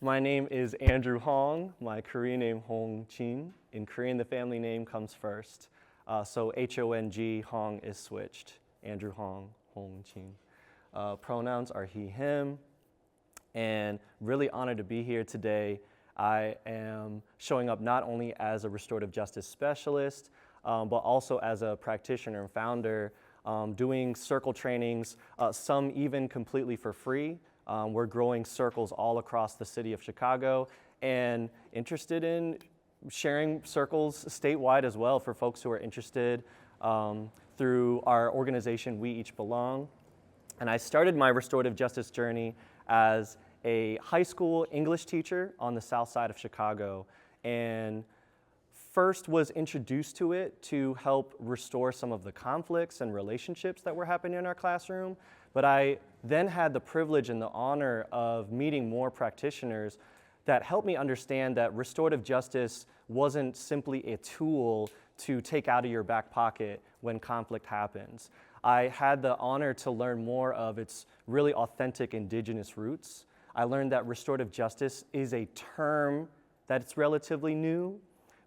My name is Andrew Hong. My Korean name Hong Jin. In Korean, the family name comes first. So H-O-N-G, Hong is switched. Andrew Hong, Hong Jin. Pronouns are he, him. And really honored to be here today. I am showing up not only as a restorative justice specialist, but also as a practitioner and founder, doing circle trainings, some even completely for free. We're growing circles all across the city of Chicago and interested in sharing circles statewide as well for folks who are interested through our organization, We Each Belong. And I started my restorative justice journey as a high school English teacher on the south side of Chicago, and first was introduced to it to help restore some of the conflicts and relationships that were happening in our classroom. But I then had the privilege and the honor of meeting more practitioners that helped me understand that restorative justice wasn't simply a tool to take out of your back pocket when conflict happens. I had the honor to learn more of its really authentic indigenous roots. I learned that restorative justice is a term that's relatively new,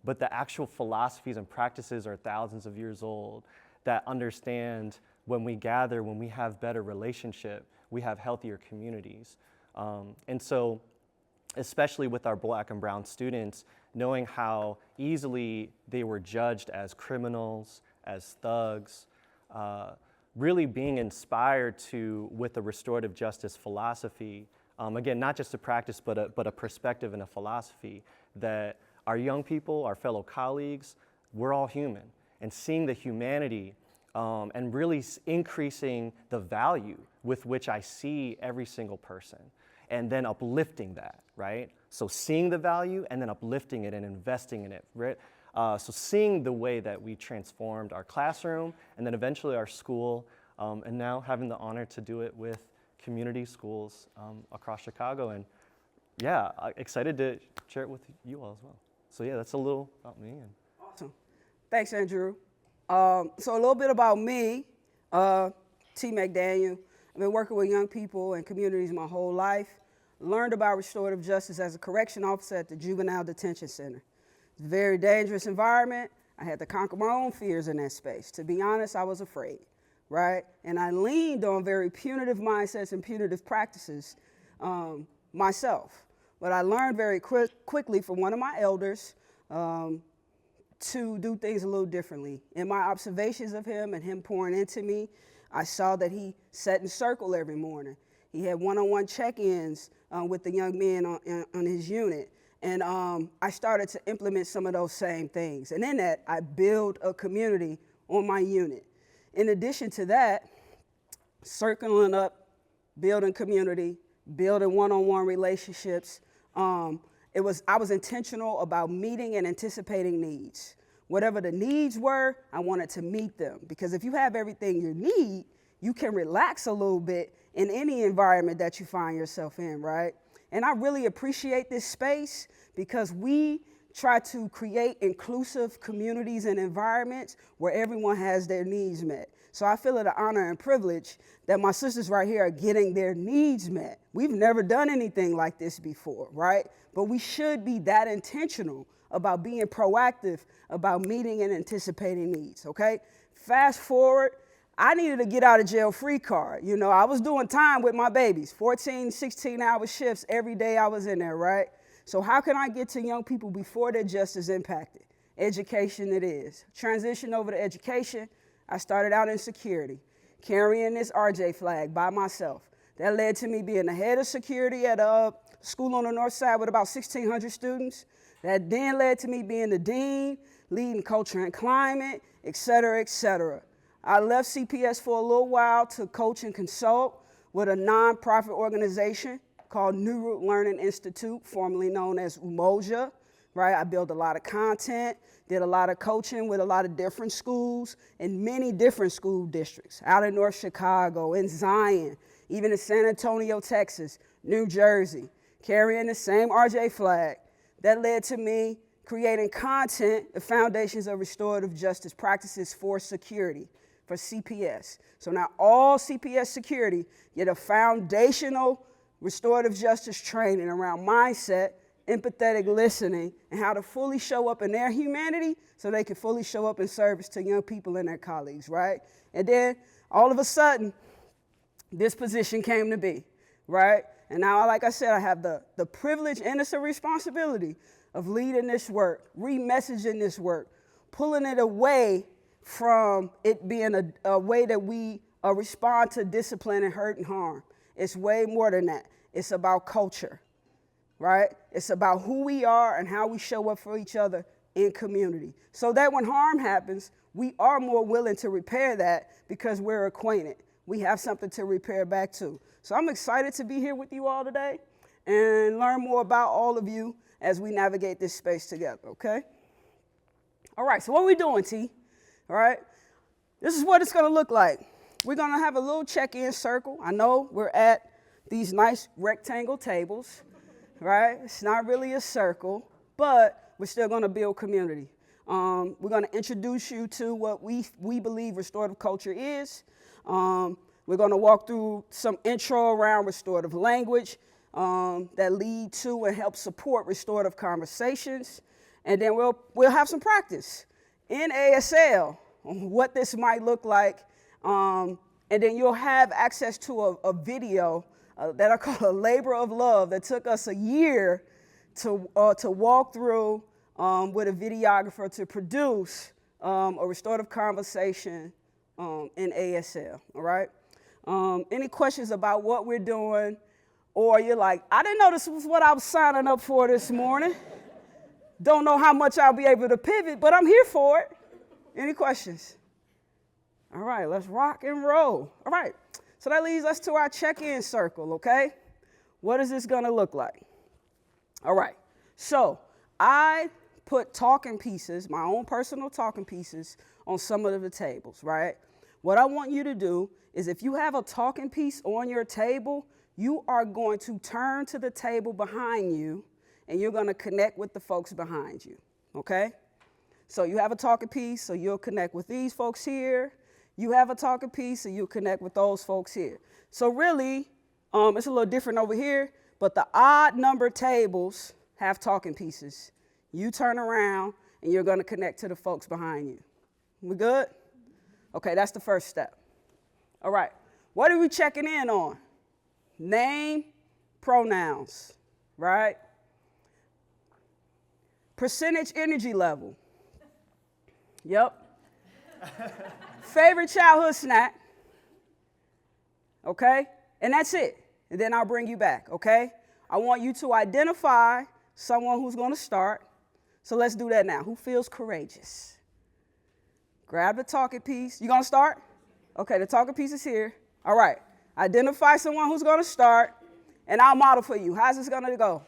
but the actual philosophies and practices are thousands of years old that understand when we gather, when we have better relationship, we have healthier communities. And so, especially with our Black and brown students, knowing how easily they were judged as criminals, as thugs, really being inspired to, with the restorative justice philosophy, again, not just a practice, but a perspective and a philosophy that our young people, our fellow colleagues, we're all human. And seeing the humanity and really increasing the value with which I see every single person, and then uplifting that, right? So seeing the value and then uplifting it and investing in it, right? So seeing the way that we transformed our classroom and then eventually our school, and now having the honor to do it with community schools across Chicago. And yeah, excited to share it with you all as well. So yeah, that's a little about me. Awesome. Thanks, Andrew. So a little bit about me, T. McDaniel. I've been working with young people and communities my whole life. Learned about restorative justice as a correction officer at the Juvenile Detention Center. It's a very dangerous environment. I had to conquer my own fears in that space. To be honest, I was afraid, right? And I leaned on very punitive mindsets and punitive practices myself. But I learned very quickly from one of my elders to do things a little differently. In my observations of him and him pouring into me, I saw that he sat in circle every morning. He had one-on-one check-ins with the young men on his unit. And I started to implement some of those same things. And in that, I built a community on my unit. In addition to that, circling up, building community, building one-on-one relationships, I was intentional about meeting and anticipating needs. Whatever the needs were, I wanted to meet them. Because if you have everything you need, you can relax a little bit in any environment that you find yourself in, right? And I really appreciate this space because we try to create inclusive communities and environments where everyone has their needs met. So I feel it an honor and privilege that my sisters right here are getting their needs met. We've never done anything like this before, right? But we should be that intentional about being proactive about meeting and anticipating needs, okay? Fast forward, I needed a get out of jail free card. You know, I was doing time with my babies, 14, 16-hour shifts every day I was in there, right? So how can I get to young people before their justice impacted? Education it is. Transition over to education, I started out in security, carrying this RJ flag by myself. That led to me being the head of security at a school on the north side with about 1,600 students. That then led to me being the dean, leading culture and climate, et cetera, et cetera. I left CPS for a little while to coach and consult with a nonprofit organization called New Root Learning Institute, formerly known as Umoja, right? I built a lot of content, did a lot of coaching with a lot of different schools in many different school districts, out in North Chicago, in Zion, even in San Antonio, Texas, New Jersey, carrying the same RJ flag. That led to me creating content, the foundations of restorative justice practices for security, for CPS. So now all CPS security get a foundational restorative justice training around mindset, empathetic listening, and how to fully show up in their humanity so they can fully show up in service to young people and their colleagues, right? And then all of a sudden, this position came to be, right? And now, like I said, I have the privilege and it's a responsibility of leading this work, re-messaging this work, pulling it away from it being a way that we respond to discipline and hurt and harm. It's way more than that. It's about culture, right? It's about who we are and how we show up for each other in community. So that when harm happens, we are more willing to repair that because we're acquainted. We have something to repair back to. So I'm excited to be here with you all today and learn more about all of you as we navigate this space together, okay? All right, so what are we doing, T? All right, this is what it's gonna look like. We're gonna have a little check-in circle. I know we're at these nice rectangle tables, right? It's not really a circle, but we're still gonna build community. We're gonna introduce you to what we believe restorative culture is. We're gonna walk through some intro around restorative language that lead to and help support restorative conversations. And then we'll have some practice in ASL on what this might look like. And then you'll have access to a video that I call a labor of love that took us a year to walk through with a videographer to produce a restorative conversation in ASL, all right? Any questions about what we're doing? Or you're like, I didn't know this was what I was signing up for this morning. Don't know how much I'll be able to pivot, but I'm here for it. Any questions? All right, let's rock and roll. All right, so that leads us to our check-in circle, okay? What is this gonna look like? All right, so I put talking pieces, my own personal talking pieces, on some of the tables, right? What I want you to do is if you have a talking piece on your table, you are going to turn to the table behind you and you're going to connect with the folks behind you, okay? So you have a talking piece, so you'll connect with these folks here. You have a talking piece, so you'll connect with those folks here. So really, it's a little different over here, but the odd number tables have talking pieces. You turn around and you're going to connect to the folks behind you. We good? Okay, that's the first step. All right, what are we checking in on? Name, pronouns, right? Percentage energy level. Yep. Favorite childhood snack. Okay? And that's it. And then I'll bring you back, okay? I want you to identify someone who's going to start. So let's do that now. Who feels courageous? Grab the talking piece. You going to start? Okay, the talking piece is here. All right. Identify someone who's going to start, and I'll model for you. How's this going to go?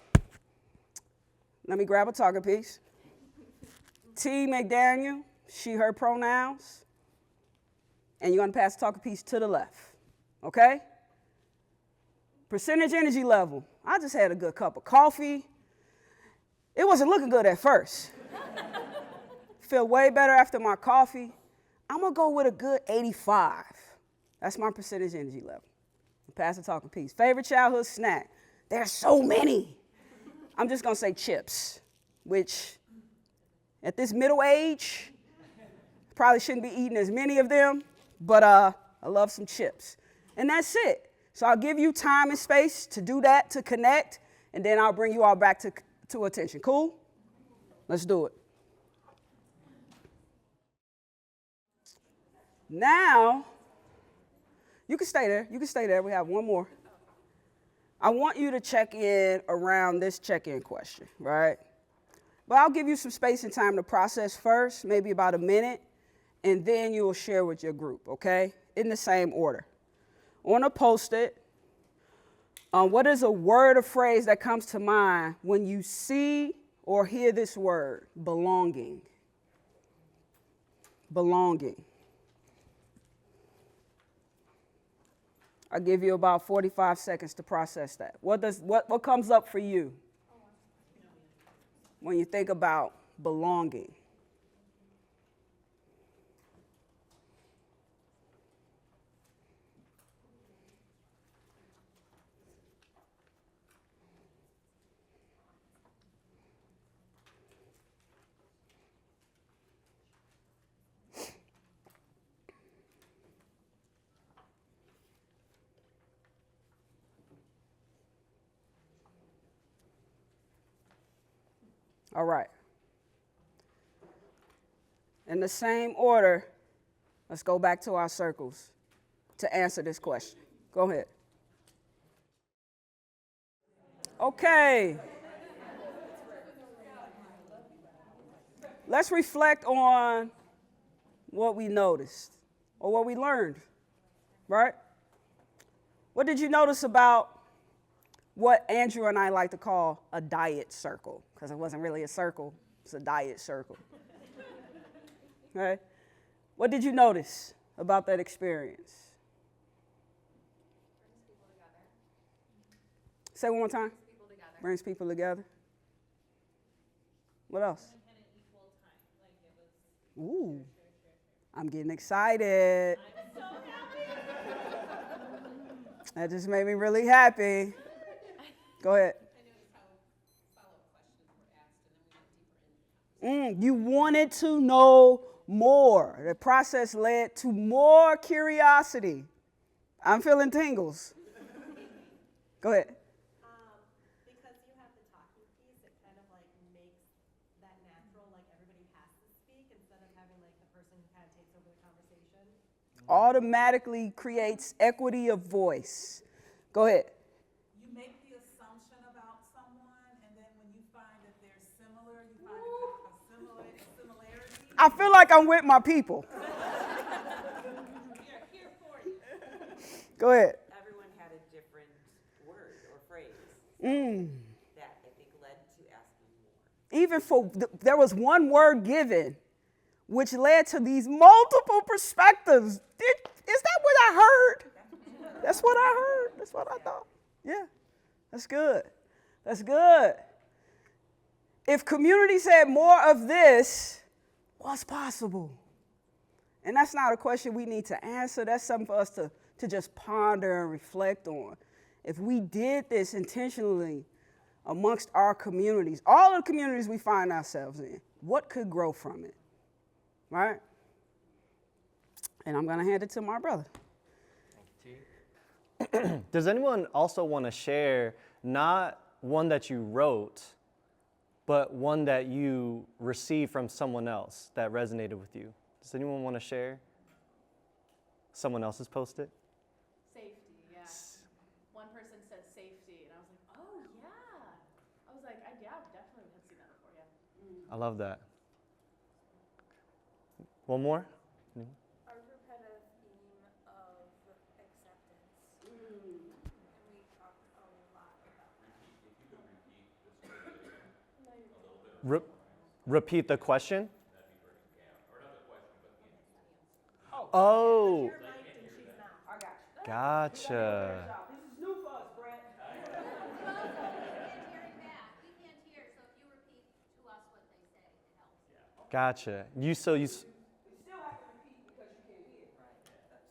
Let me grab a talking piece. T. McDaniel, she, her pronouns. And you're going to pass the talking piece to the left. Okay? Percentage energy level. I just had a good cup of coffee. It wasn't looking good at first. Feel way better after my coffee. I'm going to go with a good 85. That's my percentage energy level. Pass the talking piece. Favorite childhood snack. There's so many. I'm just going to say chips, which at this middle age, probably shouldn't be eating as many of them, but I love some chips. And that's it. So I'll give you time and space to do that, to connect, and then I'll bring you all back to attention. Cool? Let's do it. Now, you can stay there. You can stay there. We have one more. I want you to check in around this check-in question, right? But I'll give you some space and time to process first, maybe about a minute, and then you will share with your group, okay? In the same order. On a Post-it, what is a word or phrase that comes to mind when you see or hear this word? Belonging. Belonging. I'll give you about 45 seconds to process that. What comes up for you when you think about belonging? All right. In the same order, let's go back to our circles to answer this question. Go ahead. Okay. Let's reflect on what we noticed or what we learned, right? What did you notice about what Andrew and I like to call a diet circle? Because it wasn't really a circle, it's a diet circle. Right? What did you notice about that experience? Brings people together. Say it one more time. Brings people together. Brings people together. What else? Kind of equal time, like it was. Ooh, I'm getting excited. I'm so happy. That just made me really happy. Go ahead. I noticed how follow-up questions were asked, and then we went deeper into. You wanted to know more. The process led to more curiosity. I'm feeling tingles. Go ahead. Because you have the talking piece, it kind of like makes that natural, like everybody has to speak instead of having like the person who kind of takes over the conversation. Automatically creates equity of voice. Go ahead. You make the assumption about someone, and then when you find that they're similar, you find a similarity. I feel like I'm with my people. We are here for you. Go ahead. Everyone had a different word or phrase that I think led to asking more. Even there was one word given, which led to these multiple perspectives. Is that what I heard? That's what I heard. That's what I thought. Yeah, that's good. That's good. If communities had more of this, what's possible? And that's not a question we need to answer. That's something for us to just ponder and reflect on. If we did this intentionally amongst our communities, all of the communities we find ourselves in, what could grow from it? Right? And I'm going to hand it to my brother. Does anyone also want to share not one that you wrote, but one that you received from someone else that resonated with you? Does anyone want to share someone else's post-it? Safety, yeah. One person said safety, and I was like, oh, yeah. I was like, yeah, definitely have seen that before, yeah. I love that. One more? Our group had a theme of acceptance, and we talked a lot about that. Repeat the question? Oh, gotcha. This is new for us, Brett. We can't hear it back. We can't hear, so if you repeat to us what they say, it helps. Gotcha. You still have to repeat because you can't hear.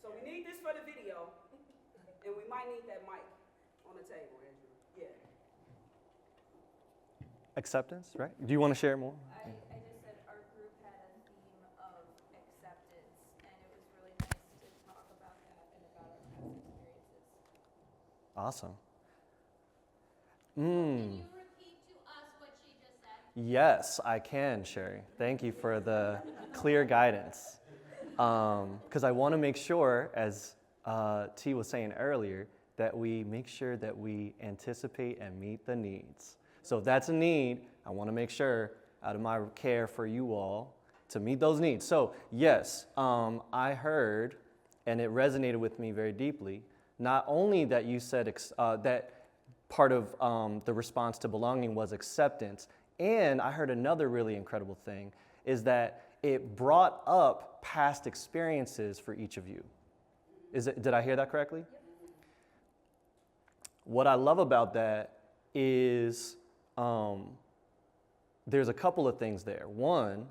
So we need this for the video, and we might need that mic on the table, Andrew. Yeah. Acceptance, right? Do you want to share more? I just said our group had a theme of acceptance, and it was really nice to talk about that and about our past experiences. Awesome. Can you repeat to us what she just said? Yes, I can, Sherry. Thank you for the clear guidance. Because I want to make sure, as T was saying earlier, that we make sure that we anticipate and meet the needs. So if that's a need, I want to make sure, out of my care for you all, to meet those needs. So yes, I heard, and it resonated with me very deeply, not only that you said that part of the response to belonging was acceptance, and I heard another really incredible thing, is that it brought up past experiences for each of you. Did I hear that correctly? What I love about that is there's a couple of things there. One,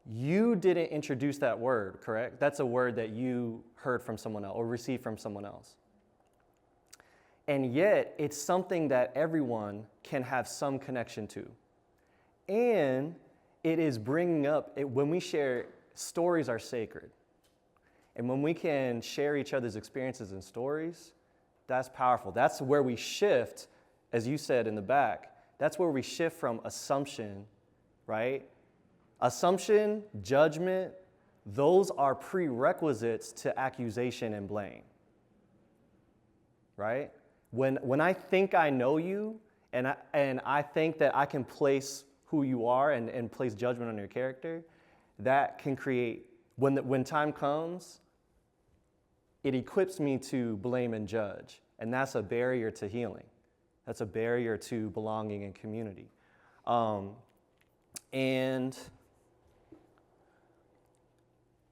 you didn't introduce that word, correct? That's a word that you heard from someone else or received from someone else. And yet, it's something that everyone can have some connection to. And it is bringing up, when we share, stories are sacred. And when we can share each other's experiences and stories, that's powerful. That's where we shift, as you said in the back, That's where we shift from assumption, right? Assumption, judgment, those are prerequisites to accusation and blame, right? When I think I know you and I think that I can place who you are and place judgment on your character, that can create, when time comes, it equips me to blame and judge. And that's a barrier to healing. That's a barrier to belonging in community. And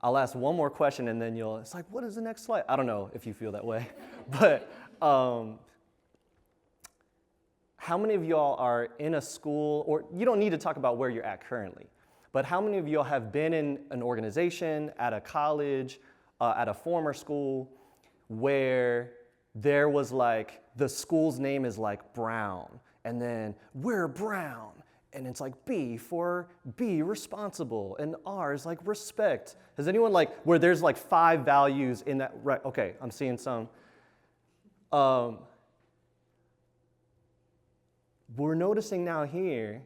I'll ask one more question and then it's like, what is the next slide? I don't know if you feel that way. But how many of y'all are in a school, or you don't need to talk about where you're at currently, but how many of y'all have been in an organization, at a college, at a former school, where there was like, the school's name is like Brown, and then we're Brown, and it's like B for be responsible, and R is like respect. Has anyone like, where there's like 5 values in that, right? Okay, I'm seeing some. We're noticing now here,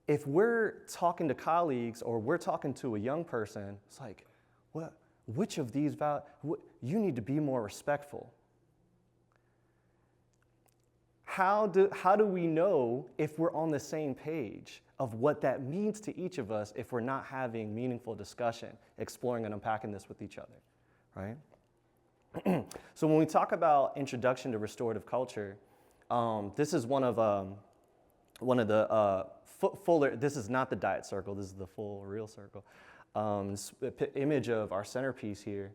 if we're talking to colleagues or we're talking to a young person, it's like, which of these values, you need to be more respectful. How do we know if we're on the same page of what that means to each of us if we're not having meaningful discussion, exploring and unpacking this with each other, right? So when we talk about introduction to restorative culture, this is one of the fuller, this is not the diet circle, this is the full real circle. This image of our centerpiece here.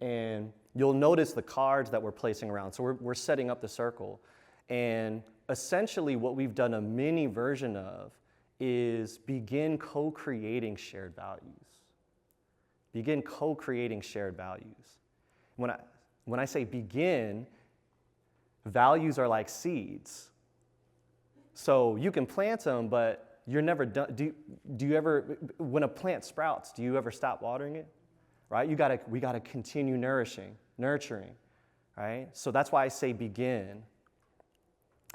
And you'll notice the cards that we're placing around. So we're setting up the circle. And essentially what we've done a mini version of is begin co-creating shared values. Begin co-creating shared values. When I say begin, values are like seeds. So you can plant them, but you're never done. Do you ever, when a plant sprouts, do you ever stop watering it? Right? We gotta continue nurturing, right? So that's why I say begin.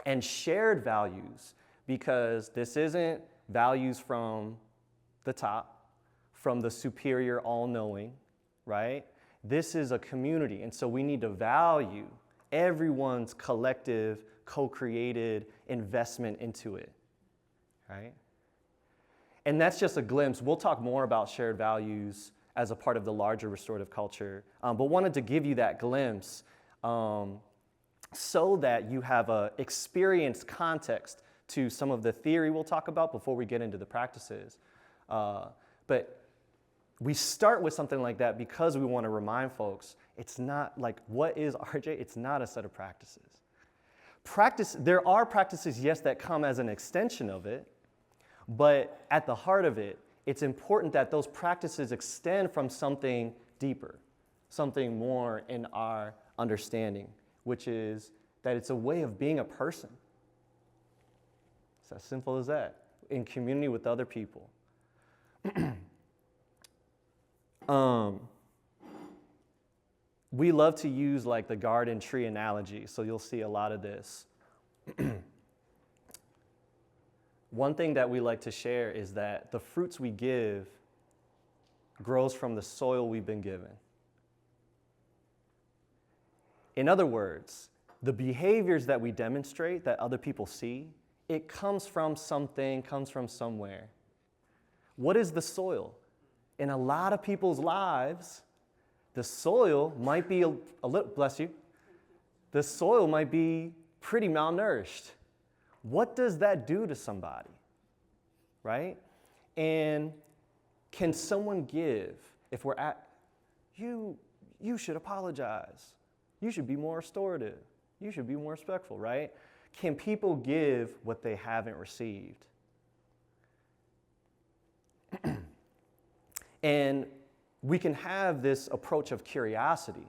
And shared values, because this isn't values from the top, from the superior all-knowing, right? This is a community, and so we need to value everyone's collective, co-created investment into it, right? And that's just a glimpse. We'll talk more about shared values as a part of the larger restorative culture, but wanted to give you that glimpse so that you have an experienced context to some of the theory we'll talk about before we get into the practices. But we start with something like that because we want to remind folks, it's not like, what is RJ? It's not a set of practices. There are practices, yes, that come as an extension of it, but at the heart of it, it's important that those practices extend from something deeper, something more in our understanding, which is that it's a way of being a person. It's as simple as that, in community with other people. We love to use like the garden tree analogy, so you'll see a lot of this. One thing that we like to share is that the fruits we give grows from the soil we've been given. In other words, the behaviors that we demonstrate that other people see, it comes from something, comes from somewhere. What is the soil? In a lot of people's lives, the soil might be a little, bless you, the soil might be pretty malnourished. What does that do to somebody, right? And can someone give, if we're at, you should apologize. You should be more restorative. You should be more respectful, right? Can people give what they haven't received? And we can have this approach of curiosity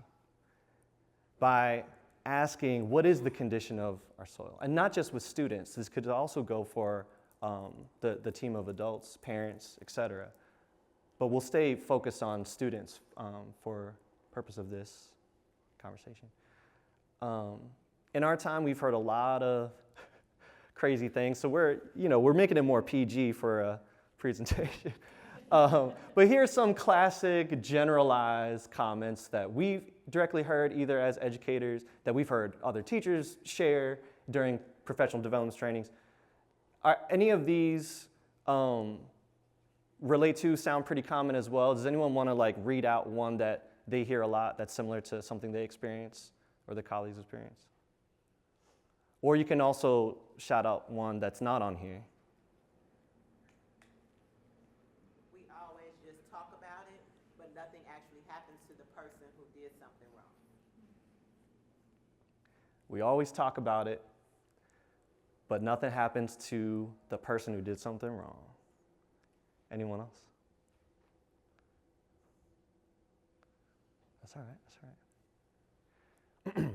by asking, what is the condition of our soil? And not just with students. This could also go for the team of adults, parents, etc. But we'll stay focused on students for purpose of this conversation. In our time, we've heard a lot of crazy things. So we're making it more PG for a presentation. But here's some classic generalized comments that we've directly heard either as educators, that we've heard other teachers share during professional development trainings. Are any of these relate to, sound pretty common as well? Does anyone want to like read out one that they hear a lot that's similar to something they experience or their colleagues experience? Or you can also shout out one that's not on here. We always just talk about it, but nothing actually happens to the person who did something wrong. We always talk about it, but nothing happens to the person who did something wrong. Anyone else? That's all right, that's all right.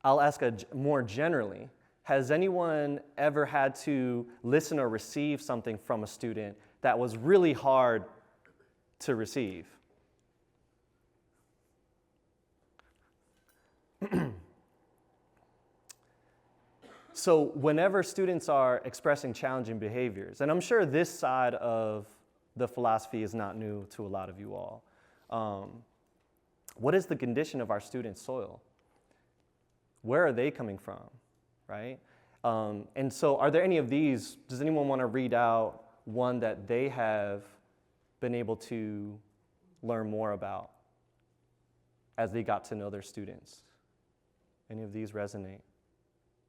I'll ask more generally. Has anyone ever had to listen or receive something from a student that was really hard to receive? So whenever students are expressing challenging behaviors, and I'm sure this side of the philosophy is not new to a lot of you all, what is the condition of our students' soil? Where are they coming from, right? And so are there any of these, does anyone want to read out one that they have been able to learn more about as they got to know their students? Any of these resonate? I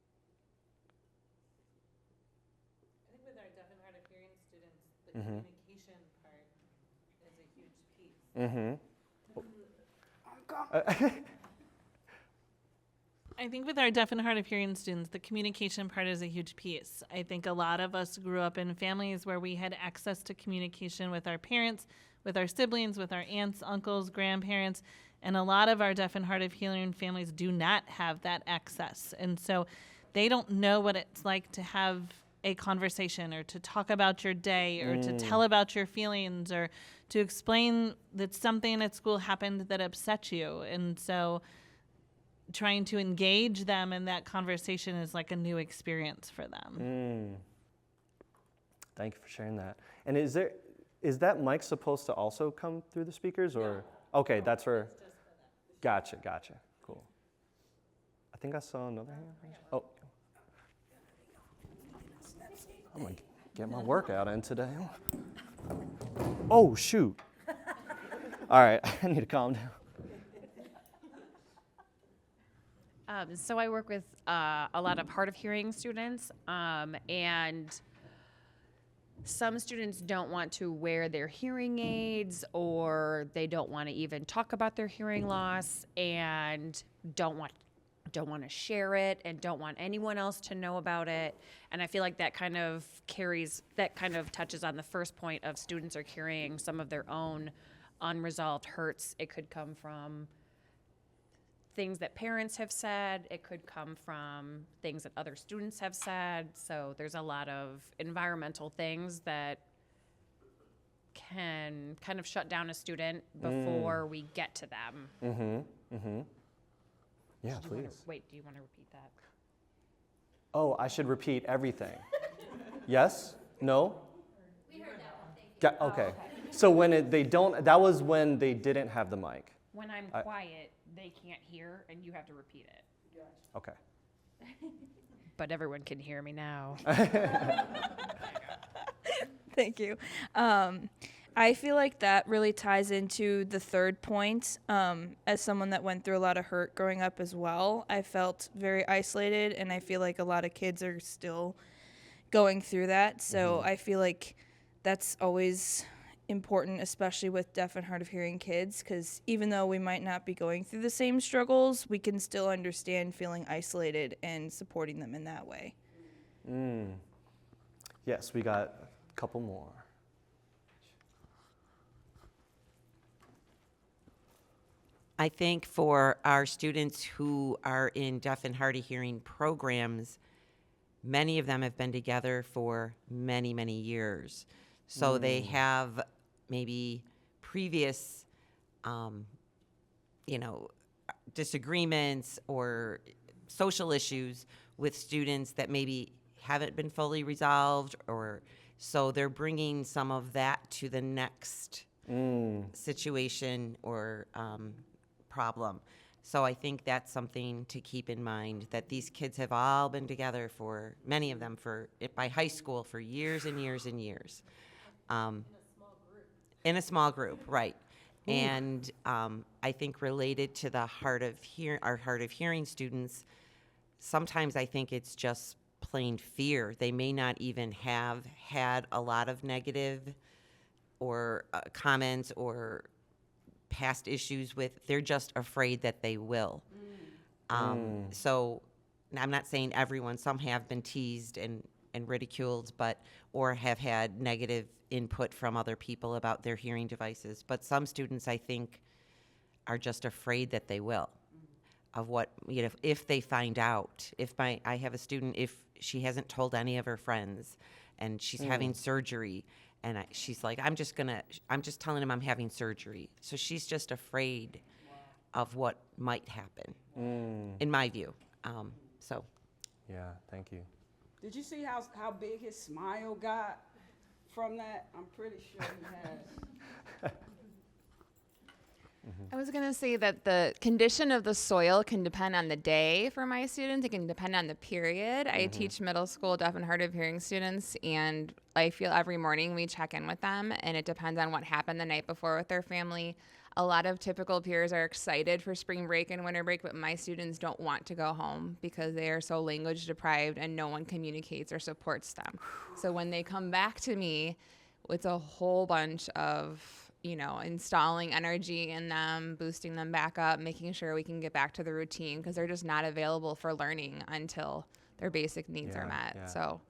think with our deaf and hard of hearing students, the communication part is a huge piece. I think with our deaf and hard of hearing students, the communication part is a huge piece. I think a lot of us grew up in families where we had access to communication with our parents, with our siblings, with our aunts, uncles, grandparents, and a lot of our deaf and hard of hearing families do not have that access. And so they don't know what it's like to have a conversation or to talk about your day or to tell about your feelings or to explain that something at school happened that upset you. And so trying to engage them in that conversation is like a new experience for them. Thank you for sharing that. And is that mic supposed to also come through the speakers or? No. Okay, that's where. Gotcha. Cool. I think I saw another hand. Oh. I'm gonna get my workout in today. Oh, shoot. All right, I need to calm down. So I work with a lot of hard of hearing students, and some students don't want to wear their hearing aids, or they don't want to even talk about their hearing loss, and don't want to share it, and don't want anyone else to know about it. And I feel like that kind of touches on the first point of students are carrying some of their own unresolved hurts. It could come from things that parents have said. It could come from things that other students have said. So there's a lot of environmental things that can kind of shut down a student before we get to them. Yeah, please. Do you want to repeat that? Oh, I should repeat everything. Yes? No? We heard that one, thank you. Okay. So when they don't, that was when they didn't have the mic. When I'm quiet, they can't hear, and you have to repeat it. Okay. But everyone can hear me now. Thank you. I feel like that really ties into the third point. As someone that went through a lot of hurt growing up as well, I felt very isolated, and I feel like a lot of kids are still going through that. So I feel like that's always important, especially with deaf and hard of hearing kids, because even though we might not be going through the same struggles, we can still understand feeling isolated and supporting them in that way. Yes, we got a couple more. I think for our students who are in deaf and hard of hearing programs, many of them have been together for many, many years. So they have maybe previous, disagreements or social issues with students that maybe haven't been fully resolved, or so they're bringing some of that to the next situation or problem. So I think that's something to keep in mind, that these kids have all been together for, many of them, by high school for years and years and years. In a small group, right. And I think related to the our hard of hearing students, sometimes I think it's just plain fear. They may not even have had a lot of negative or comments or past issues with, they're just afraid that they will. So I'm not saying everyone, some have been teased and ridiculed, or have had negative input from other people about their hearing devices. But some students, I think, are just afraid that they will, of what, if they find out. I have a student, if she hasn't told any of her friends and she's having surgery, and she's like, I'm just telling him I'm having surgery. So she's just afraid of what might happen, in my view. So. Yeah, thank you. Did you see how big his smile got from that? I'm pretty sure he has. I was going to say that the condition of the soil can depend on the day for my students. It can depend on the period. I teach middle school deaf and hard of hearing students, and I feel every morning we check in with them, and it depends on what happened the night before with their family. A lot of typical peers are excited for spring break and winter break, but my students don't want to go home because they are so language deprived and no one communicates or supports them. So when they come back to me, it's a whole bunch of installing energy in them, boosting them back up, making sure we can get back to the routine, because they're just not available for learning until their basic needs are met. Yeah. So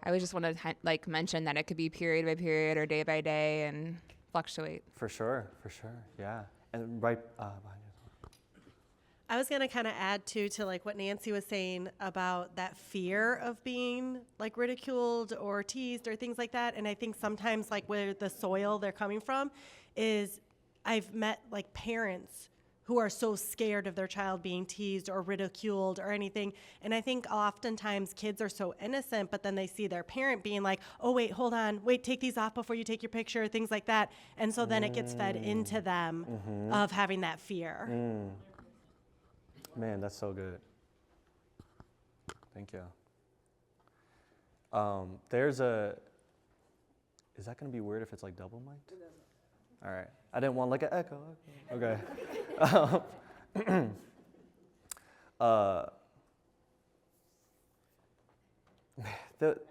I would just want to mention that it could be period by period or day by day and fluctuate. For sure, yeah. And right behind you. I was gonna kind of add to like what Nancy was saying about that fear of being like ridiculed or teased or things like that. And I think sometimes like where the soil they're coming from is, I've met like parents who are so scared of their child being teased or ridiculed or anything. And I think oftentimes kids are so innocent, but then they see their parent being like, oh, wait, hold on, wait, take these off before you take your picture, things like that. And so then it gets fed into them of having that fear. Man, that's so good. Thank you. Is that going to be weird if it's like double mic'd? All right. I didn't want like an echo. Okay.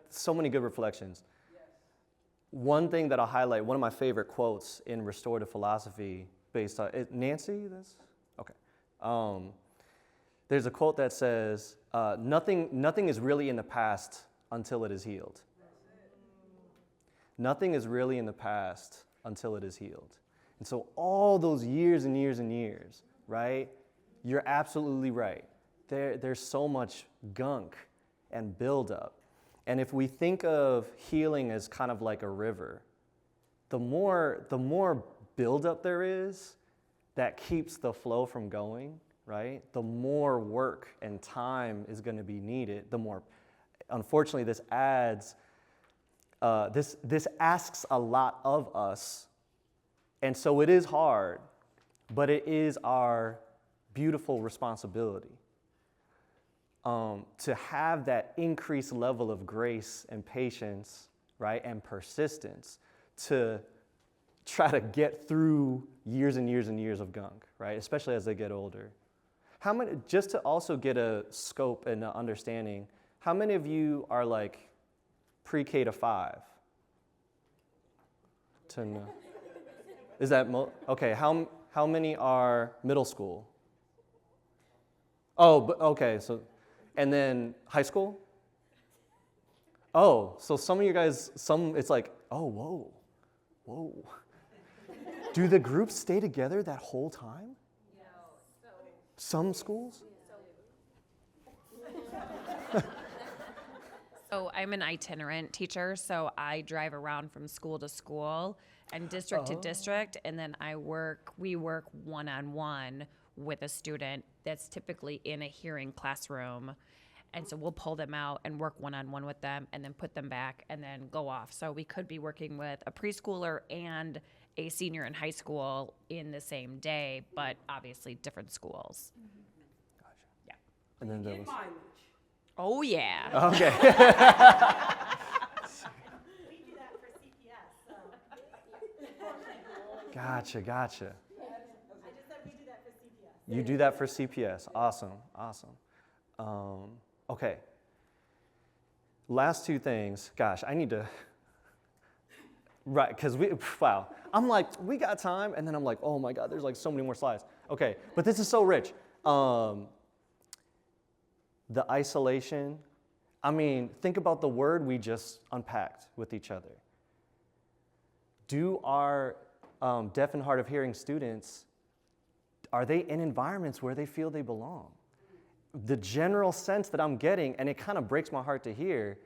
So many good reflections. One thing that I'll highlight, one of my favorite quotes in restorative philosophy based on, Nancy, this? Okay. There's a quote that says, nothing is really in the past until it is healed. Nothing is really in the past until it is healed. And so all those years and years and years, right? You're absolutely right. There's so much gunk and buildup. And if we think of healing as kind of like a river, the more buildup there is that keeps the flow from going, right? The more work and time is going to be needed. The more, unfortunately, this asks a lot of us. And so it is hard, but it is our beautiful responsibility to have that increased level of grace and patience, right, and persistence to try to get through years and years and years of gunk, right, especially as they get older. How many, just to also get a scope and an understanding, how many of you are like pre-K to 5? To know. Is that okay? How many are middle school? Oh, but okay. So, and then high school. Oh, so some of you guys, it's like, oh, whoa. Do the groups stay together that whole time? No. Some schools. So I'm an itinerant teacher, so I drive around from school to school and district to district, and then we work one-on-one with a student that's typically in a hearing classroom. And so we'll pull them out and work one-on-one with them and then put them back and then go off. So we could be working with a preschooler and a senior in high school in the same day, but obviously different schools. Yeah. And then there was, Oh, yeah. okay. We do that for CPS, so. Gotcha. I just said we do that for CPS. You do that for CPS. Awesome. Okay. Last two things. Gosh, I need to. Right, because wow. I'm like, we got time, and then I'm like, oh my God, there's like so many more slides. Okay, but this is so rich. The isolation. I mean, think about the word we just unpacked with each other. Do our deaf and hard of hearing students, are they in environments where they feel they belong? The general sense that I'm getting, and it kind of breaks my heart to hear,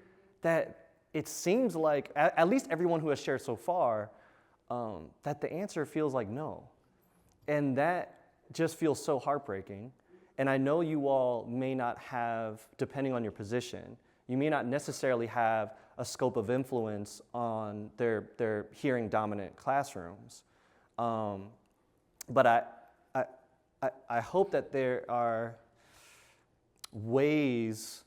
that it seems like, at least everyone who has shared so far, that the answer feels like no. And that just feels so heartbreaking. And I know you all may not have, depending on your position, you may not necessarily have a scope of influence on their hearing dominant classrooms. But I hope that there are ways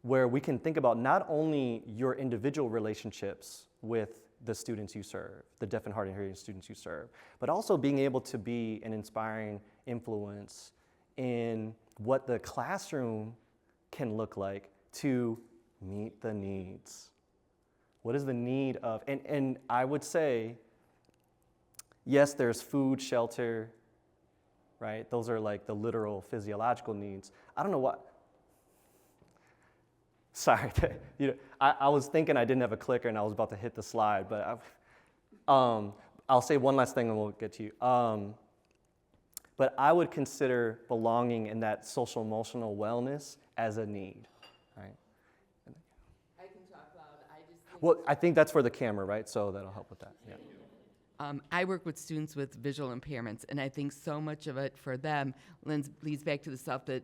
where we can think about not only your individual relationships with the students you serve, the deaf and hard of hearing students you serve, but also being able to be an inspiring influence in what the classroom can look like to meet the needs. What is the need of, and I would say, yes, there's food, shelter, right? Those are like the literal physiological needs. I don't know what, sorry, I was thinking I didn't have a clicker and I was about to hit the slide, but I'll say one last thing and we'll get to you. But I would consider belonging in that social emotional wellness as a need, right? I can talk loud. Well, I think that's for the camera, right? So that'll help with that, yeah. I work with students with visual impairments, and I think so much of it for them leads back to the stuff that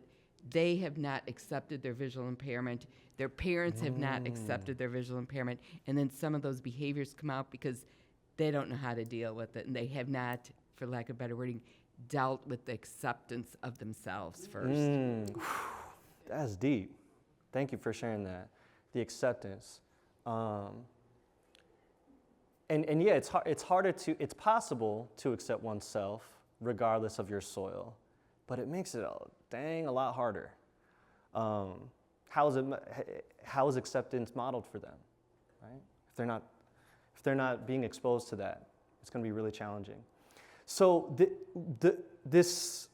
they have not accepted their visual impairment, their parents have not accepted their visual impairment, and then some of those behaviors come out because they don't know how to deal with it, and they have not, for lack of better wording, dealt with the acceptance of themselves first. That's deep. Thank you for sharing that. The acceptance. And yeah, it's possible to accept oneself regardless of your soil, but it makes it a lot harder. How is acceptance modeled for them, right? If they're not being exposed to that, it's going to be really challenging. So this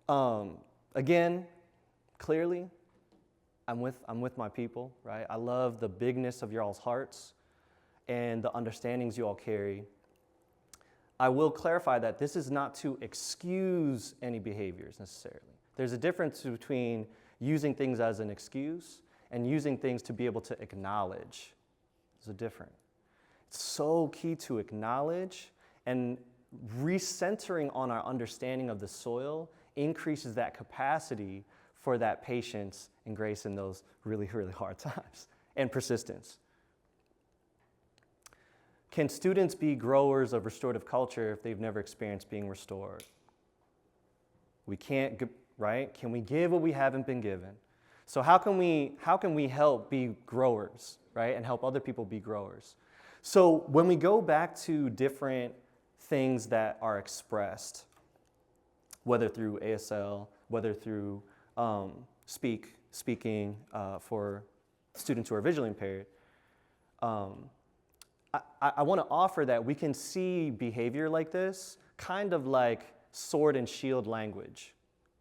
again, clearly, I'm with my people, right? I love the bigness of y'all's hearts and the understandings you all carry. I will clarify that this is not to excuse any behaviors necessarily. There's a difference between using things as an excuse and using things to be able to acknowledge. There's a difference. It's so key to acknowledge, and recentering on our understanding of the soil increases that capacity for that patience and grace in those really, really hard times, and persistence. Can students be growers of restorative culture if they've never experienced being restored? We can't, right? Can we give what we haven't been given? So how can we help be growers, right? And help other people be growers? So when we go back to different things that are expressed, whether through ASL, whether through speaking for students who are visually impaired, I want to offer that we can see behavior like this kind of like sword and shield language.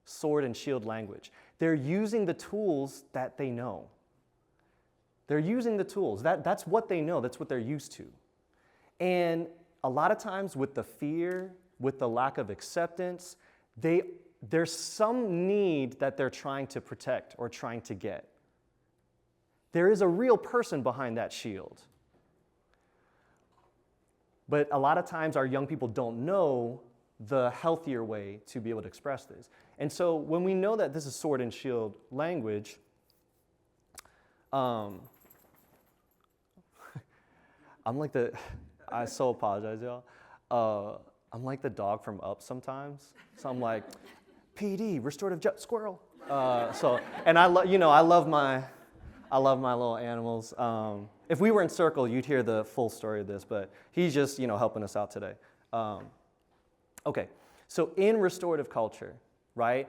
Sword and shield language. They're using the tools that they know. They're using the tools. That's what they know. That's what they're used to. And a lot of times with the fear, with the lack of acceptance, there's some need that they're trying to protect or trying to get. There is a real person behind that shield. But a lot of times our young people don't know the healthier way to be able to express this. And so when we know that this is sword and shield language, I'm like I so apologize, y'all. I'm like the dog from Up sometimes. So I'm like, PD, restorative squirrel. And I love my little animals. If we were in Circle, you'd hear the full story of this, but he's just, helping us out today. Okay, so in restorative culture, right,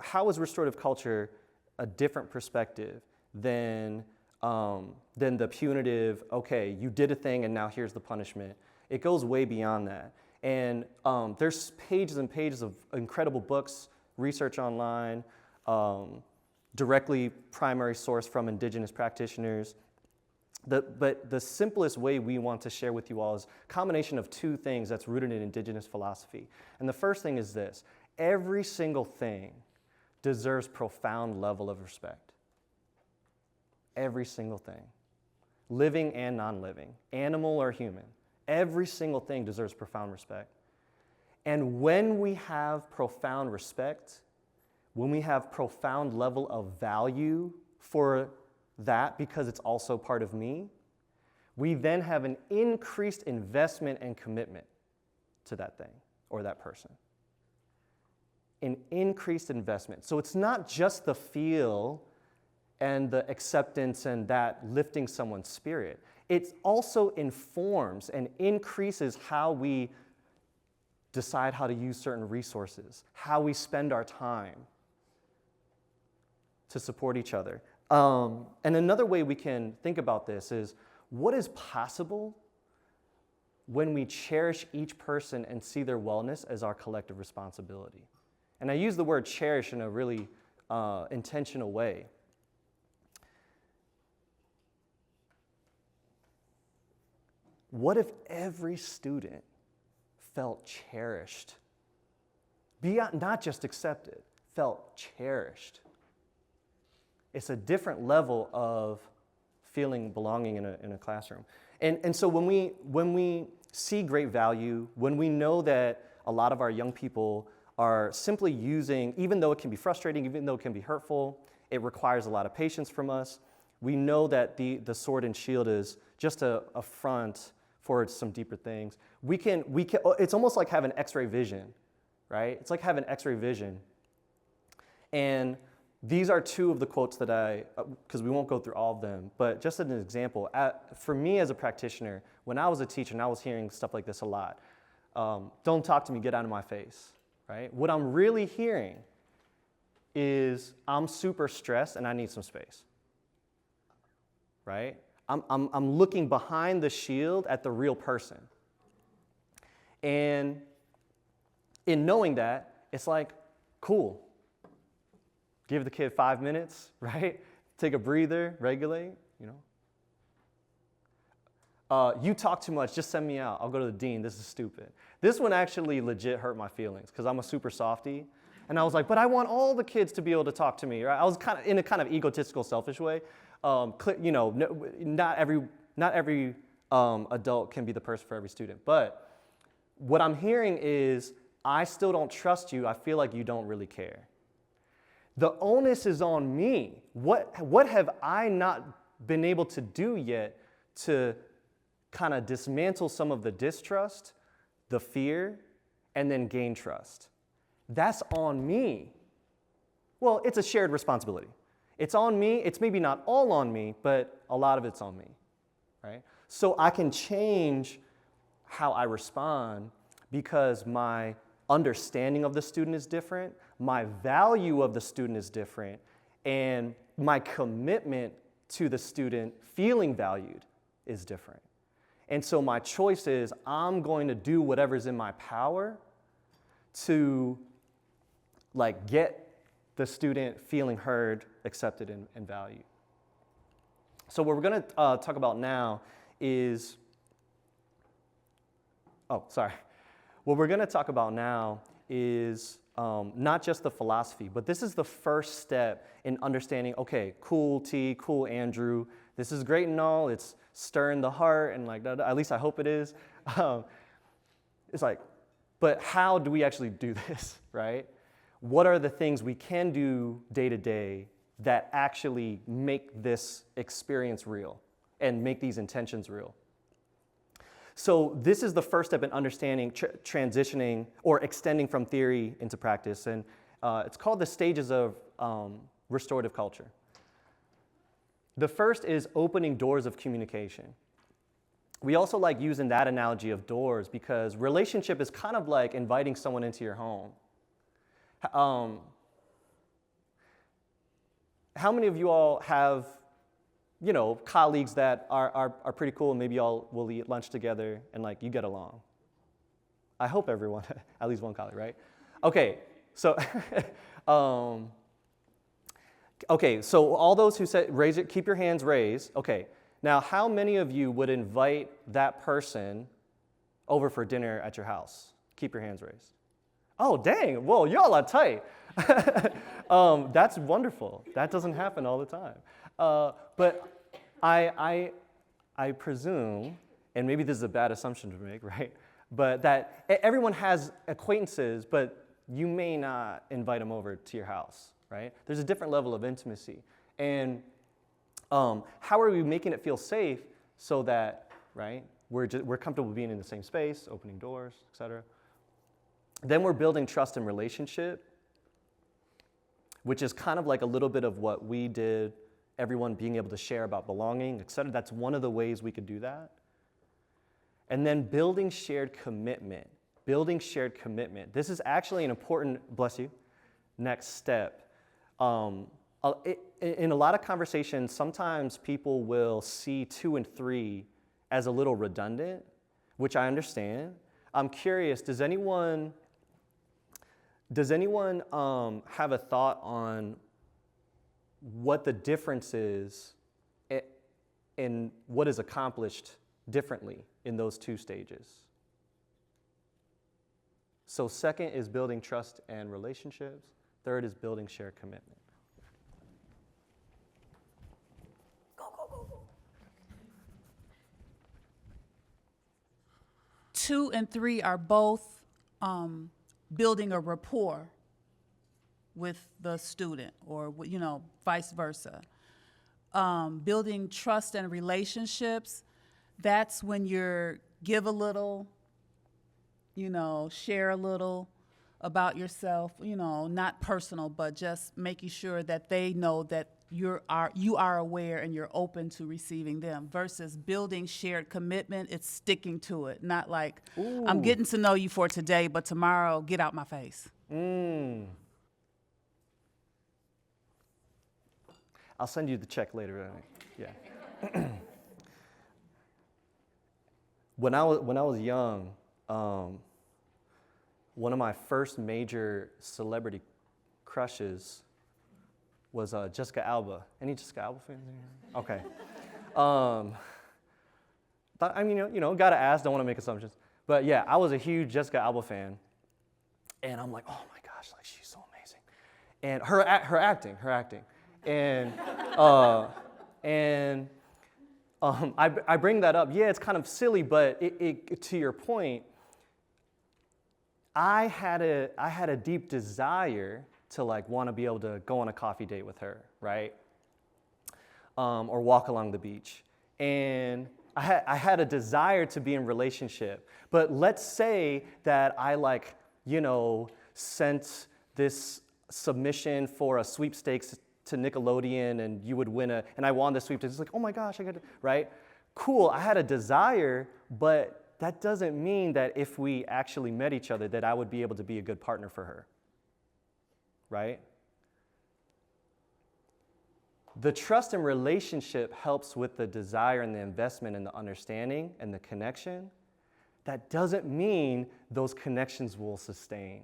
how is restorative culture a different perspective than the punitive, okay, you did a thing and now here's the punishment? It goes way beyond that. And there's pages and pages of incredible books, research online, directly primary source from indigenous practitioners. But the simplest way we want to share with you all is a combination of two things that's rooted in indigenous philosophy. And the first thing is this: every single thing deserves profound level of respect. Every single thing. Living and non-living, animal or human. Every single thing deserves profound respect. And when we have profound respect, when we have profound level of value for that because it's also part of me, we then have an increased investment and commitment to that thing or that person. An increased investment. So it's not just the feel and the acceptance and that lifting someone's spirit. It also informs and increases how we decide how to use certain resources, how we spend our time to support each other. And another way we can think about this is, what is possible when we cherish each person and see their wellness as our collective responsibility? And I use the word cherish in a really intentional way. What if every student felt cherished? Beyond, not just accepted, felt cherished. It's a different level of feeling belonging in a classroom. And so when we see great value, when we know that a lot of our young people are simply using, even though it can be frustrating, even though it can be hurtful, it requires a lot of patience from us. We know that the sword and shield is just a front for some deeper things. We can. It's almost like having X-ray vision, right? It's like having X-ray vision. And these are two of the quotes that because we won't go through all of them, but just as an example, for me as a practitioner, when I was a teacher and I was hearing stuff like this a lot, don't talk to me, get out of my face, right? What I'm really hearing is I'm super stressed and I need some space, right? I'm looking behind the shield at the real person. And in knowing that, it's like, cool. Give the kid 5 minutes, right? Take a breather, regulate, you talk too much, just send me out. I'll go to the dean, this is stupid. This one actually legit hurt my feelings because I'm a super softie. And I was like, but I want all the kids to be able to talk to me, right? I was kind of in a kind of egotistical, selfish way. Not every adult can be the person for every student. But what I'm hearing is, I still don't trust you. I feel like you don't really care. The onus is on me. What have I not been able to do yet to kind of dismantle some of the distrust, the fear, and then gain trust? That's on me. Well, it's a shared responsibility. It's on me. It's maybe not all on me, but a lot of it's on me, right? So I can change how I respond because my understanding of the student is different, my value of the student is different, and my commitment to the student feeling valued is different. And so my choice is, I'm going to do whatever's in my power to get the student feeling heard, accepted, and valued. So what we're going to talk about now is, what we're going to talk about now is not just the philosophy, but this is the first step in understanding, okay, cool T, cool Andrew, this is great and all, it's stirring the heart, and at least I hope it is. It's like, but how do we actually do this, right? what are the things we can do day to day that actually make this experience real and make these intentions real. So this is the first step in understanding, transitioning, or extending from theory into practice, and it's called the stages of restorative culture. The first is opening doors of communication. We also like using that analogy of doors because relationship is kind of like inviting someone into your home. How many of you all have, colleagues that are pretty cool and maybe y'all will eat lunch together and like you get along? I hope everyone, at least one colleague, right? Okay, so so all those who said raise it, keep your hands raised. Okay, now how many of you would invite that person over for dinner at your house? Keep your hands raised. Oh, dang, whoa, y'all are tight. That's wonderful. That doesn't happen all the time. But I presume, and maybe this is a bad assumption to make, right? But that everyone has acquaintances, but you may not invite them over to your house, right? There's a different level of intimacy. And how are we making it feel safe so that, right, we're comfortable being in the same space, opening doors, et cetera. Then we're building trust and relationship, which is kind of like a little bit of what we did, everyone being able to share about belonging, et cetera. That's one of the ways we could do that. And then building shared commitment. Building shared commitment. This is actually an important, bless you, next step. In a lot of conversations, sometimes people will see 2 and 3 as a little redundant, which I understand. I'm curious, does anyone have a thought on what the difference is in what is accomplished differently in those 2 stages? So second is building trust and relationships. Third is building shared commitment. Go, go, go, go. 2 and 3 are both building a rapport with the student, or vice versa. Building trust and relationships, that's when you're give a little, share a little about yourself, not personal, but just making sure that they know that you are aware and you're open to receiving them, versus building shared commitment. It's sticking to it, not like, ooh, I'm getting to know you for today, but tomorrow, get out my face. I'll send you the check later. Yeah. When I was young, one of my first major celebrity crushes was Jessica Alba. Any Jessica Alba fans in here? Okay. Gotta ask, don't want to make assumptions. But yeah, I was a huge Jessica Alba fan. And I'm like, oh my gosh, like she's so amazing. And her acting. And I bring that up. Yeah, it's kind of silly, but it to your point, I had a deep desire to like want to be able to go on a coffee date with her, right? Or walk along the beach. And I had a desire to be in relationship. But let's say that I sent this submission for a sweepstakes to Nickelodeon and you would win and I won the sweepstakes. It's like, oh my gosh, I got to, right? Cool, I had a desire, but that doesn't mean that if we actually met each other that I would be able to be a good partner for her, right? The trust and relationship helps with the desire and the investment and the understanding and the connection. That doesn't mean those connections will sustain.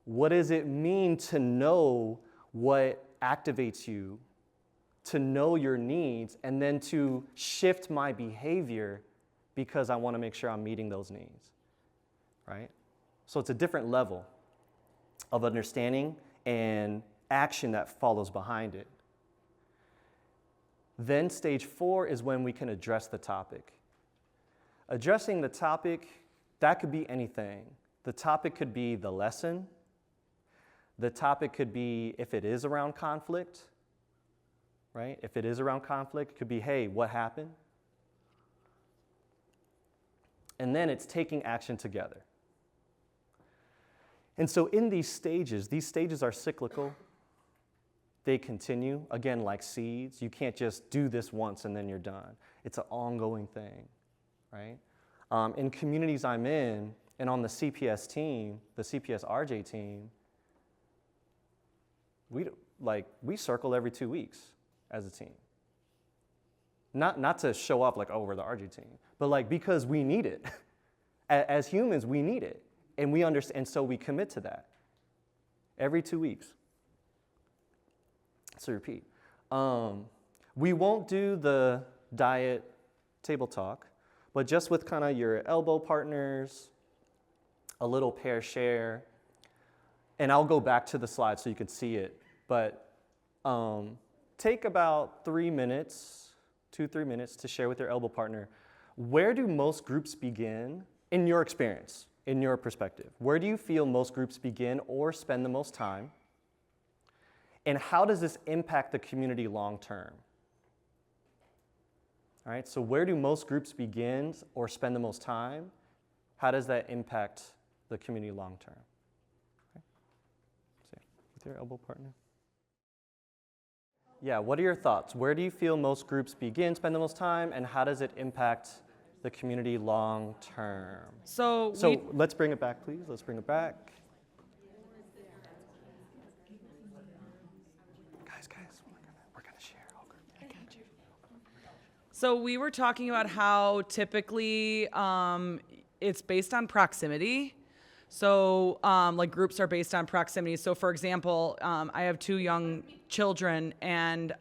What does it mean to know what activates you, to know your needs, and then to shift my behavior because I want to make sure I'm meeting those needs, right? So it's a different level of understanding and action that follows behind it. Then stage 4 is when we can address the topic. Addressing the topic, that could be anything. The topic could be the lesson. The topic could be, if it is around conflict, right? If it is around conflict, it could be, hey, what happened? And then it's taking action together. And so in these stages are cyclical. They continue, again, like seeds. You can't just do this once and then you're done. It's an ongoing thing, right? In communities I'm in, and on the CPS team, the CPS RJ team, we circle every 2 weeks as a team. Not to show off like, oh, we're the RJ team, but like because we need it. As humans, we need it, and we understand, and so we commit to that every 2 weeks. So repeat. We won't do the diet table talk, but just with kind of your elbow partners, a little pair share, and I'll go back to the slide so you can see it, but take about 3 minutes, 2-3 minutes to share with your elbow partner, where do most groups begin in your experience, in your perspective? Where do you feel most groups begin or spend the most time? And how does this impact the community long term? All right, so where do most groups begin or spend the most time? How does that impact the community long term? Okay. So, with your elbow partner. Yeah, what are your thoughts? Where do you feel most groups begin, spend the most time, and how does it impact the community long term? So let's bring it back, please. Let's bring it back. Guys, we're gonna share. I got you. So we were talking about how typically it's based on proximity. So like groups are based on proximity. So for example, I have 2 young children, and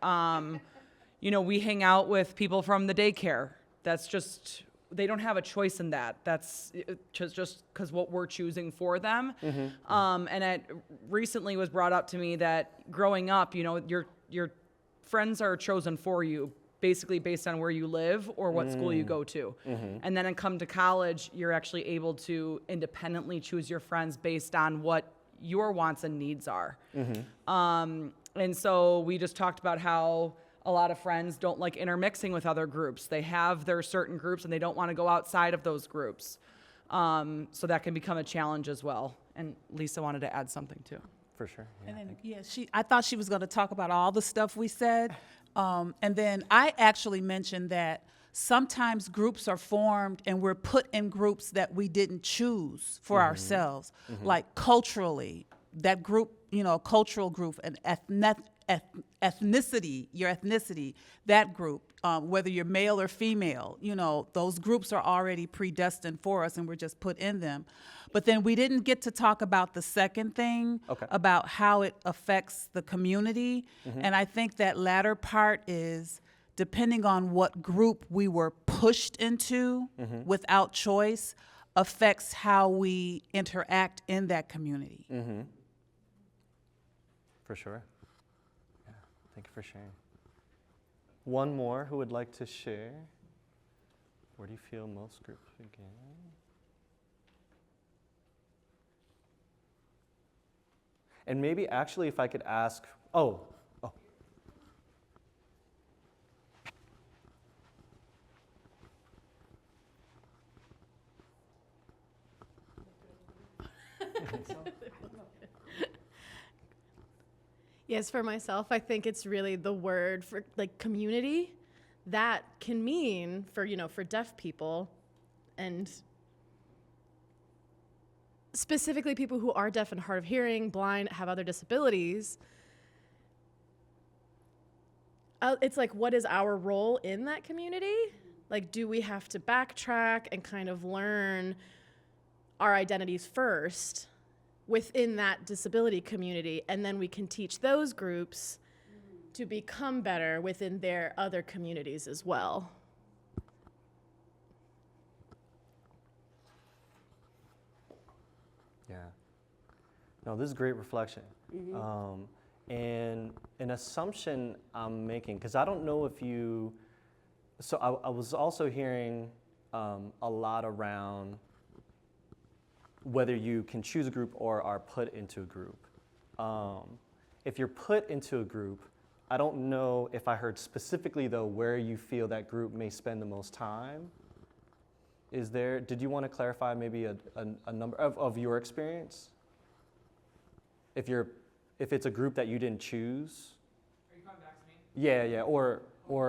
we hang out with people from the daycare. That's just, they don't have a choice in that. That's just because what we're choosing for them. Mm-hmm. And it recently was brought up to me that growing up, your friends are chosen for you, basically based on where you live or what school you go to. Mm-hmm. And then come to college, you're actually able to independently choose your friends based on what your wants and needs are. Mm-hmm. And so we just talked about how a lot of friends don't like intermixing with other groups. They have their certain groups and they don't want to go outside of those groups. So that can become a challenge as well. And Lisa wanted to add something too. For sure. Yeah, And then, I thought she was going to talk about all the stuff we said. And then I actually mentioned that sometimes groups are formed and we're put in groups that we didn't choose for ourselves. Mm-hmm. Like culturally, that group, cultural group, and ethnicity, your ethnicity, that group, whether you're male or female, those groups are already predestined for us and we're just put in them. But then we didn't get to talk about the second thing, about how it affects the community. Mm-hmm. And I think that latter part is depending on what group we were pushed into without choice affects how we interact in that community. Mm-hmm. For sure. Yeah, thank you for sharing. One more who would like to share. Where do you feel most groups begin? And maybe actually if I could ask, Yes, for myself, I think it's really the word for like community that can mean for deaf people and specifically people who are deaf and hard of hearing, blind, have other disabilities. It's like, what is our role in that community? Like, do we have to backtrack and kind of learn our identities first within that disability community, and then we can teach those groups to become better within their other communities as well. Yeah. No, this is great reflection. Mm-hmm. And an assumption I'm making, because I don't know if you, so I was also hearing a lot around whether you can choose a group or are put into a group. If you're put into a group, I don't know if I heard specifically though where you feel that group may spend the most time. Did you want to clarify maybe a number of your experience? If it's a group that you didn't choose. Are you coming back to me? Yeah, or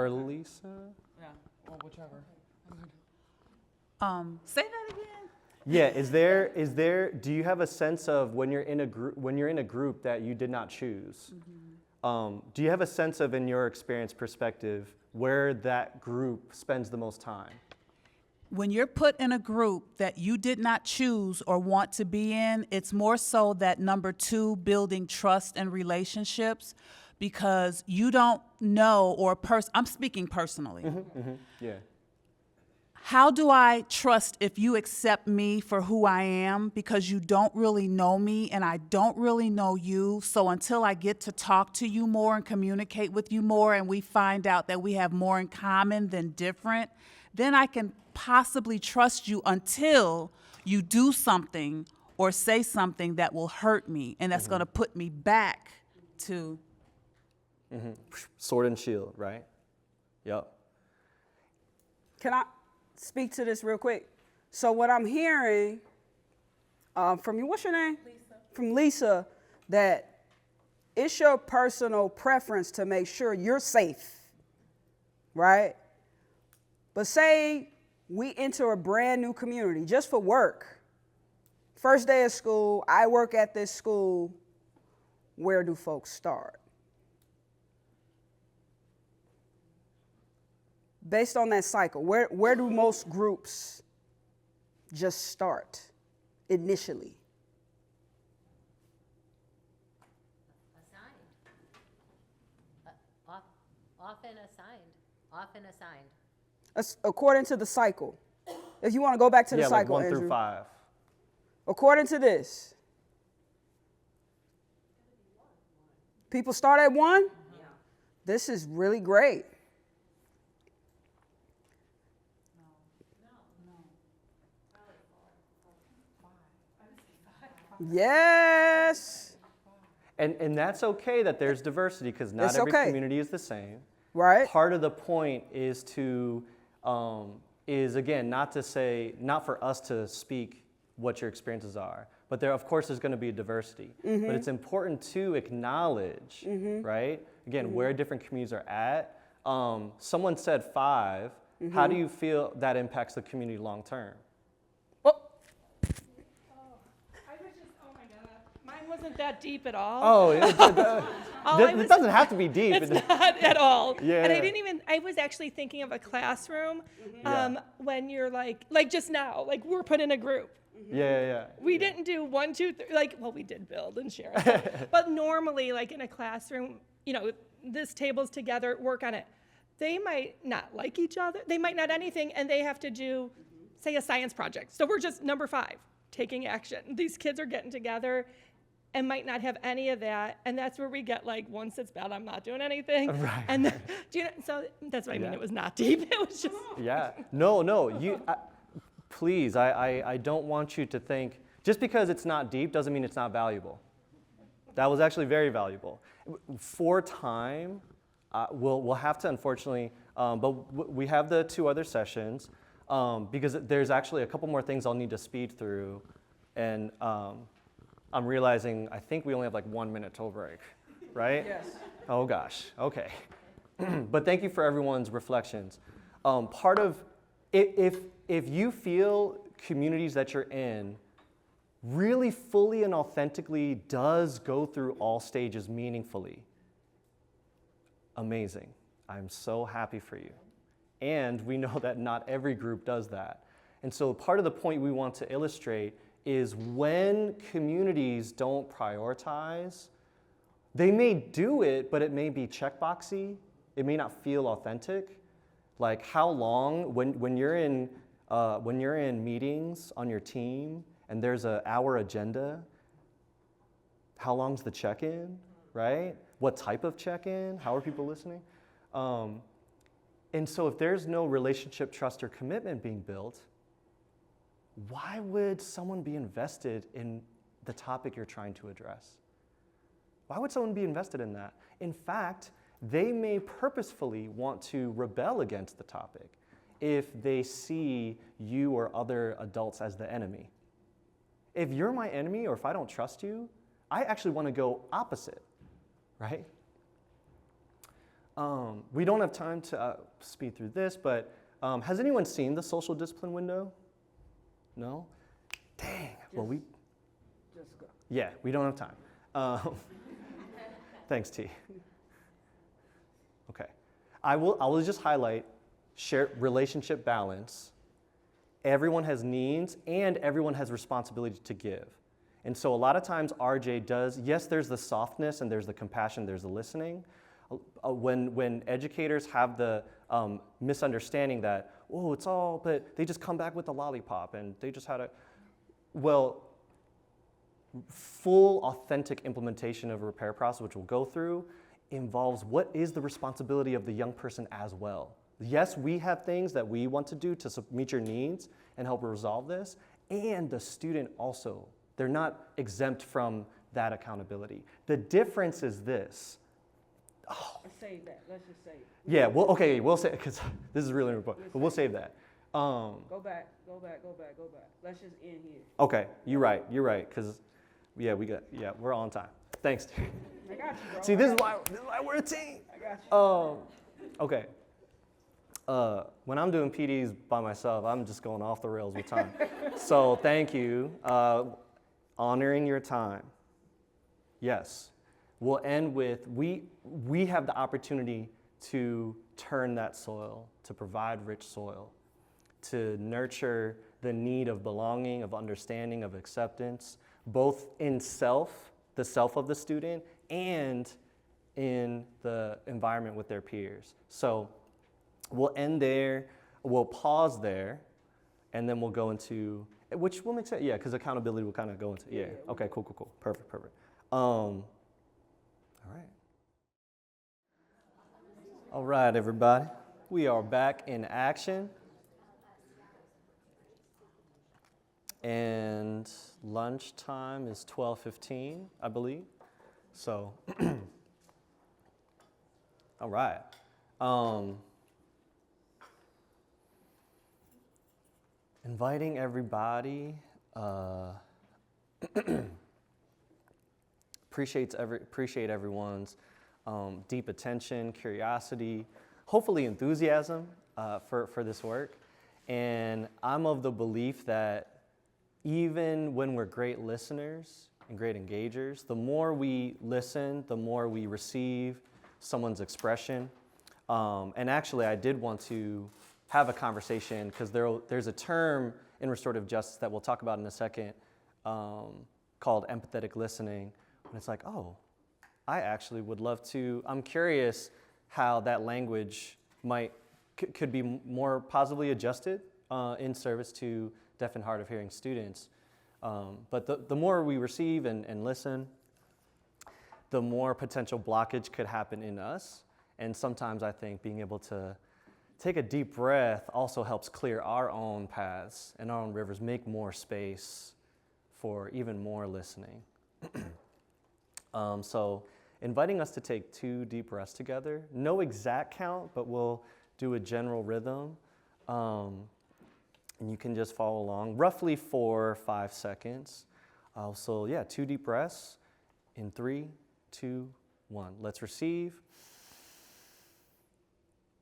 Lisa? Yeah, or whichever. Say that again. Yeah, do you have a sense of when you're in a group that you did not choose? Do you have a sense of, in your experience perspective, where that group spends the most time? When you're put in a group that you did not choose or want to be in, it's more so that number 2, building trust and relationships, because you don't know, or I'm speaking personally. Yeah. How do I trust if you accept me for who I am, because you don't really know me and I don't really know you? So until I get to talk to you more and communicate with you more and we find out that we have more in common than different, then I can possibly trust you until you do something or say something that will hurt me and that's going to put me back to... Sword and shield, right? Yep. Can I speak to this real quick? So what I'm hearing from you, what's your name? Lisa. From Lisa, that it's your personal preference to make sure you're safe, right? But say we enter a brand new community just for work. First day of school, I work at this school. Where do folks start? Based on that cycle, where do most groups just start initially? Often assigned. According to the cycle. If you want to go back to the cycle, like 1 Andrew. through 5. According to this, people start at 1? Yeah. This is really great. Yes. And that's okay that there's diversity, because not It's every okay. community is the same. Right. Part of the point is again, not for us to speak what your experiences are, but there, of course, is going to be a diversity. But it's important to acknowledge, right? Again, where different communities are at. Someone said 5. How do you feel that impacts the community long term? Wasn't that deep at all. Oh, it doesn't have to be deep. It's not at all. Yeah. And I was actually thinking of a classroom when you're like just now, like we're put in a group. Yeah. We didn't do 1, 2, 3, we did build and share. But normally, like in a classroom, this table's together, work on it. They might not like each other. They might not anything, and they have to do, say, a science project. So we're just number 5, taking action. These kids are getting together and might not have any of that, and that's where we get like, one sits bad, I'm not doing anything. Right. And so that's what I mean. It was not deep. It was just. Yeah. No. Please, I don't want you to think just because it's not deep doesn't mean it's not valuable. That was actually very valuable. For time, we'll have to, unfortunately, but we have the 2 other sessions because there's actually a couple more things I'll need to speed through, and I'm realizing I think we only have like 1 minute till break, right? Yes. Oh gosh, okay. But thank you for everyone's reflections. Part of, if you feel communities that you're in really fully and authentically does go through all stages meaningfully, amazing. I'm so happy for you. And we know that not every group does that. And so part of the point we want to illustrate is when communities don't prioritize, they may do it, but it may be checkboxy. It may not feel authentic. Like how long, when you're in meetings on your team and there's an hour agenda, how long's the check-in, right? What type of check-in? How are people listening? And so if there's no relationship, trust, or commitment being built, why would someone be invested in the topic you're trying to address? Why would someone be invested in that? In fact, they may purposefully want to rebel against the topic if they see you or other adults as the enemy. If you're my enemy or if I don't trust you, I actually want to go opposite, right? We don't have time to speed through this, but has anyone seen the social discipline window? No? Dang. Well, Just go. yeah, we don't have time. Thanks, T. Okay. I will just highlight shared relationship balance. Everyone has needs and everyone has responsibility to give. And so a lot of times RJ does, yes, there's the softness and there's the compassion, there's the listening. When educators have the misunderstanding that, oh, it's all, but they just come back with a lollipop and they just had a, well, full authentic implementation of a repair process, which we'll go through, involves what is the responsibility of the young person as well. Yes, we have things that we want to do to meet your needs and help resolve this, and the student also. They're not exempt from that accountability. The difference is this. Oh. Let's save that. Let's just save it. Yeah, well, okay, we'll say, because this is really important, but we'll save that. Go back. Let's just end here. Okay, you're right, because, yeah, we're on time. Thanks. I got you, bro. See, this is why we're a team. I got you. Okay. When I'm doing PDs by myself, I'm just going off the rails with time. So thank you. Honoring your time. Yes. We'll end with, we have the opportunity to turn that soil, to provide rich soil, to nurture the need of belonging, of understanding, of acceptance, both in self, the self of the student, and in the environment with their peers. So we'll end there, we'll pause there, and then we'll go into, which will make sense, yeah, because accountability will kind of go into, yeah. Okay, cool. Perfect. All right, everybody. We are back in action. And lunchtime is 12:15, I believe. So, all right. Inviting everybody. Appreciate everyone's deep attention, curiosity, hopefully enthusiasm for this work. And I'm of the belief that even when we're great listeners and great engagers, the more we listen, the more we receive someone's expression. And actually, I did want to have a conversation because there's a term in restorative justice that we'll talk about in a second called empathetic listening. And it's like, oh, I actually would love to, I'm curious how that language could be more positively adjusted in service to deaf and hard of hearing students. But the more we receive and listen, the more potential blockage could happen in us. And sometimes I think being able to take a deep breath also helps clear our own paths and our own rivers, make more space for even more listening. So inviting us to take 2 deep breaths together, no exact count, but we'll do a general rhythm. And you can just follow along, roughly 4 or 5 seconds. So yeah, 2 deep breaths in 3, 2, 1. Let's receive.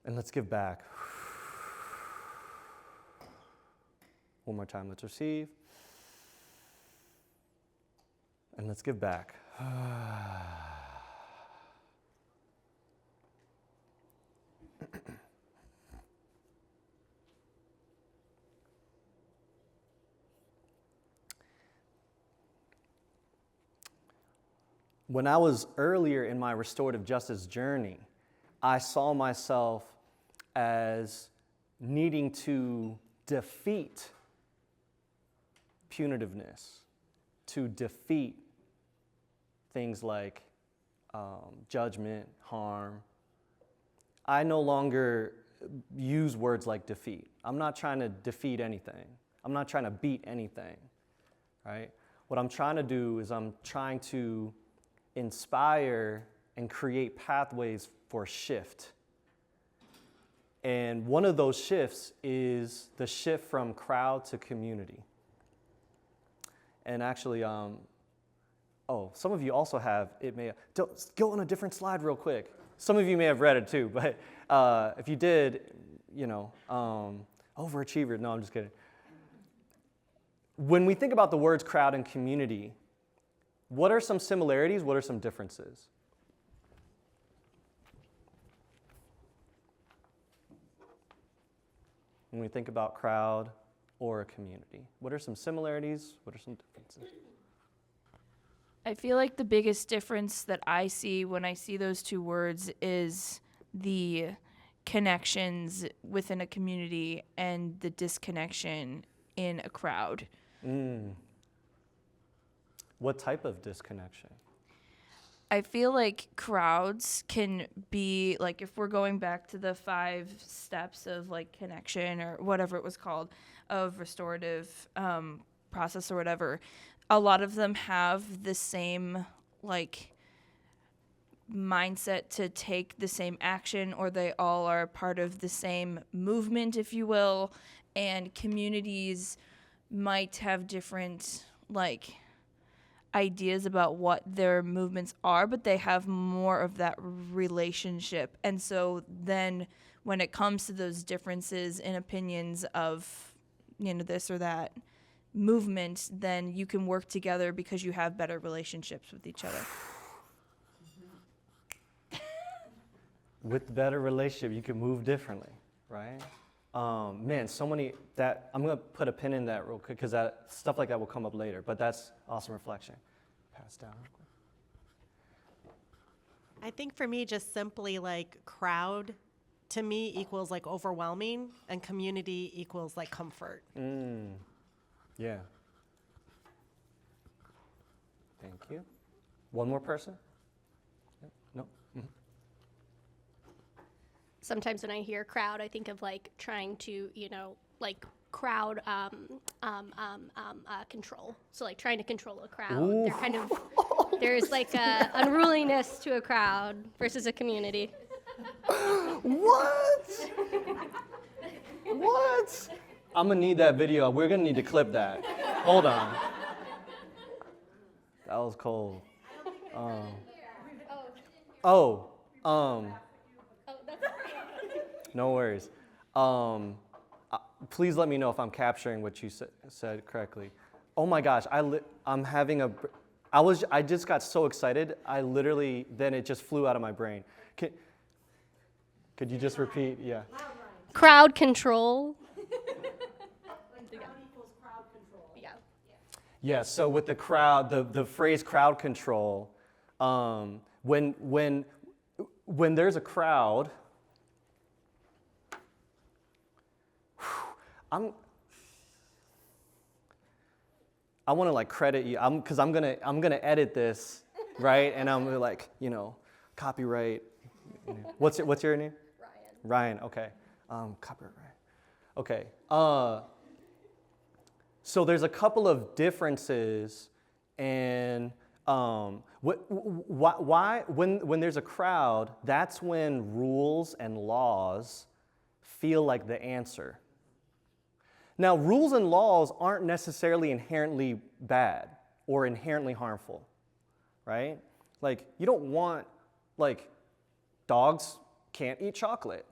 And let's give back. One more time, let's receive. And let's give back. When I was earlier in my restorative justice journey, I saw myself as needing to defeat punitiveness, to defeat things like judgment, harm. I no longer use words like defeat. I'm not trying to defeat anything. I'm not trying to beat anything, right? What I'm trying to do is I'm trying to inspire and create pathways for shift. And one of those shifts is the shift from crowd to community. And actually, some of you also have, go on a different slide real quick. Some of you may have read it too, but if you did, overachiever, no, I'm just kidding. When we think about the words crowd and community, what are some similarities? What are some differences? When we think about crowd or a community, what are some similarities? What are some differences? I feel like the biggest difference that I see when I see those two words is the connections within a community and the disconnection in a crowd. What type of disconnection? I feel like crowds can be, like, if we're going back to the 5 steps of, like, connection or whatever it was called, of restorative process or whatever, a lot of them have the same, like, mindset to take the same action, or they all are part of the same movement, if you will, and communities might have different, like, ideas about what their movements are, but they have more of that relationship. And so then when it comes to those differences in opinions of, this or that movement, then you can work together because you have better relationships with each other. With better relationship, you can move differently, right? Man, so many that I'm gonna put a pin in that real quick because that stuff like that will come up later. But that's awesome reflection. Pass down. I think for me, just simply like crowd to me equals like overwhelming, and community equals like comfort. Yeah. Thank you. One more person? No? Mm-hmm. Sometimes when I hear crowd, I think of like trying to, like crowd control. So like trying to control a crowd. Ooh. They're kind of, there's like a unruliness to a crowd versus a community. What? What? I'm gonna need that video. We're gonna need to clip that. Hold on. That was cold. No worries. Please let me know if I'm capturing what you said correctly. Oh my gosh, I'm having I just got so excited. Then it just flew out of my brain. Could you just repeat? Yeah. Crowd control. Yeah, so with the crowd, the phrase crowd control, when there's a crowd, I want to like credit you, because I'm gonna edit this, right? And I'm like, copyright. What's your name? Ryan. Okay. Copyright. Okay. So there's a couple of differences, and why when there's a crowd, that's when rules and laws feel like the answer. Now, rules and laws aren't necessarily inherently bad or inherently harmful, right? Like, you don't want, like, dogs can't eat chocolate,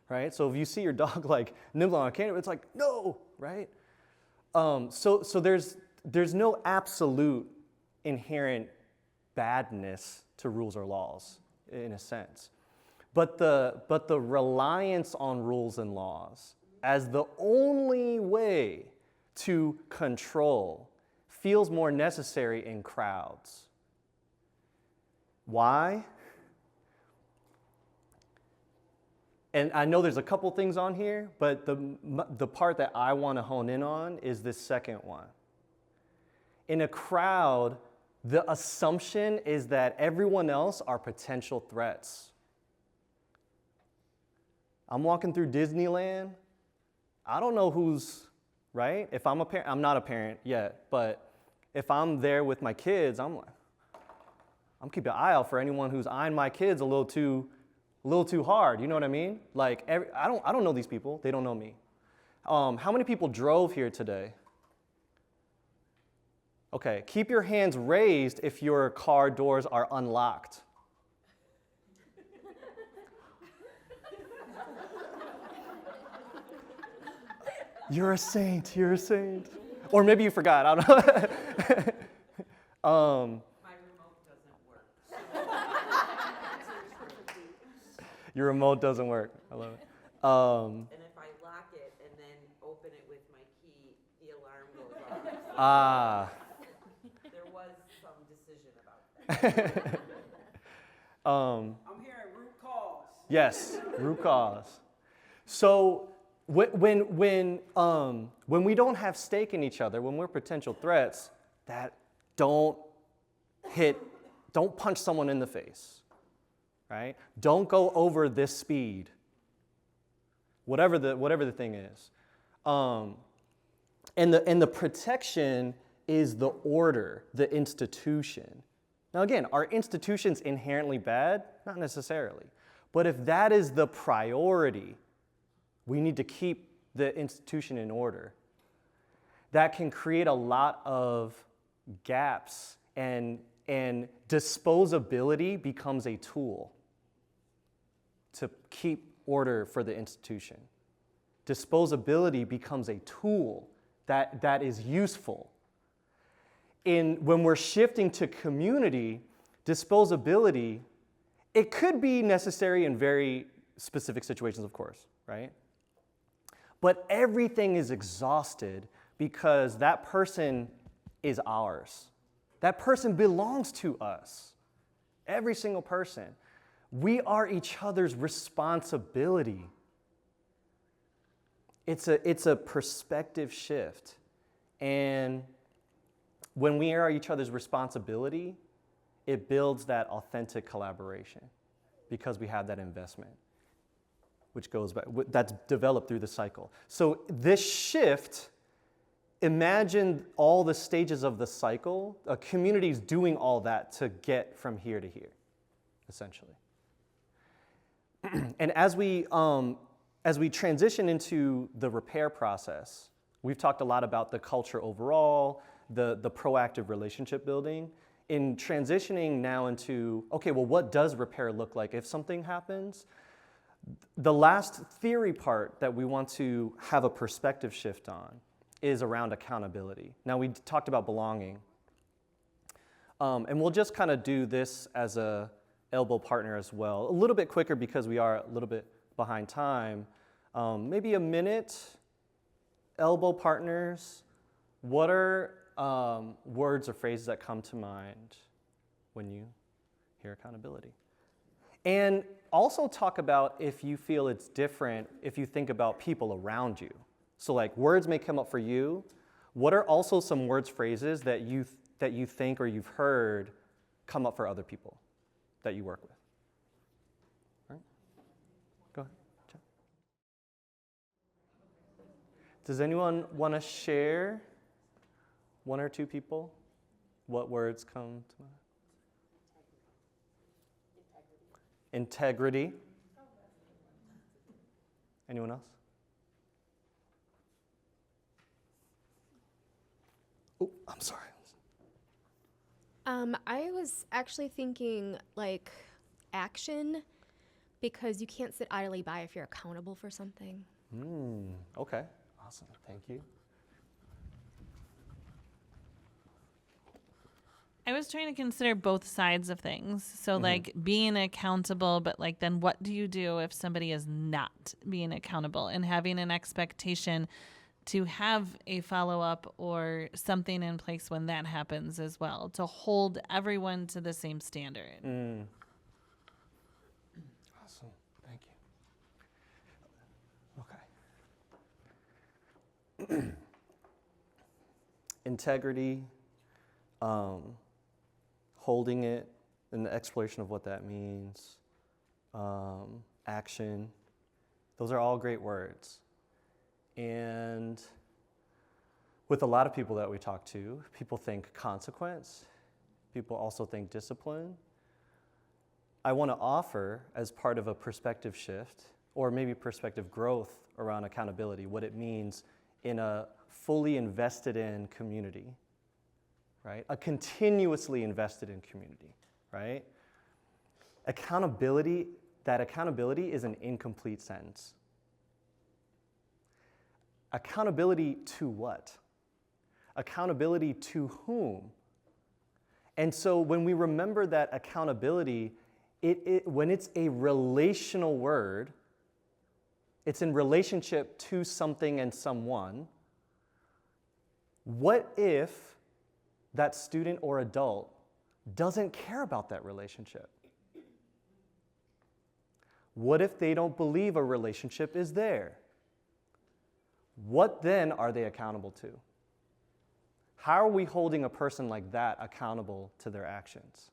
right? So if you see your dog, like, nibbling on a candy, it's like, no, right? So there's no absolute inherent badness to rules or laws, in a sense. But the reliance on rules and laws as the only way to control feels more necessary in crowds. Why? And I know there's a couple things on here, but the part that I want to hone in on is this second one. In a crowd, the assumption is that everyone else are potential threats. I'm walking through Disneyland. I don't know who's, right? If I'm a parent, I'm not a parent yet, but if I'm there with my kids, I'm like, I'm keeping an eye out for anyone who's eyeing my kids a little too hard. You know what I mean? Like, I don't know these people. They don't know me. How many people drove here today? Okay, keep your hands raised if your car doors are unlocked. You're a saint, you're a saint. Or maybe you forgot, I don't know. My remote doesn't work. Your remote doesn't work, I love it. And if I lock it and then open it with my key, the alarm goes off. Ah. There was some decision about that. I'm hearing root cause. Yes, root cause. So when we don't have stake in each other, when we're potential threats, that don't punch someone in the face, right? Don't go over this speed, whatever the thing is. And the protection is the order, the institution. Now again, are institutions inherently bad? Not necessarily. But if that is the priority, we need to keep the institution in order. That can create a lot of gaps, and disposability becomes a tool to keep order for the institution. Disposability becomes a tool that is useful. When we're shifting to community, disposability, it could be necessary in very specific situations, of course, right? But everything is exhausted because that person is ours. That person belongs to us. Every single person. We are each other's responsibility. It's a perspective shift. And when we are each other's responsibility, it builds that authentic collaboration because we have that investment, which goes back, that's developed through the cycle. So this shift, imagine all the stages of the cycle, a community's doing all that to get from here to here, essentially. And as we transition into the repair process, we've talked a lot about the culture overall, the proactive relationship building. In transitioning now into, okay, well, what does repair look like if something happens? The last theory part that we want to have a perspective shift on is around accountability. Now, we talked about belonging. And we'll just kind of do this as a elbow partner as well. A little bit quicker because we are a little bit behind time. Maybe a minute. Elbow partners, what are words or phrases that come to mind when you hear accountability? And also talk about if you feel it's different if you think about people around you. So like words may come up for you. What are also some words, phrases that you think or you've heard come up for other people that you work with? All right. Go ahead. Jeff. Does anyone want to share, one or two people, what words come to mind? Integrity. Anyone else? Oh, I'm sorry. I was actually thinking like action, because you can't sit idly by if you're accountable for something. Okay, awesome, thank you. I was trying to consider both sides of things. So like being accountable, but like then what do you do if somebody is not being accountable, and having an expectation to have a follow-up or something in place when that happens as well, to hold everyone to the same standard. Awesome, thank you. Okay. Integrity, holding it, and the exploration of what that means, action, those are all great words. And with a lot of people that we talk to, people think consequence. People also think discipline. I want to offer, as part of a perspective shift, or maybe perspective growth around accountability, what it means in a fully invested in community, right? A continuously invested in community, right? Accountability, that accountability is an incomplete sentence. Accountability to what? Accountability to whom? And so when we remember that accountability, when it's a relational word, it's in relationship to something and someone. What if that student or adult doesn't care about that relationship? What if they don't believe a relationship is there? What then are they accountable to? How are we holding a person like that accountable to their actions?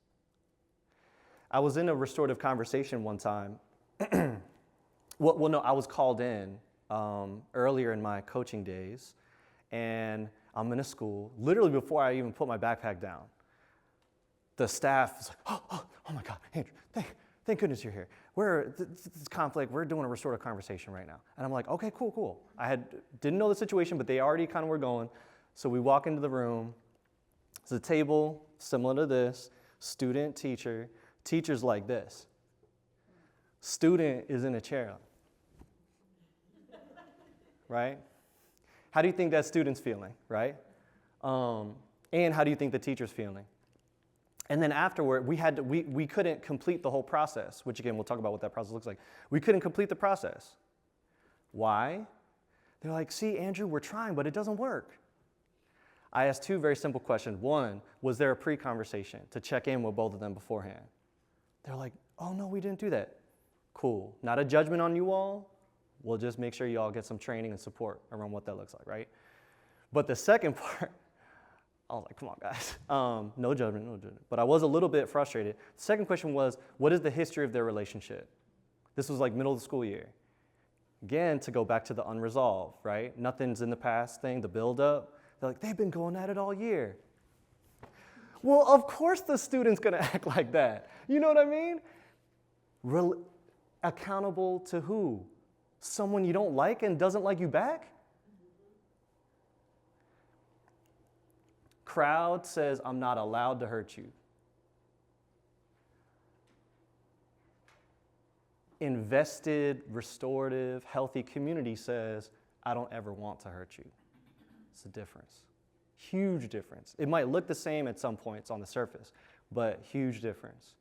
I was in a restorative conversation one time. Well, no, I was called in earlier in my coaching days, and I'm in a school, literally before I even put my backpack down. The staff is like, oh my God, Andrew, thank goodness you're here. This conflict, we're doing a restorative conversation right now. And I'm like, okay, cool. Didn't know the situation, but they already kind of were going. So we walk into the room. It's a table similar to this, student, teacher. Teacher's like this. Student is in a chair. Right? How do you think that student's feeling, right? And how do you think the teacher's feeling? And then afterward, we couldn't complete the whole process, which again, we'll talk about what that process looks like. We couldn't complete the process. Why? They're like, see, Andrew, we're trying, but it doesn't work. I asked two very simple questions. One, was there a pre-conversation to check in with both of them beforehand? They're like, oh no, we didn't do that. Cool. Not a judgment on you all. We'll just make sure you all get some training and support around what that looks like, right? But the second part, I was like, come on, guys. No judgment. But I was a little bit frustrated. The second question was, what is the history of their relationship? This was like middle of the school year. Again, to go back to the unresolved, right? Nothing's in the past thing, the build-up. They're like, they've been going at it all year. Well, of course the student's going to act like that. You know what I mean? Accountable to who? Someone you don't like and doesn't like you back? Crowd says, I'm not allowed to hurt you. Invested, restorative, healthy community says, I don't ever want to hurt you. It's a difference. Huge difference. It might look the same at some points on the surface, but huge difference.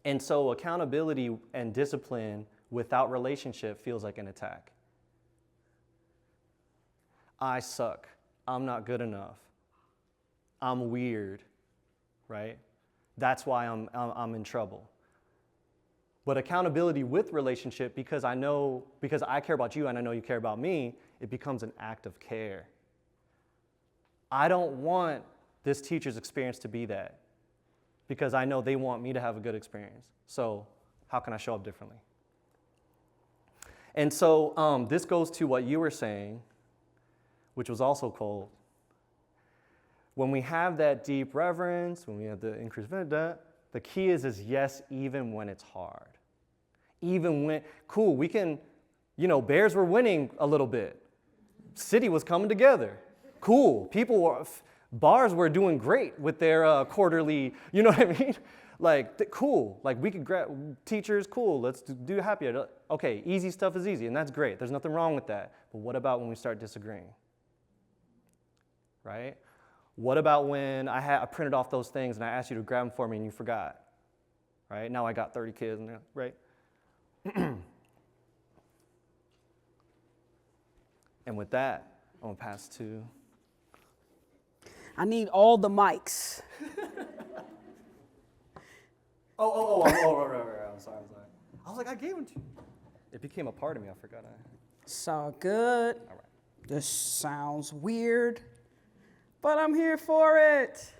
And so accountability and discipline without relationship feels like an attack. I suck. I'm not good enough. I'm weird, right? That's why I'm in trouble. But accountability with relationship, because I care about you and I know you care about me, it becomes an act of care. I don't want this teacher's experience to be that, because I know they want me to have a good experience. So how can I show up differently? And so this goes to what you were saying, which was also cold. When we have that deep reverence, when we have the increased the key is yes, even when it's hard. Even when, cool, we can, Bears were winning a little bit. City was coming together. Cool, bars were doing great with their quarterly, you know what I mean? Cool, we could grab teachers, cool, let's do happy hour. Okay, easy stuff is easy, and that's great. There's nothing wrong with that. But what about when we start disagreeing? Right? What about when I printed off those things and I asked you to grab them for me and you forgot? Right? Now I got 30 kids, right? And with that, I'm going to pass to... I need all the mics. Right. I'm sorry. I was like, I gave them to you. It became a part of me. I forgot. It's all good. All right. This sounds weird, but I'm here for it.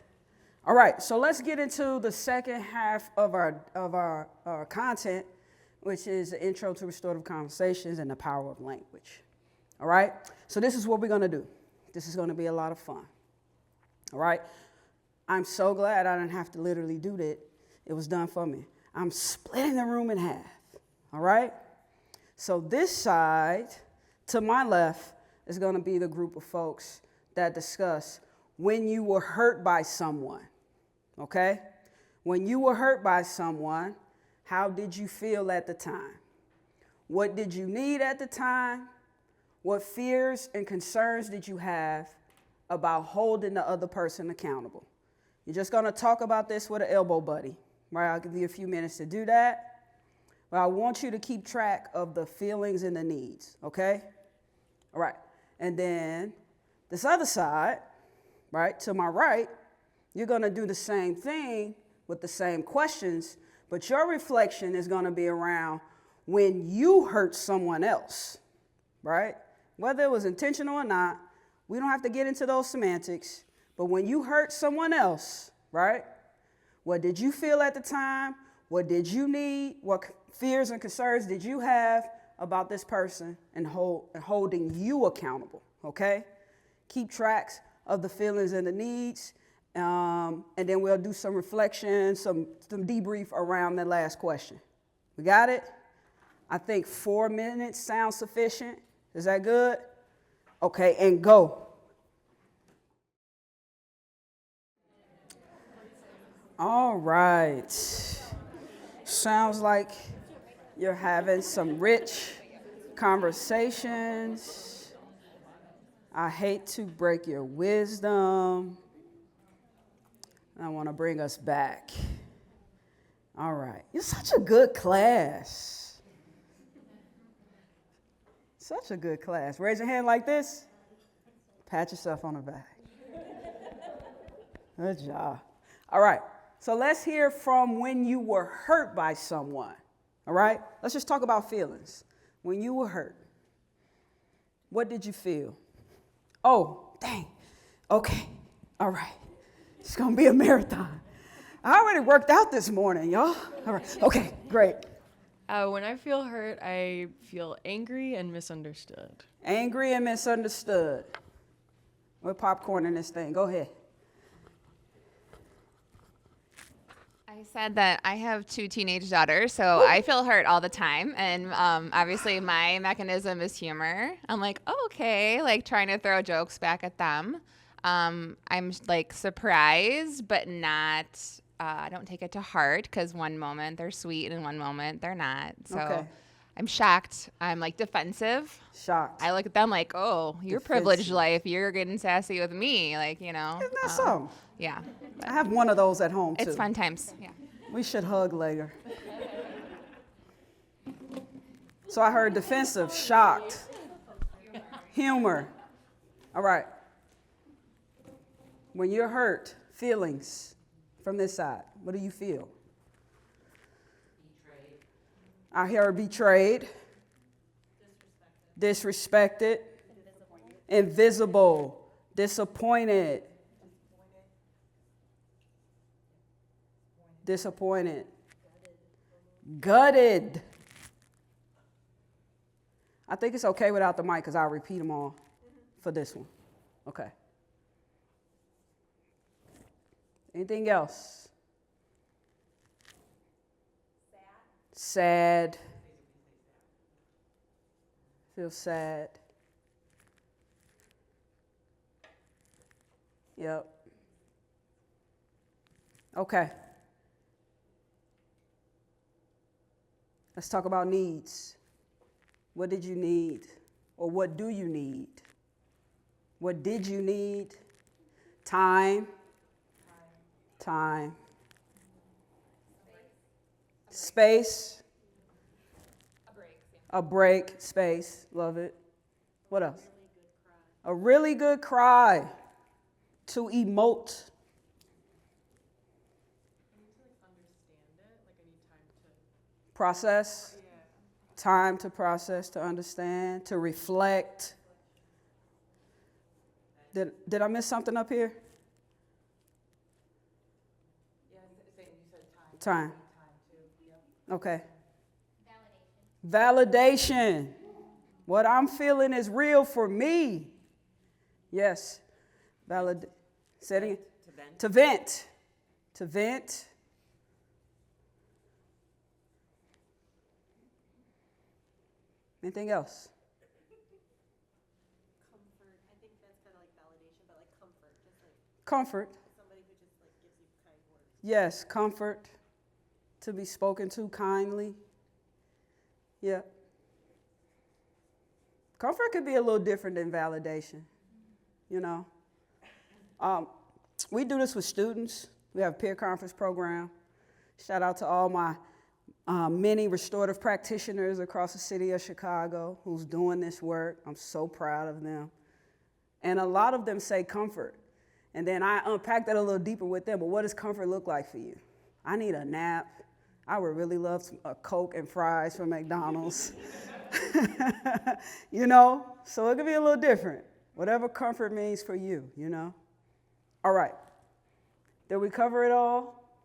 All right, so let's get into the second half of our content, which is the intro to restorative conversations and the power of language. All right, so this is what we're going to do. This is going to be a lot of fun. All right, I'm so glad I didn't have to literally do that It was done for me. I'm splitting the room in half, all right? So this side, to my left, is going to be the group of folks that discuss when you were hurt by someone, okay? When you were hurt by someone, how did you feel at the time? What did you need at the time? What fears and concerns did you have about holding the other person accountable? You're just going to talk about this with an elbow buddy, right? I'll give you a few minutes to do that. But I want you to keep track of the feelings and the needs, okay? All right. And then this other side, right, to my right, you're going to do the same thing with the same questions, but your reflection is going to be around when you hurt someone else, right? Whether it was intentional or not, we don't have to get into those semantics, but when you hurt someone else, right, what did you feel at the time? What did you need? What fears and concerns did you have about this person and holding you accountable, okay? Keep tracks of the feelings and the needs, and then we'll do some reflection, some debrief around the last question. We got it? I think 4 minutes sounds sufficient. Is that good? Okay, and go. All right. Sounds like you're having some rich conversations. I hate to break your wisdom. I want to bring us back. All right. You're such a good class. Such a good class. Raise your hand like this. Pat yourself on the back. Good job. All right. So let's hear from when you were hurt by someone. All right? Let's just talk about feelings. When you were hurt, what did you feel? Oh, dang. Okay. All right. It's going to be a marathon. I already worked out this morning, y'all. All right. Okay, great. When I feel hurt, I feel angry and misunderstood. Angry and misunderstood. We're popcorning this thing. Go ahead. I said that I have 2 teenage daughters, so I feel hurt all the time. And obviously my mechanism is humor. I'm like, oh, okay, like trying to throw jokes back at them. I'm like surprised, but not, I don't take it to heart because one moment they're sweet and one moment they're not. So Okay. I'm shocked. I'm like defensive. Shocked. I look at them like, oh, your Defensive. privileged life. You're getting sassy with me. Like, you know. Isn't that something? Yeah. I have one of those at home, too. It's fun times. Yeah. We should hug later. So I heard defensive, shocked, humor. All right. When you're hurt, feelings from this side, what do you feel? Betrayed. I heard betrayed. Disrespected. Invisible. Disappointed. Disappointed. Gutted. I think it's okay without the mic because I'll repeat them all for this one. Okay. Anything else? Sad. Feel sad. Yep. Okay. Let's talk about needs. What did you need? Or what do you need? What did you need? Time. Time. Space. A break. Space. Love it. What else? A really good cry. To emote. Process. Time to process, to understand, to reflect. Did I miss something up here? Time. Okay. Validation. What I'm feeling is real for me. Yes. Say it again. To vent. To vent. Anything else? Comfort. I think that's kind of like validation, but like comfort, just like Comfort. somebody who just like gives you kind words. Yes, comfort. To be spoken to kindly. Yeah. Comfort could be a little different than validation, you know. We do this with students. We have a peer conference program. Shout out to all my many restorative practitioners across the city of Chicago who's doing this work. I'm so proud of them. And a lot of them say comfort. And then I unpack that a little deeper with them. But what does comfort look like for you? I need a nap. I would really love a Coke and fries from McDonald's. You know? So it could be a little different. Whatever comfort means for you, you know? All right. Did we cover it all?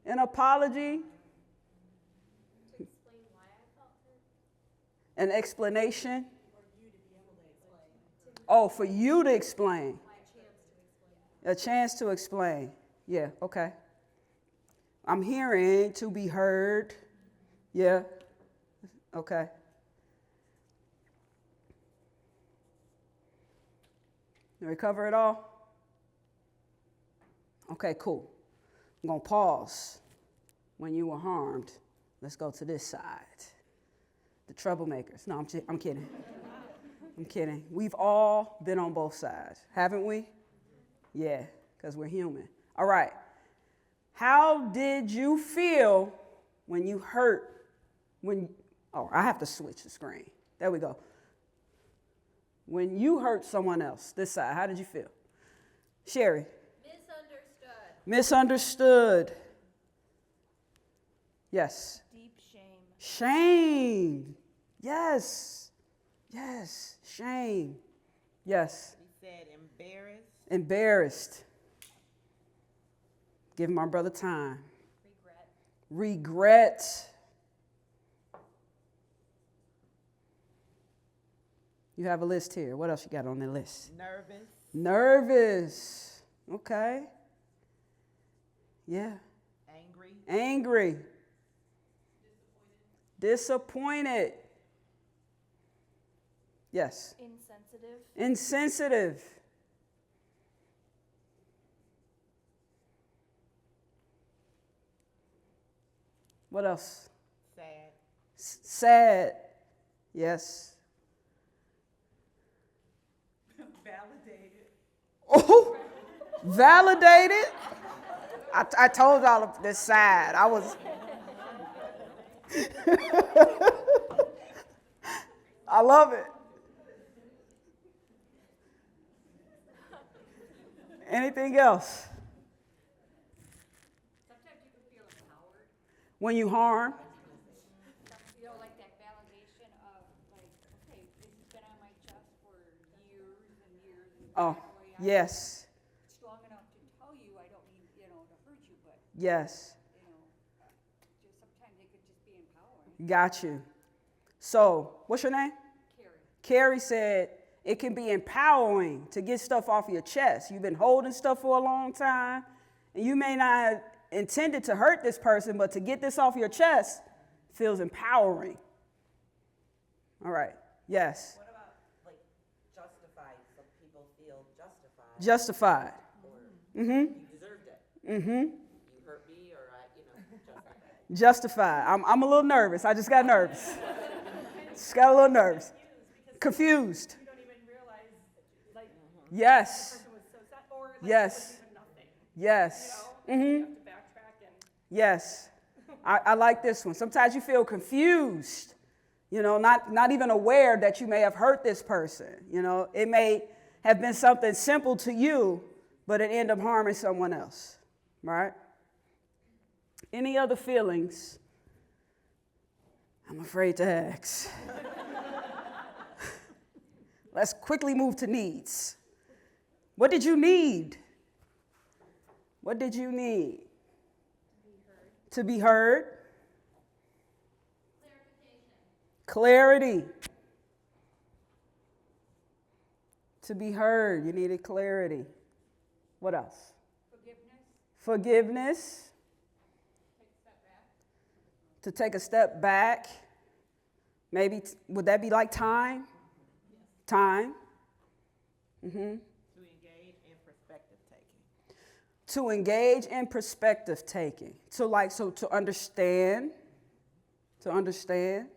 An apology. An explanation. Oh, for you to explain. A chance to explain. Yeah, okay. I'm hearing to be heard. Yeah, okay. Did we cover it all? Okay, cool. I'm going to pause. When you were harmed, let's go to this side. The troublemakers. No, I'm kidding. I'm kidding. We've all been on both sides, haven't we? Yeah, because we're human. All right. How did you feel when you hurt? I have to switch the screen. There we go. When you hurt someone else, this side, how did you feel? Sherry. Misunderstood. Yes. Deep shame. Shame. Yes. Yes. Shame. Yes. We said embarrassed. Embarrassed. Give my brother time. Regret. You have a list here. What else you got on the list? Nervous. Okay. Yeah. Angry. Disappointed. Yes. Insensitive. What else? Sad. Yes. Validated. Oh, validated? I told y'all of this side. I was. I love it. Anything else? Sometimes you can feel empowered. When you harm? You know, like that validation of, like, okay, this has been on my chest for years and years. And Oh, yes. Strong enough to tell you, I don't mean, to hurt you, but, Yes. just sometimes it could just be empowering. Got you. So, what's your name? Carrie said it can be empowering to get stuff off your chest. You've been holding stuff for a long time, and you may not have intended to hurt this person, but to get this off your chest feels empowering. All right. Yes. What about like justified? Some people feel justified. Justified. You deserved it. You hurt me, or justified. Justified. I'm a little nervous. I just got nervous. Just got a little nervous. Confused. You don't even realize, like, Yes. the person was so sad, or like, Yes. it was even nothing. Yes. You have to backtrack and. Yes. I like this one. Sometimes you feel confused, not even aware that you may have hurt this person. It may have been something simple to you, but it ended up harming someone else, right? Any other feelings? I'm afraid to ask. Let's quickly move to needs. What did you need? What did you need? To be heard. Clarity. To be heard, you needed clarity. What else? Forgiveness. To take a step back. Maybe, would that be like time? Time. Mm-hmm. To engage in perspective taking. To engage in perspective taking. To understand. To understand.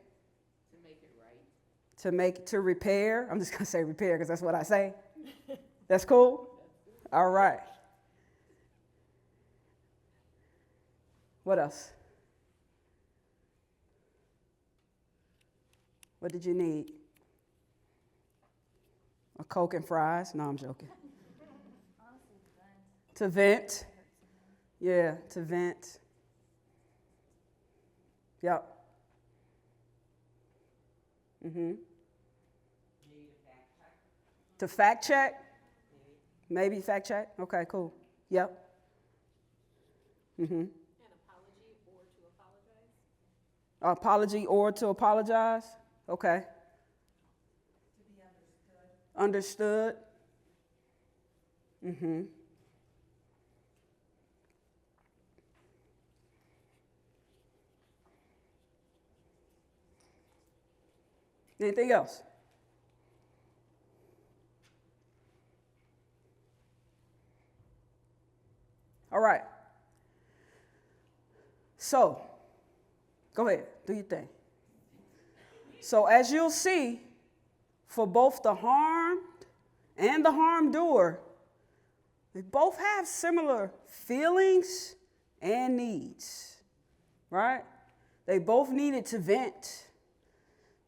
To make it right. To repair. I'm just going to say repair because that's what I say. That's cool? All right. What else? What did you need? A Coke and fries? No, I'm joking. To vent. Yeah, to vent. Yep. Mm-hmm. To fact check? Maybe fact check? Okay, cool. Yep. Mm-hmm. An apology or to apologize? Apology or to apologize? Okay. To be understood. Understood? Mm-hmm. Anything else? All right. So, go ahead, do your thing. So, as you'll see, for both the harmed and the harm doer, they both have similar feelings and needs, right? They both needed to vent,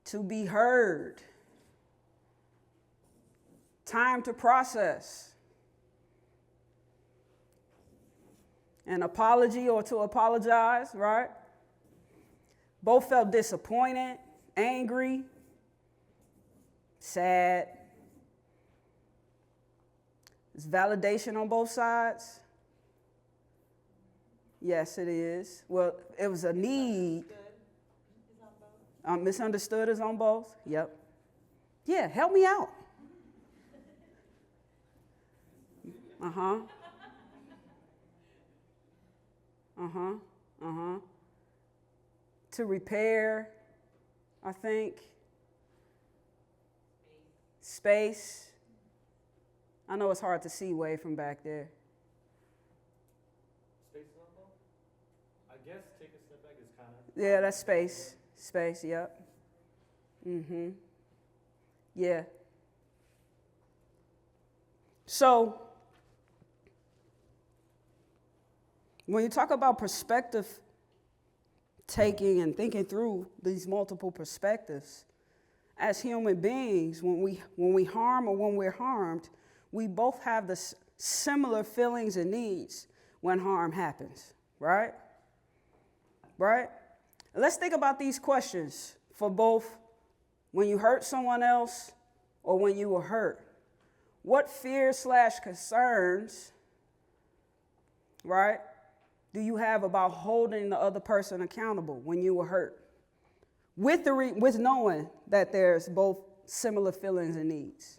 to be heard, time to process, an apology or to apologize, right? Both felt disappointed, angry, sad. It's validation on both sides. Yes, it is. Well, it was a need. Misunderstood is on both. Yep. Yeah, help me out. Uh-huh. Uh-huh. Uh-huh. To repair, I think. Space. I know it's hard to see way from back there. Space is on both? I guess take a step back is kind of. Yeah, that's space. Space, yep. Mm-hmm. Yeah. So, when you talk about perspective taking and thinking through these multiple perspectives, as human beings, when we harm or when we're harmed, we both have the similar feelings and needs when harm happens, right? Right? Let's think about these questions for both when you hurt someone else or when you were hurt. What fears/concerns, right, do you have about holding the other person accountable when you were hurt? With knowing that there's both similar feelings and needs.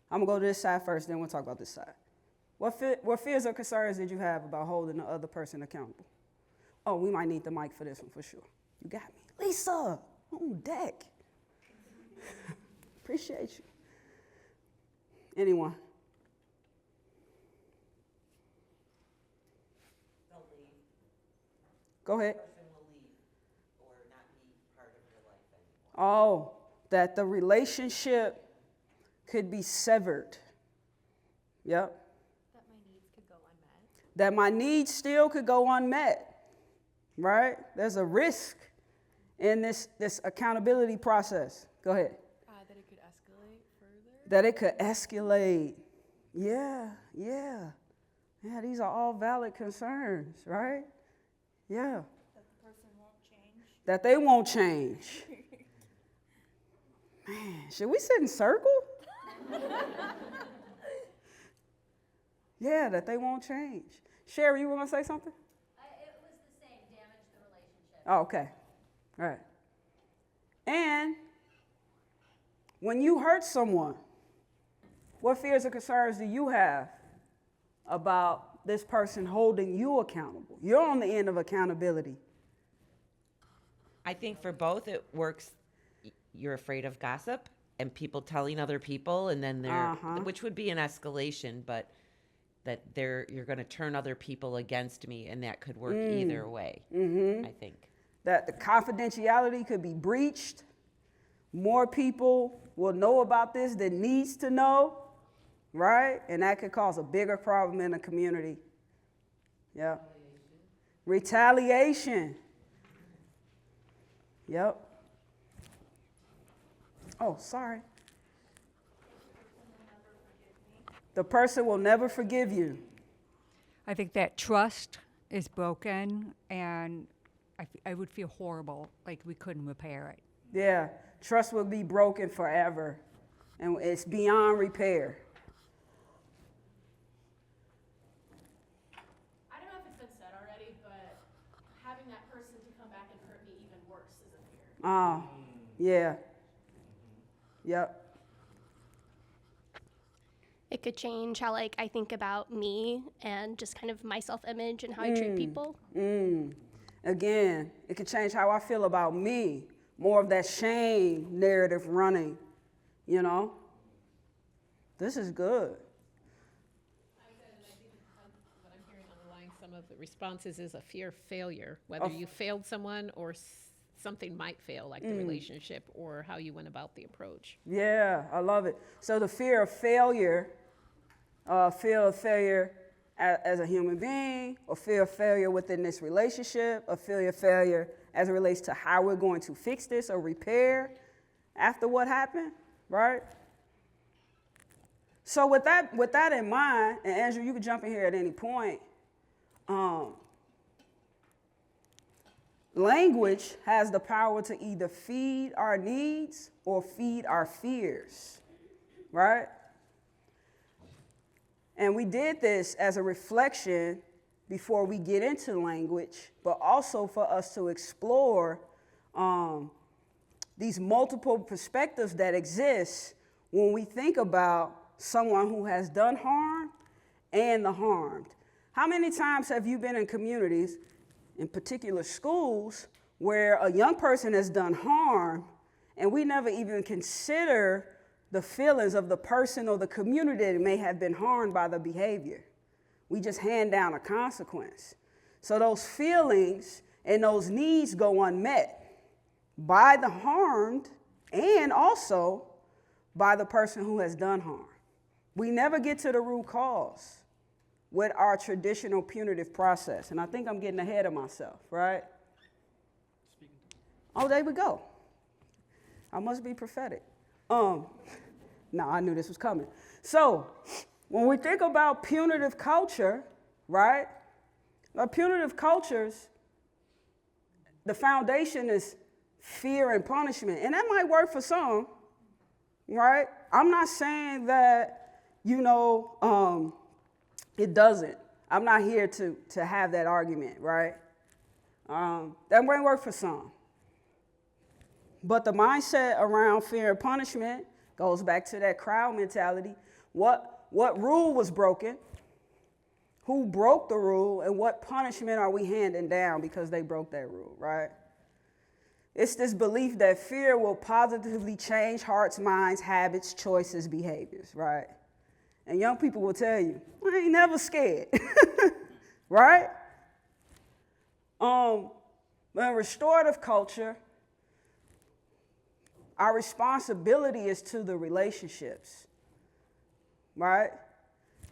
I'm going to go to this side first, then we'll talk about this side. What fears or concerns did you have about holding the other person accountable? Oh, we might need the mic for this one for sure. You got me. Lisa, on deck. Appreciate you. Anyone? Don't leave. Go ahead. The person will leave or not be part of your life anymore. Oh, that the relationship could be severed. Yep. That my needs could go unmet. That my needs still could go unmet. Right? There's a risk in this accountability process. Go ahead. That it could escalate further. That it could escalate. Yeah. Yeah, these are all valid concerns, right? Yeah. That the person won't change. That they won't change. Man, should we sit in circle? Yeah, that they won't change. Sherry, you were going to say something? It was the same, damage the relationship. Oh, okay. All right. And when you hurt someone, what fears or concerns do you have about this person holding you accountable? You're on the end of accountability. I think for both it works you're afraid of gossip and people telling other people, and then which would be an escalation, but that you're going to turn other people against me, and that could work either way, I think. That the confidentiality could be breached. More people will know about this than needs to know, right? And that could cause a bigger problem in the community. Yeah. Retaliation. Yep. Oh, sorry. The person will never forgive you. I think that trust is broken, and I would feel horrible, like we couldn't repair it. Yeah, trust will be broken forever, and it's beyond repair. I don't know if it's been said already, but having that person to come back and hurt me even worse is a fear. Oh, yeah. Yep. It could change how like I think about me and just kind of my self-image and how I treat people. Again, it could change how I feel about me. More of that shame narrative running, you know? This is good. What I'm hearing underlying some of the responses is a fear of failure, whether you failed someone or something might fail, like the relationship or how you went about the approach. Yeah, I love it. So the fear of failure, as a human being, or fear of failure within this relationship, or fear of failure as it relates to how we're going to fix this or repair after what happened, right? So with that in mind, and Andrew, you can jump in here at any point, language has the power to either feed our needs or feed our fears, right? And we did this as a reflection before we get into language, but also for us to explore these multiple perspectives that exist when we think about someone who has done harm and the harmed. How many times have you been in communities, in particular schools, where a young person has done harm and we never even consider the feelings of the person or the community that may have been harmed by the behavior? We just hand down a consequence. So those feelings and those needs go unmet by the harmed and also by the person who has done harm. We never get to the root cause with our traditional punitive process. And I think I'm getting ahead of myself, right? Oh, there we go. I must be prophetic. No, I knew this was coming. So when we think about punitive culture, right? Punitive cultures, the foundation is fear and punishment. And that might work for some, right? I'm not saying that, it doesn't. I'm not here to have that argument, right? That might work for some. But the mindset around fear and punishment goes back to that crowd mentality. What rule was broken? Who broke the rule? And what punishment are we handing down because they broke that rule, right? It's this belief that fear will positively change hearts, minds, habits, choices, behaviors, right? And young people will tell you, I ain't never scared, right? But in restorative culture, our responsibility is to the relationships, right?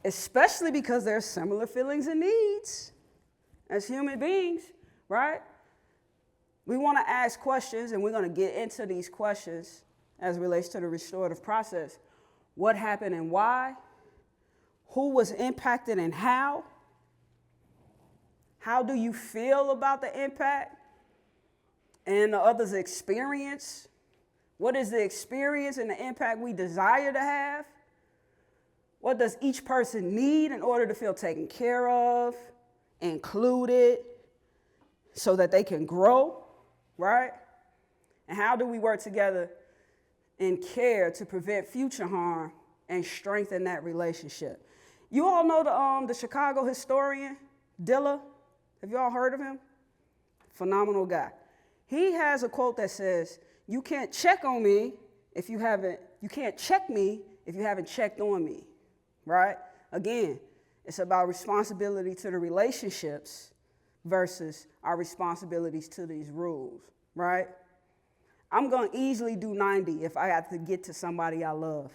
Especially because there's similar feelings and needs as human beings, right? We want to ask questions, and we're going to get into these questions as it relates to the restorative process. What happened and why? Who was impacted and how? How do you feel about the impact and the other's experience? What is the experience and the impact we desire to have? What does each person need in order to feel taken care of, included, so that they can grow, right? And how do we work together in care to prevent future harm and strengthen that relationship? You all know the Chicago historian, Dilla? Have you all heard of him? Phenomenal guy. He has a quote that says, You can't check on me if you haven't, you can't check me if you haven't checked on me, right? Again, it's about responsibility to the relationships versus our responsibilities to these rules, right? I'm going to easily do 90 if I have to get to somebody I love.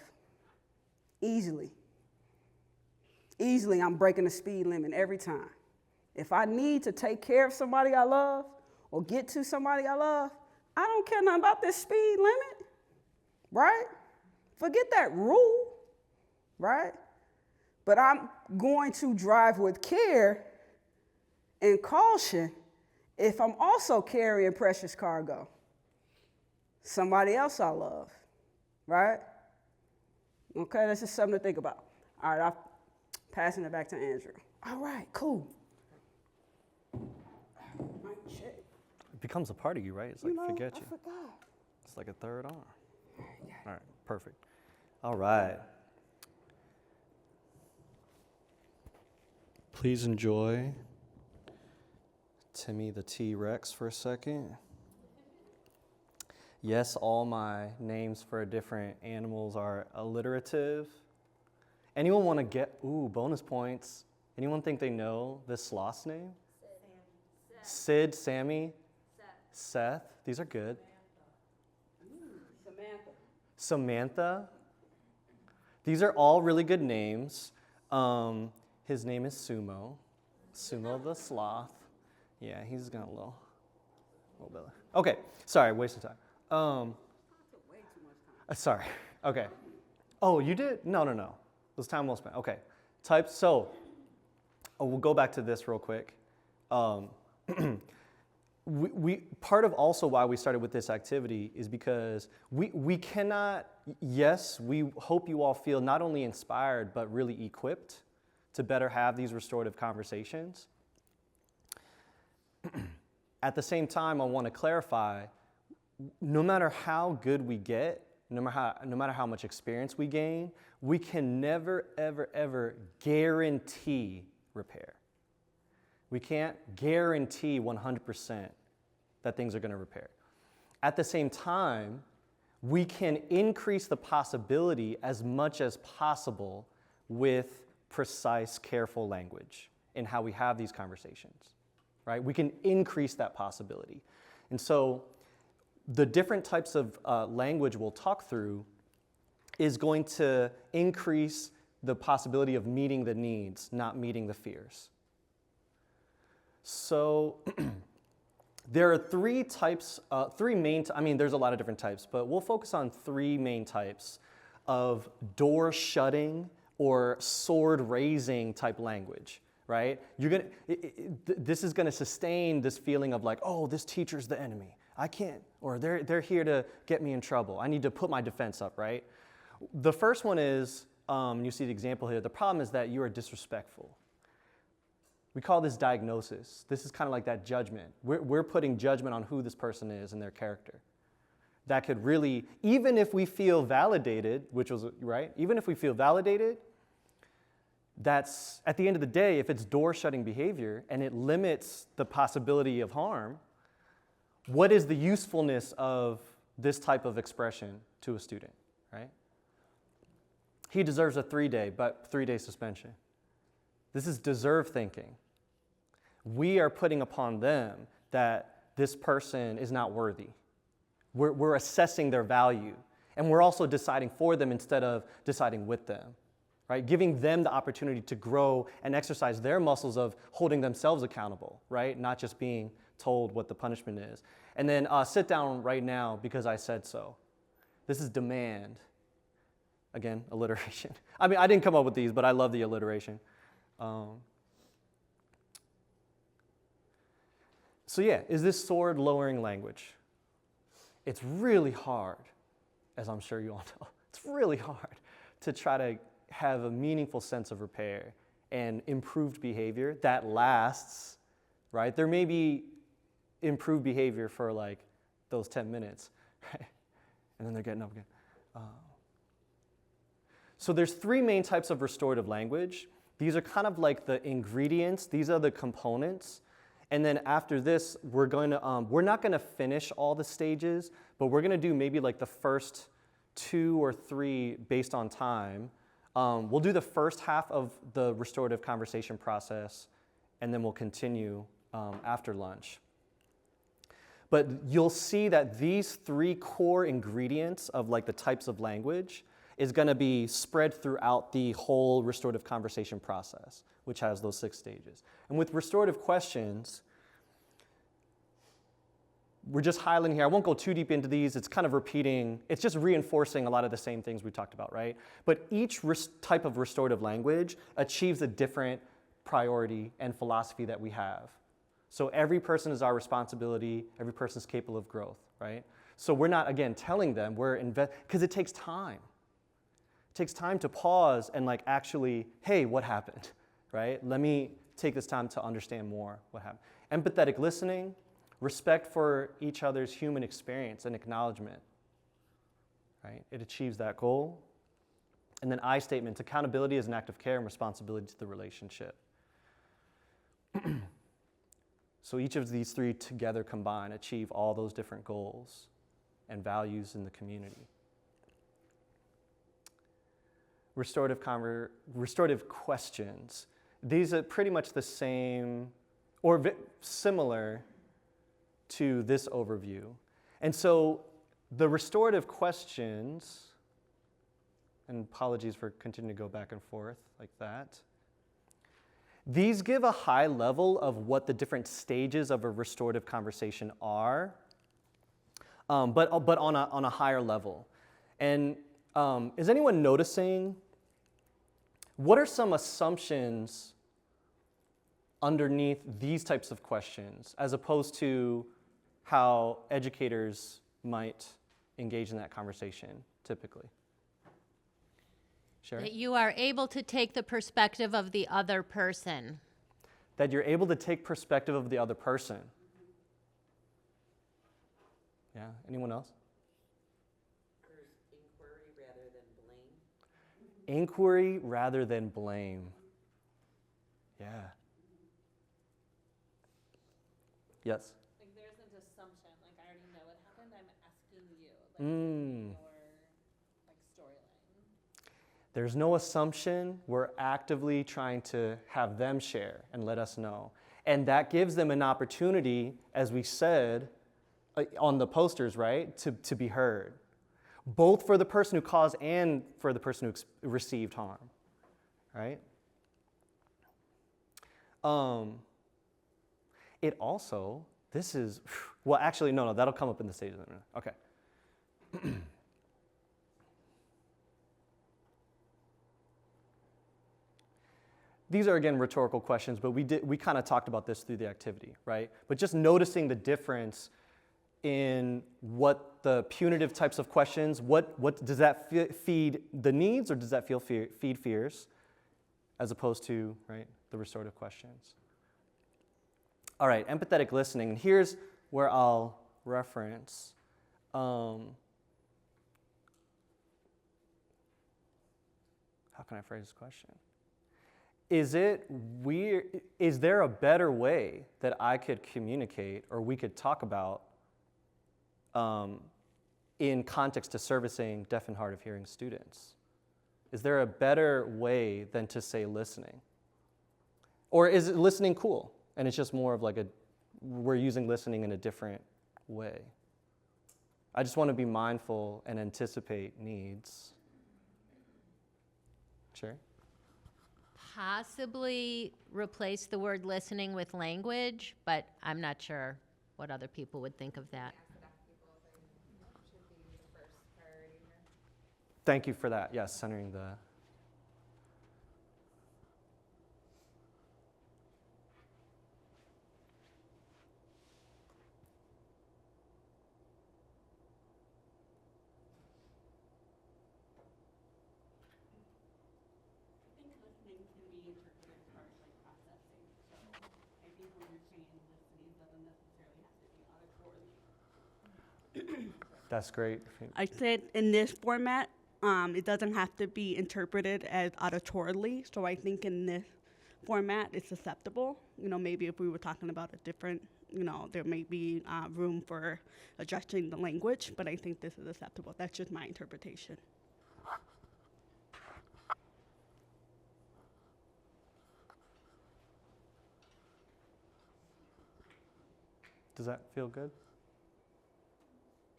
Easily. Easily, I'm breaking the speed limit every time. If I need to take care of somebody I love or get to somebody I love, I don't care nothing about this speed limit, right? Forget that rule, right? But I'm going to drive with care and caution if I'm also carrying precious cargo. Somebody else I love, right? Okay, that's just something to think about. All right, I'm passing it back to Andrew. All right, cool. It becomes a part of you, right? It's like, forget you. I forgot. It's like a third arm. All right, perfect. All right. Please enjoy Timmy the T-Rex for a second. Yes, all my names for different animals are alliterative. Anyone want to get, bonus points. Anyone think they know this sloth's name? Sid, Sammy, Seth. These are good. Samantha. These are all really good names. His name is Sumo. Sumo the sloth. Yeah, he's got a little bit. Okay, sorry, wasting time. Sorry. Okay. Oh, you did? No. It was time well spent. Okay. We'll go back to this real quick. We part of also why we started with this activity is because we cannot, yes, we hope you all feel not only inspired, but really equipped to better have these restorative conversations. At the same time, I want to clarify, no matter how good we get, no matter how much experience we gain, we can never, ever, ever guarantee repair. We can't guarantee 100% that things are going to repair. At the same time, we can increase the possibility as much as possible with precise, careful language in how we have these conversations, right? We can increase that possibility. And so the different types of language we'll talk through is going to increase the possibility of meeting the needs, not meeting the fears. So there are three main, there's a lot of different types, but we'll focus on three main types of door shutting or sword raising type language, right? This is gonna sustain this feeling of like, oh, this teacher's the enemy. I can't, or they're here to get me in trouble. I need to put my defense up, right? The first one is, you see the example here, the problem is that you are disrespectful. We call this diagnosis. This is kind of like that judgment. We're putting judgment on who this person is and their character. That could really, even if we feel validated, which was, right? Even if we feel validated, that's, at the end of the day, if it's door-shutting behavior and it limits the possibility of harm, what is the usefulness of this type of expression to a student, right? He deserves a 3-day suspension. This is deserve thinking. We are putting upon them that this person is not worthy. We're assessing their value, and we're also deciding for them instead of deciding with them, right? Giving them the opportunity to grow and exercise their muscles of holding themselves accountable, right? Not just being told what the punishment is. And then sit down right now because I said so. This is demand. Again, alliteration. I mean, I didn't come up with these, but I love the alliteration. So yeah, is this sword lowering language? It's really hard, as I'm sure you all know, it's really hard to try to have a meaningful sense of repair and improved behavior that lasts, right? There may be improved behavior for like those 10 minutes, right? And then they're getting up again. So there's three main types of restorative language. These are kind of like the ingredients. These are the components. And then after this, we're not going to finish all the stages, but we're going to do maybe like the first 2 or 3 based on time. We'll do the first half of the restorative conversation process, and then we'll continue after lunch. But you'll see that these 3 core ingredients of like the types of language is going to be spread throughout the whole restorative conversation process, which has those 6 stages. And with restorative questions, we're just highlighting here. I won't go too deep into these. It's kind of repeating. It's just reinforcing a lot of the same things we talked about, right? But each type of restorative language achieves a different priority and philosophy that we have. So every person is our responsibility. Every person is capable of growth, right? So we're not, again, telling them because it takes time. It takes time to pause and like actually, hey, what happened, right? Let me take this time to understand more what happened. Empathetic listening, respect for each other's human experience and acknowledgement, right? It achieves that goal. And then I statement, accountability is an act of care and responsibility to the relationship. So each of these 3 together combined achieve all those different goals and values in the community. Restorative questions. These are pretty much the same or similar to this overview. And so the restorative questions, and apologies for continuing to go back and forth like that, these give a high level of what the different stages of a restorative conversation are, but on a higher level. And is anyone noticing, what are some assumptions underneath these types of questions as opposed to how educators might engage in that conversation typically? Sherry? That you are able to take the perspective of the other person. That you're able to take perspective of the other person. Yeah, anyone else? There's inquiry rather than blame. Inquiry rather than blame. Yeah. Yes? Like there's an assumption, like I already know what happened, I'm asking you, like your storyline. There's no assumption. We're actively trying to have them share and let us know. And that gives them an opportunity, as we said on the posters, right, to be heard. Both for the person who caused and for the person who received harm, right? It also, this is, well, actually, no, that'll come up in the stage in a minute. Okay. These are, again, rhetorical questions, but we kind of talked about this through the activity, right? But just noticing the difference in what the punitive types of questions, what does that feed the needs or does that feed fears, as opposed to, right, the restorative questions. All right, empathetic listening. And here's where I'll reference. How can I phrase this question? Is there a better way that I could communicate or we could talk about in context to servicing deaf and hard of hearing students? Is there a better way than to say listening? Or is listening cool? And it's just more of like we're using listening in a different way. I just want to be mindful and anticipate needs. Sure. Possibly replace the word listening with language, but I'm not sure what other people would think of that. Thank you for that. Yes, centering the... That's great. I said in this format, it doesn't have to be interpreted as auditorily. So I think in this format, it's acceptable. You know, maybe if we were talking about a different, you know, there may be room for adjusting the language, but I think this is acceptable. That's just my interpretation. Does that feel good?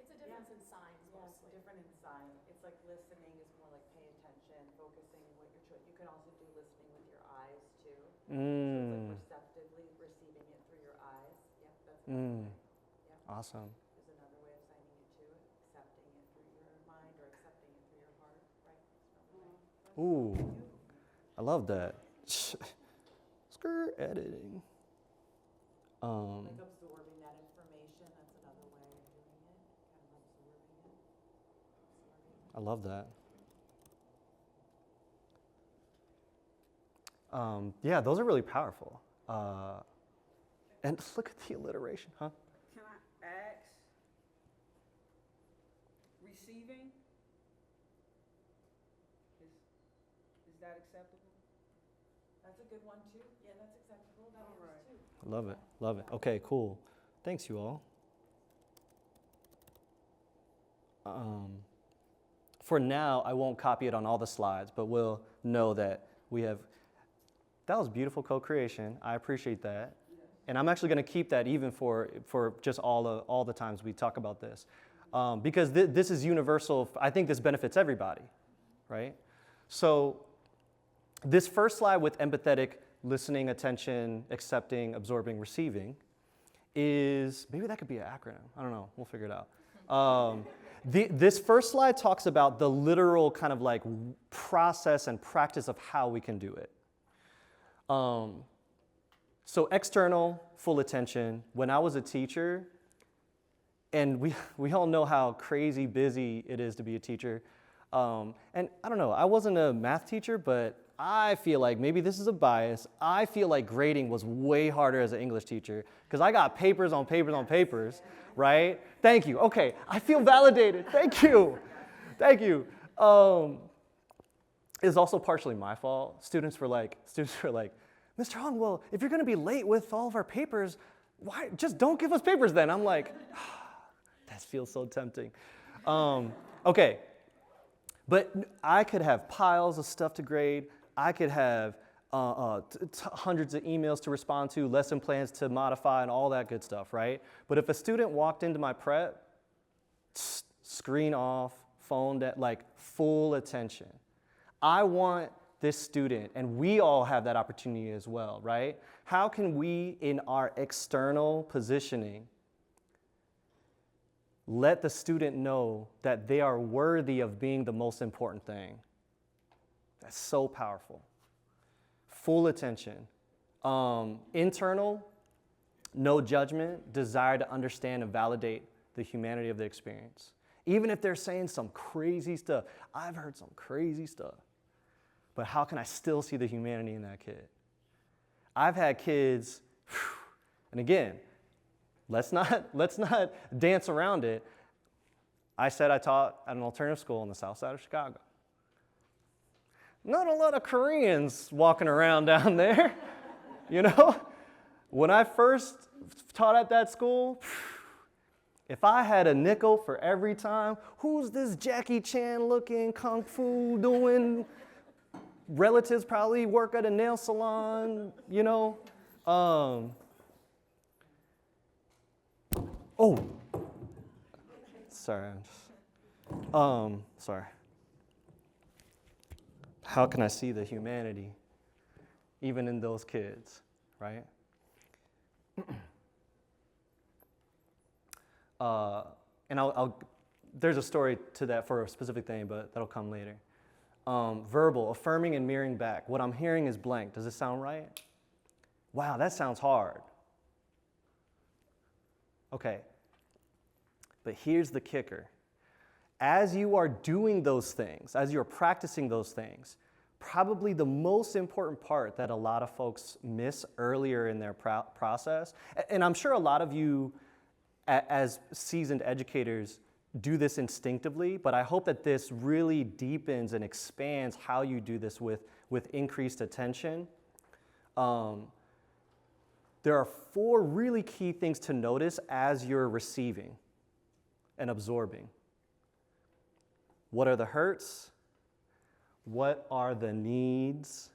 It's a difference in signs mostly. Different in sign. It's like listening is more like pay attention, focusing what you're trying. You can also do listening with your eyes too. So it's like receptively receiving it through your eyes. Yep, that's another way. Yep. Awesome. There's another way of signing it too, accepting it through your mind or accepting it through your heart, right? Ooh, I love that. Skirt editing. Like absorbing that information, that's another way of doing it, kind of absorbing it. I love that. Yeah, those are really powerful. And look at the alliteration, huh? Can I ask? Receiving? Is that acceptable? That's a good one too. Yeah, that's acceptable. That works too. Love it, love it. Okay, cool. Thanks, you all. For now, I won't copy it on all the slides, but we'll know that we have, that was beautiful co-creation. I appreciate that. And I'm actually gonna keep that even for just all the times we talk about this. Because this is universal. I think this benefits everybody, right? So this first slide with empathetic listening, attention, accepting, absorbing, receiving is, maybe that could be an acronym. I don't know, we'll figure it out. This first slide talks about the literal kind of like process and practice of how we can do it. So external, full attention. When I was a teacher, and we all know how crazy busy it is to be a teacher. And I don't know, I wasn't a math teacher, but I feel like, maybe this is a bias, I feel like grading was way harder as an English teacher because I got papers on papers on papers, right? Thank you. Okay, I feel validated. Thank you. Thank you. It's also partially my fault. Students were like, Mr. Hong, well, if you're going to be late with all of our papers, why just don't give us papers then? I'm like, that feels so tempting. Okay, but I could have piles of stuff to grade. I could have hundreds of emails to respond to, lesson plans to modify, and all that good stuff, right? But if a student walked into my prep, screen off, phone that, like full attention. I want this student, and we all have that opportunity as well, right? How can we, in our external positioning, let the student know that they are worthy of being the most important thing? That's so powerful. Full attention. Internal, no judgment, desire to understand and validate the humanity of the experience. Even if they're saying some crazy stuff. I've heard some crazy stuff. But how can I still see the humanity in that kid? I've had kids, and again, let's not dance around it. I said I taught at an alternative school on the south side of Chicago. Not a lot of Koreans walking around down there, you know? When I first taught at that school, if I had a nickel for every time, who's this Jackie Chan looking kung fu doing? Relatives probably work at a nail salon, you know? Oh, sorry. Sorry. How can I see the humanity even in those kids, right? And there's a story to that for a specific thing, but that'll come later. Verbal, affirming and mirroring back. What I'm hearing is blank. Does it sound right? Wow, that sounds hard. Okay. But here's the kicker. As you are doing those things, as you're practicing those things, probably the most important part that a lot of folks miss earlier in their process, and I'm sure a lot of you as seasoned educators do this instinctively, but I hope that this really deepens and expands how you do this with increased attention. there are 4 really key things to notice as you're receiving and absorbing. What are the hurts? What are the needs?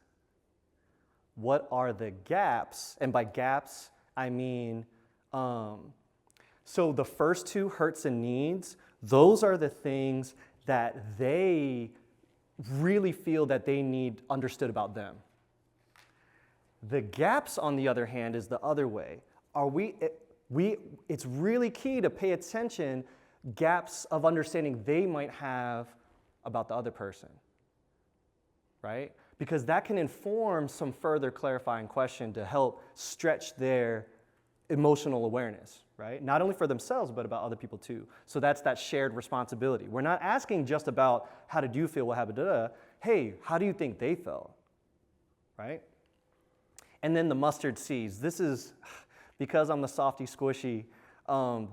What are the gaps? And by gaps, I mean, so the first 2, hurts and needs, those are the things that they really feel that they need understood about them. The gaps, on the other hand, is the other way. It's really key to pay attention gaps of understanding they might have about the other person, right? Because that can inform some further clarifying question to help stretch their emotional awareness, right? Not only for themselves, but about other people too. So that's that shared responsibility. We're not asking just about how did you feel, what happened, Hey, how do you think they felt, right? And then the mustard seeds. This is, because I'm the softy squishy,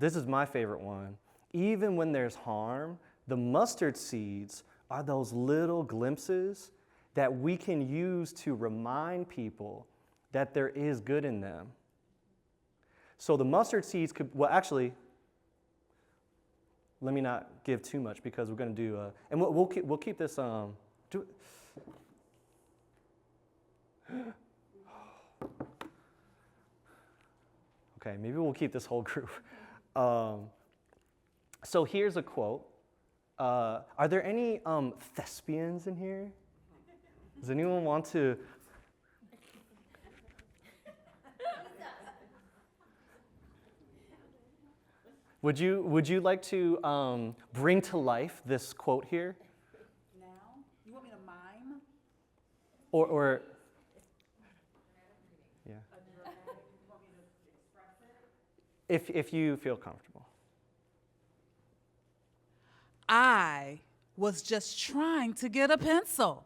this is my favorite one. Even when there's harm, the mustard seeds are those little glimpses that we can use to remind people that there is good in them. So the mustard seeds could, well, actually, let me not give too much because we're going to do, and we'll keep this, okay, maybe we'll keep this whole group. So here's a quote. Are there any thespians in here? Does anyone want to? Would you like to bring to life this quote here? Now? You want me to mime? Or yeah. If you feel comfortable. I was just trying to get a pencil.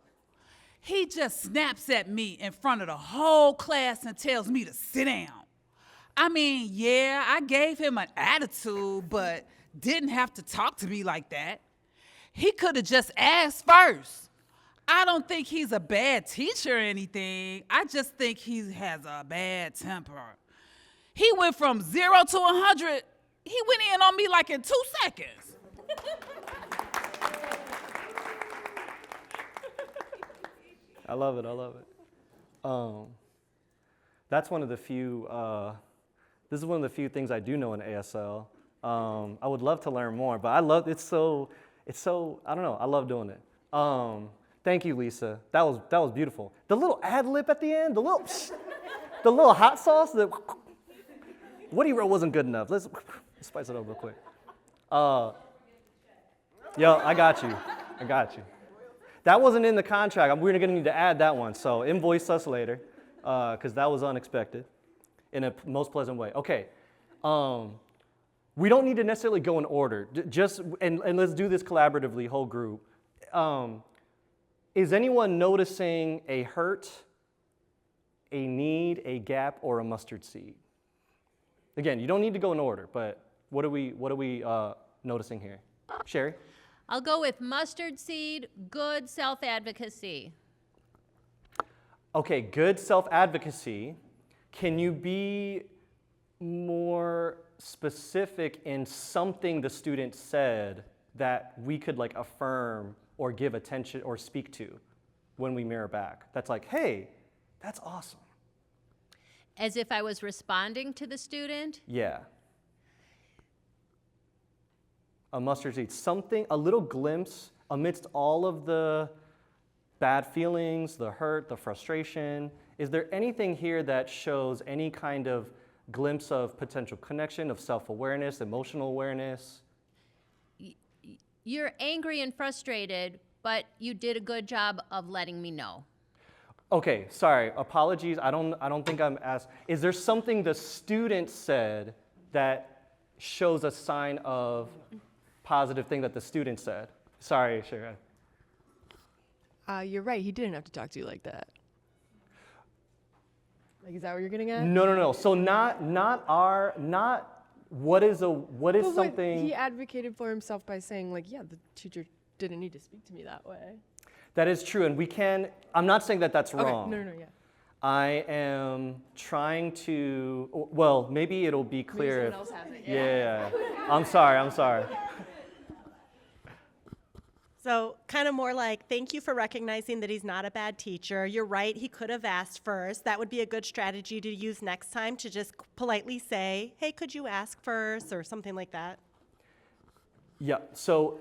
He just snaps at me in front of the whole class and tells me to sit down. I mean, yeah, I gave him an attitude, but didn't have to talk to me like that. He could have just asked first. I don't think he's a bad teacher or anything. I just think he has a bad temper. He went from 0 to 100. He went in on me like in 2 seconds. I love it. That's one of the few, this is one of the few things I do know in ASL. I would love to learn more, but it's so, I don't know, I love doing it. Thank you, Lisa. That was beautiful. The little ad lib at the end, the little hot sauce, what he wrote wasn't good enough. Let's spice it up real quick. Yo, I got you. That wasn't in the contract. We're gonna need to add that one. So invoice us later, because that was unexpected in a most pleasant way. Okay, we don't need to necessarily go in order. And let's do this collaboratively, whole group. Is anyone noticing a hurt, a need, a gap, or a mustard seed? Again, you don't need to go in order, but what are we noticing here? Sherry? I'll go with mustard seed, good self-advocacy. Okay, good self-advocacy. Can you be more specific in something the student said that we could like affirm or give attention or speak to when we mirror back? That's like, hey, that's awesome. As if I was responding to the student? Yeah. A mustard seed, something, a little glimpse amidst all of the bad feelings, the hurt, the frustration. Is there anything here that shows any kind of glimpse of potential connection, of self-awareness, emotional awareness? You're angry and frustrated, but you did a good job of letting me know. Okay, sorry, apologies. I don't think I'm asked. Is there something the student said that shows a sign of positive thing that the student said? Sorry, Sharon. You're right. He didn't have to talk to you like that. Like, is that what you're getting at? No. So not what is something. He advocated for himself by saying, like, yeah, the teacher didn't need to speak to me that way. That is true, and we can. I'm not saying that that's wrong. No, yeah. I am trying to, well, maybe it'll be clear. someone else has it, Yeah. I'm sorry. So kind of more like, thank you for recognizing that he's not a bad teacher. You're right, he could have asked first. That would be a good strategy to use next time, to just politely say, hey, could you ask first, or something like that. Yeah. So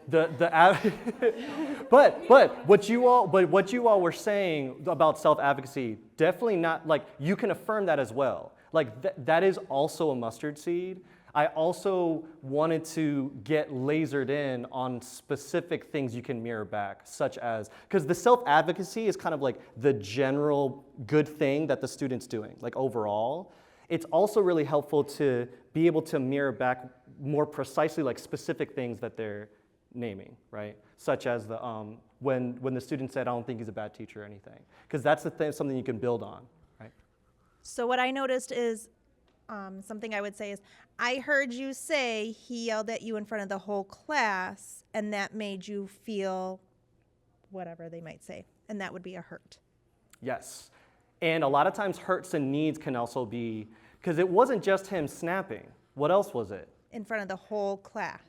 but what you all were saying about self-advocacy, definitely not, like, you can affirm that as well. Like that is also a mustard seed. I also wanted to get lasered in on specific things you can mirror back, such as, because the self-advocacy is kind of like the general good thing that the student's doing, like overall. It's also really helpful to be able to mirror back more precisely like specific things that they're naming, right? Such as the when the student said, I don't think he's a bad teacher or anything. Because that's the thing, something you can build on, right? So what I noticed is, something I would say is, I heard you say he yelled at you in front of the whole class, and that made you feel whatever they might say, and that would be a hurt. Yes. And a lot of times hurts and needs can also be, because it wasn't just him snapping. What else was it? In front of the whole class.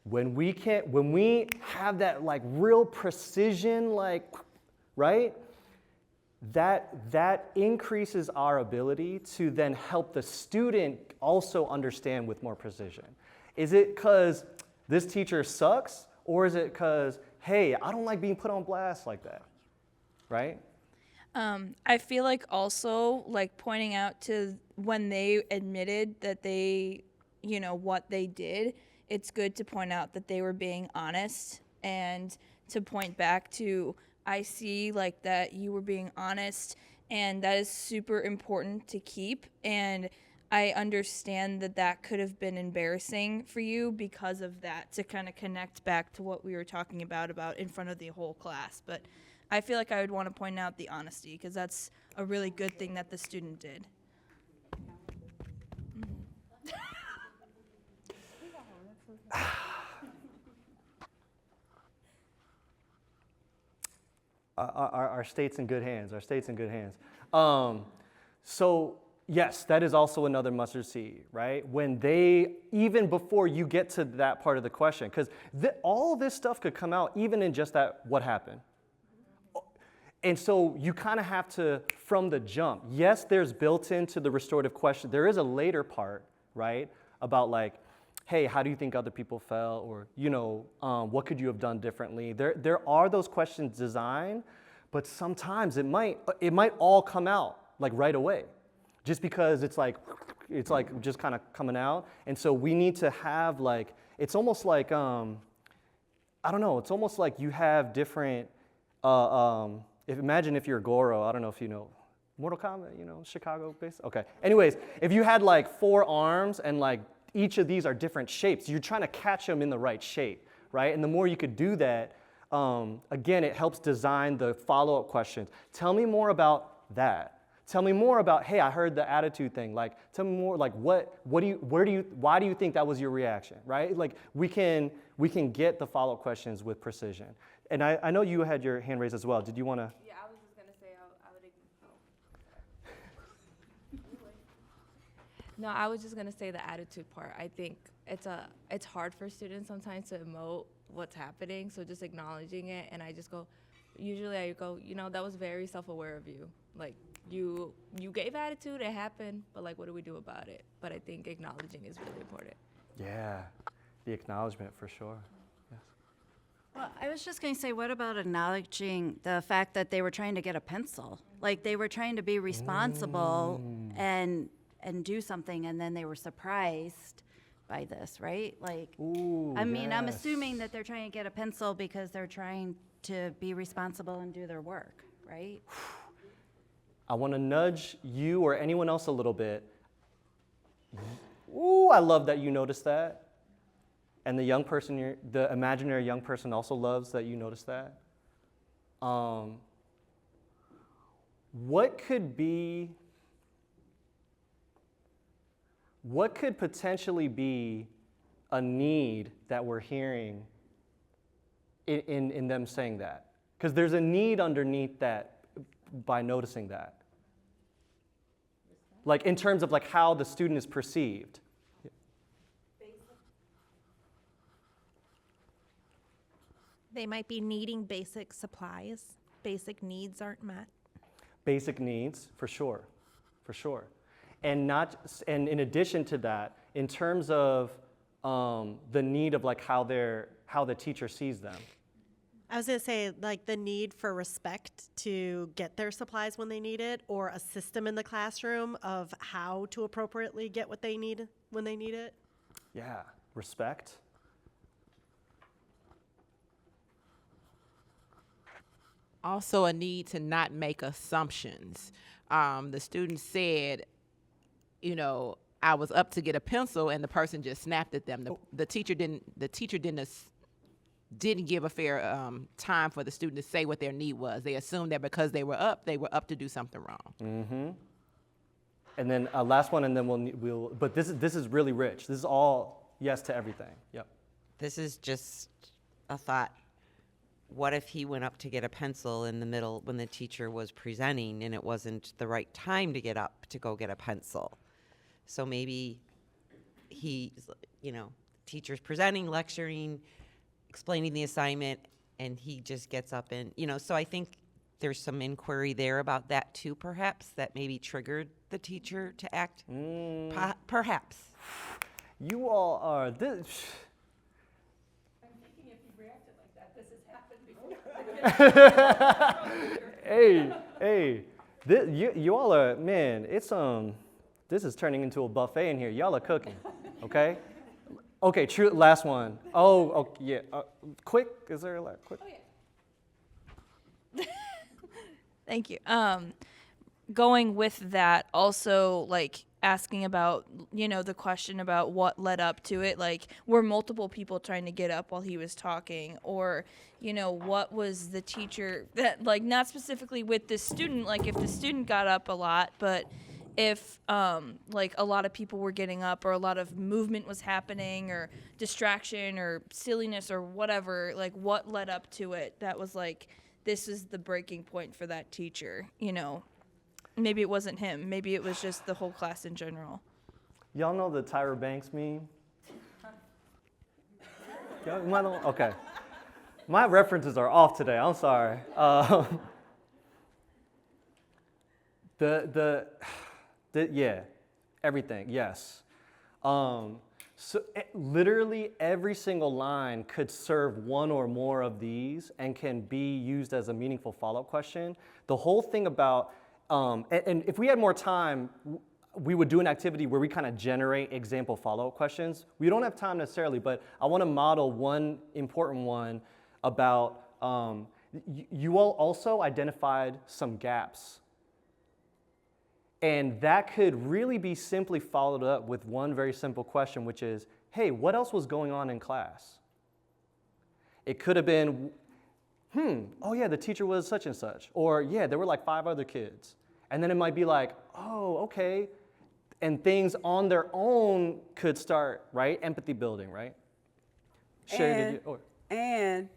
When we have that like real precision, like, right? That increases our ability to then help the student also understand with more precision. Is it because this teacher sucks, or is it because, hey, I don't like being put on blast like that, right? I feel like also like pointing out to when they admitted that they, what they did, it's good to point out that they were being honest and to point back to, I see like that you were being honest, and that is super important to keep. And I understand that that could have been embarrassing for you because of that, to kind of connect back to what we were talking about in front of the whole class. But I feel like I would want to point out the honesty, because that's a really good thing that the student did. Our state's in good hands. So yes, that is also another mustard seed, right? When even before you get to that part of the question, because all this stuff could come out even in just that, what happened? And so you kind of have to, from the jump, yes, there's built into the restorative question, there is a later part, right? About like, hey, how do you think other people felt? Or, what could you have done differently? There are those questions designed, but sometimes it might all come out like right away, just because it's like just kind of coming out. And so we need to have like, it's almost like, I don't know, it's almost like you have different, imagine if you're Goro, I don't know if you know, Mortal Kombat, Chicago based? Okay. Anyways, if you had like 4 arms and like each of these are different shapes, you're trying to catch them in the right shape, right? And the more you could do that, again, it helps design the follow-up questions. Tell me more about that. Tell me more about, hey, I heard the attitude thing. Like, tell me more, like, why do you think that was your reaction, right? Like, we can get the follow-up questions with precision. And I know you had your hand raised as well. Did you want to? Yeah, I was just going to say I would No, I was just going to say the attitude part. I think it's hard for students sometimes to emote what's happening, so just acknowledging it, and usually I go, that was very self-aware of you. Like, you gave attitude, it happened, but like, what do we do about it? But I think acknowledging is really important. Yeah, the acknowledgement for sure. Yes. Well, I was just going to say, what about acknowledging the fact that they were trying to get a pencil? Like, they were trying to be responsible and do something, and then they were surprised by this, right? Like, I'm assuming that they're trying to get a pencil because they're trying to be responsible and do their work, right? I want to nudge you or anyone else a little bit. Ooh, I love that you noticed that. And the imaginary young person also loves that you noticed that. What could potentially be a need that we're hearing in them saying that? Because there's a need underneath that by noticing that. Like in terms of like how the student is perceived. They might be needing basic supplies. Basic needs aren't met. Basic needs, for sure, for sure. And in addition to that, in terms of the need of like how the teacher sees them. I was going to say, like, the need for respect to get their supplies when they need it, or a system in the classroom of how to appropriately get what they need when they need it. Yeah, respect. Also a need to not make assumptions. The student said, you know, I was up to get a pencil and the person just snapped at them. The teacher didn't give a fair time for the student to say what their need was. They assumed that because they were up to do something wrong. Mm-hmm. And then last one, and then we'll. But this is really rich. This is all yes to everything. Yep. This is just a thought. What if he went up to get a pencil in the middle when the teacher was presenting and it wasn't the right time to get up to go get a pencil? So maybe teacher's presenting, lecturing, explaining the assignment, and he just gets up and, so I think there's some inquiry there about that too, perhaps, that maybe triggered the teacher to act. Perhaps. You all are this. I'm thinking if you reacted like that, this has happened before. Hey, you all are, man, it's, this is turning into a buffet in here. Y'all are cooking, okay? Okay, true, last one. Oh, okay, yeah, quick, is there a quick? Oh, yeah. Thank you. Going with that, also, like, asking about, the question about what led up to it, like, were multiple people trying to get up while he was talking, or, what was the teacher, that, like, not specifically with the student, like, if the student got up a lot, but if, like, a lot of people were getting up, or a lot of movement was happening, or distraction, or silliness, or whatever, like, what led up to it, that was, like, this is the breaking point for that teacher, Maybe it wasn't him. Maybe it was just the whole class in general. Y'all know the Tyra Banks meme? Okay. My references are off today. I'm sorry. Yeah, everything, yes. So literally every single line could serve one or more of these and can be used as a meaningful follow-up question. The whole thing about, and if we had more time, we would do an activity where we kind of generate example follow-up questions. We don't have time necessarily, but I want to model one important one about, you all also identified some gaps. And that could really be simply followed up with one very simple question, which is, hey, what else was going on in class? It could have been, oh yeah, the teacher was such and such. Or yeah, there were like 5 other kids. And then it might be like, oh, okay. And things on their own could start, right? Empathy building, right? And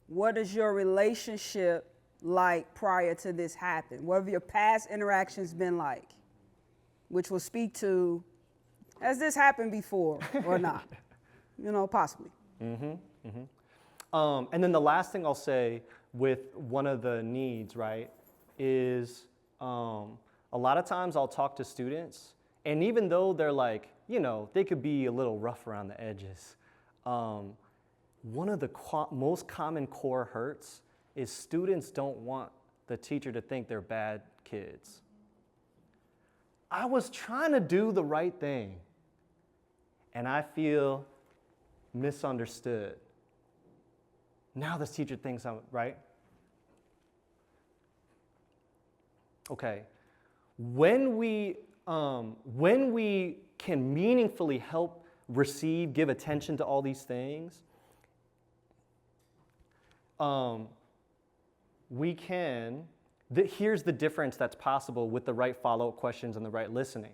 what is your relationship like prior to this happened? What have your past interactions been like? Which will speak to, has this happened before or not? Possibly. And then the last thing I'll say with one of the needs, right, is a lot of times I'll talk to students, and even though they're like, they could be a little rough around the edges, one of the most common core hurts is students don't want the teacher to think they're bad kids. I was trying to do the right thing, and I feel misunderstood. Now this teacher thinks I'm right. Okay, when we can meaningfully help receive, give attention to all these things, we can, here's the difference that's possible with the right follow-up questions and the right listening.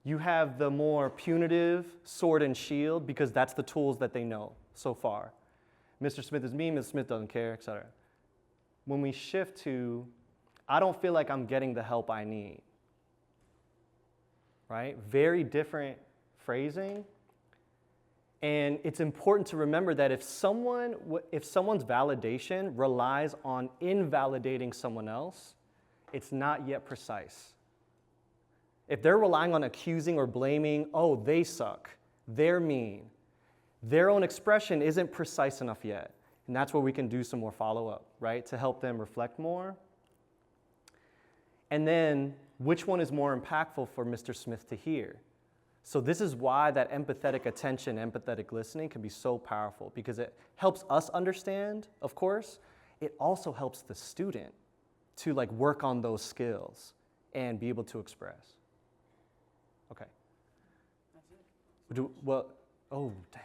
You have the more punitive sword and shield because that's the tools that they know so far. Mr. Smith is me, Ms. Smith doesn't care, etc. When we shift to, I don't feel like I'm getting the help I need. right? Very different phrasing. And it's important to remember that if someone's validation relies on invalidating someone else, it's not yet precise. If they're relying on accusing or blaming, oh, they suck, they're mean, their own expression isn't precise enough yet. And that's where we can do some more follow-up, right, to help them reflect more. And then, which one is more impactful for Mr. Smith to hear? So this is why that empathetic attention, empathetic listening can be so powerful, because it helps us understand, of course. It also helps the student to like work on those skills and be able to express. Okay. Oh, dang.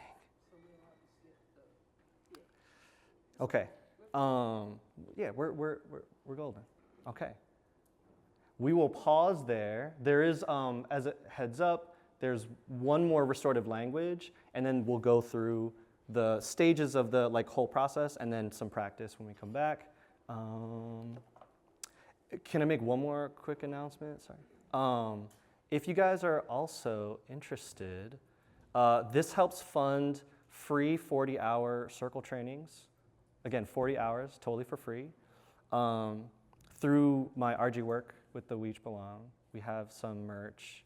Okay. Yeah, we're golden. Okay. We will pause there. There is, as a heads up, there's one more restorative language, and then we'll go through the stages of the whole process, and then some practice when we come back. Can I make one more quick announcement? Sorry. If you guys are also interested, this helps fund free 40-hour circle trainings. Again, 40 hours, totally for free. Through my RG work with the We Each Belong, we have some merch.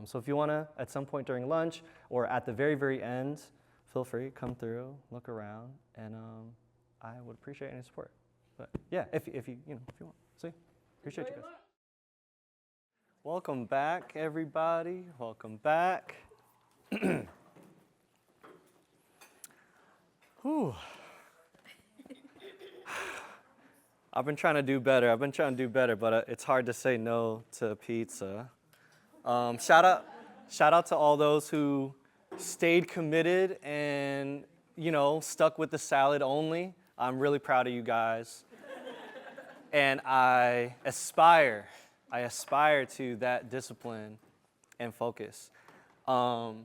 So if you want to, at some point during lunch or at the very, very end, feel free, come through, look around, and I would appreciate any support. But yeah, if you want. See, appreciate you guys. Welcome back, everybody. Welcome back. Whew. I've been trying to do better, but it's hard to say no to pizza. Shout out to all those who stayed committed and, stuck with the salad only. I'm really proud of you guys. And I aspire to that discipline and focus. All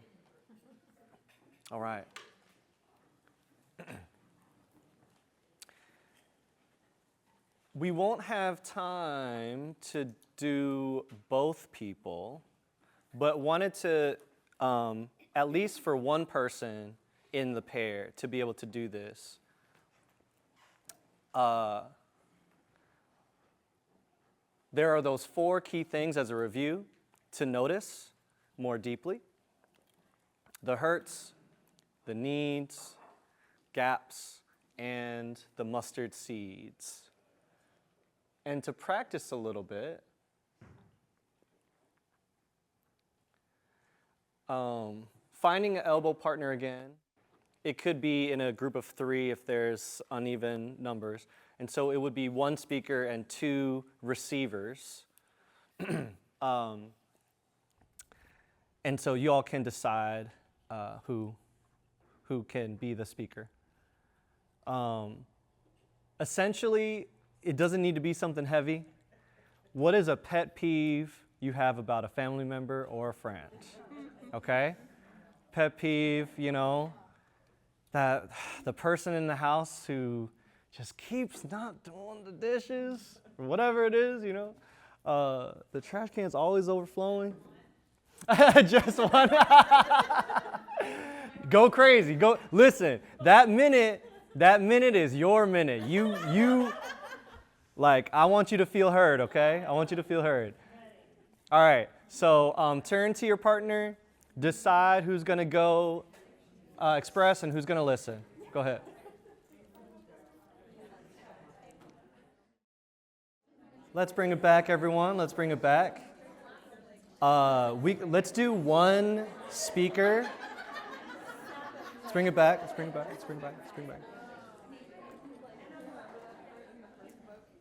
right. We won't have time to do both people, but wanted to, at least for one person in the pair, to be able to do this. There are those 4 key things as a review to notice more deeply: the hurts, the needs, gaps, and the mustard seeds. And to practice a little bit, finding an elbow partner again. It could be in a group of 3 if there's uneven numbers. And so it would be 1 speaker and 2 receivers. And so you all can decide who can be the speaker. Essentially, it doesn't need to be something heavy. What is a pet peeve you have about a family member or a friend? Okay? Pet peeve, that the person in the house who just keeps not doing the dishes, or whatever it is, the trash can's always overflowing. Just one. Go crazy. Go. Listen, that minute is your minute. I want you to feel heard, okay? I want you to feel heard. All right, so turn to your partner, decide who's gonna go express and who's gonna listen. Go ahead. Let's bring it back, everyone. Let's bring it back. Let's do 1 speaker. Let's bring it back.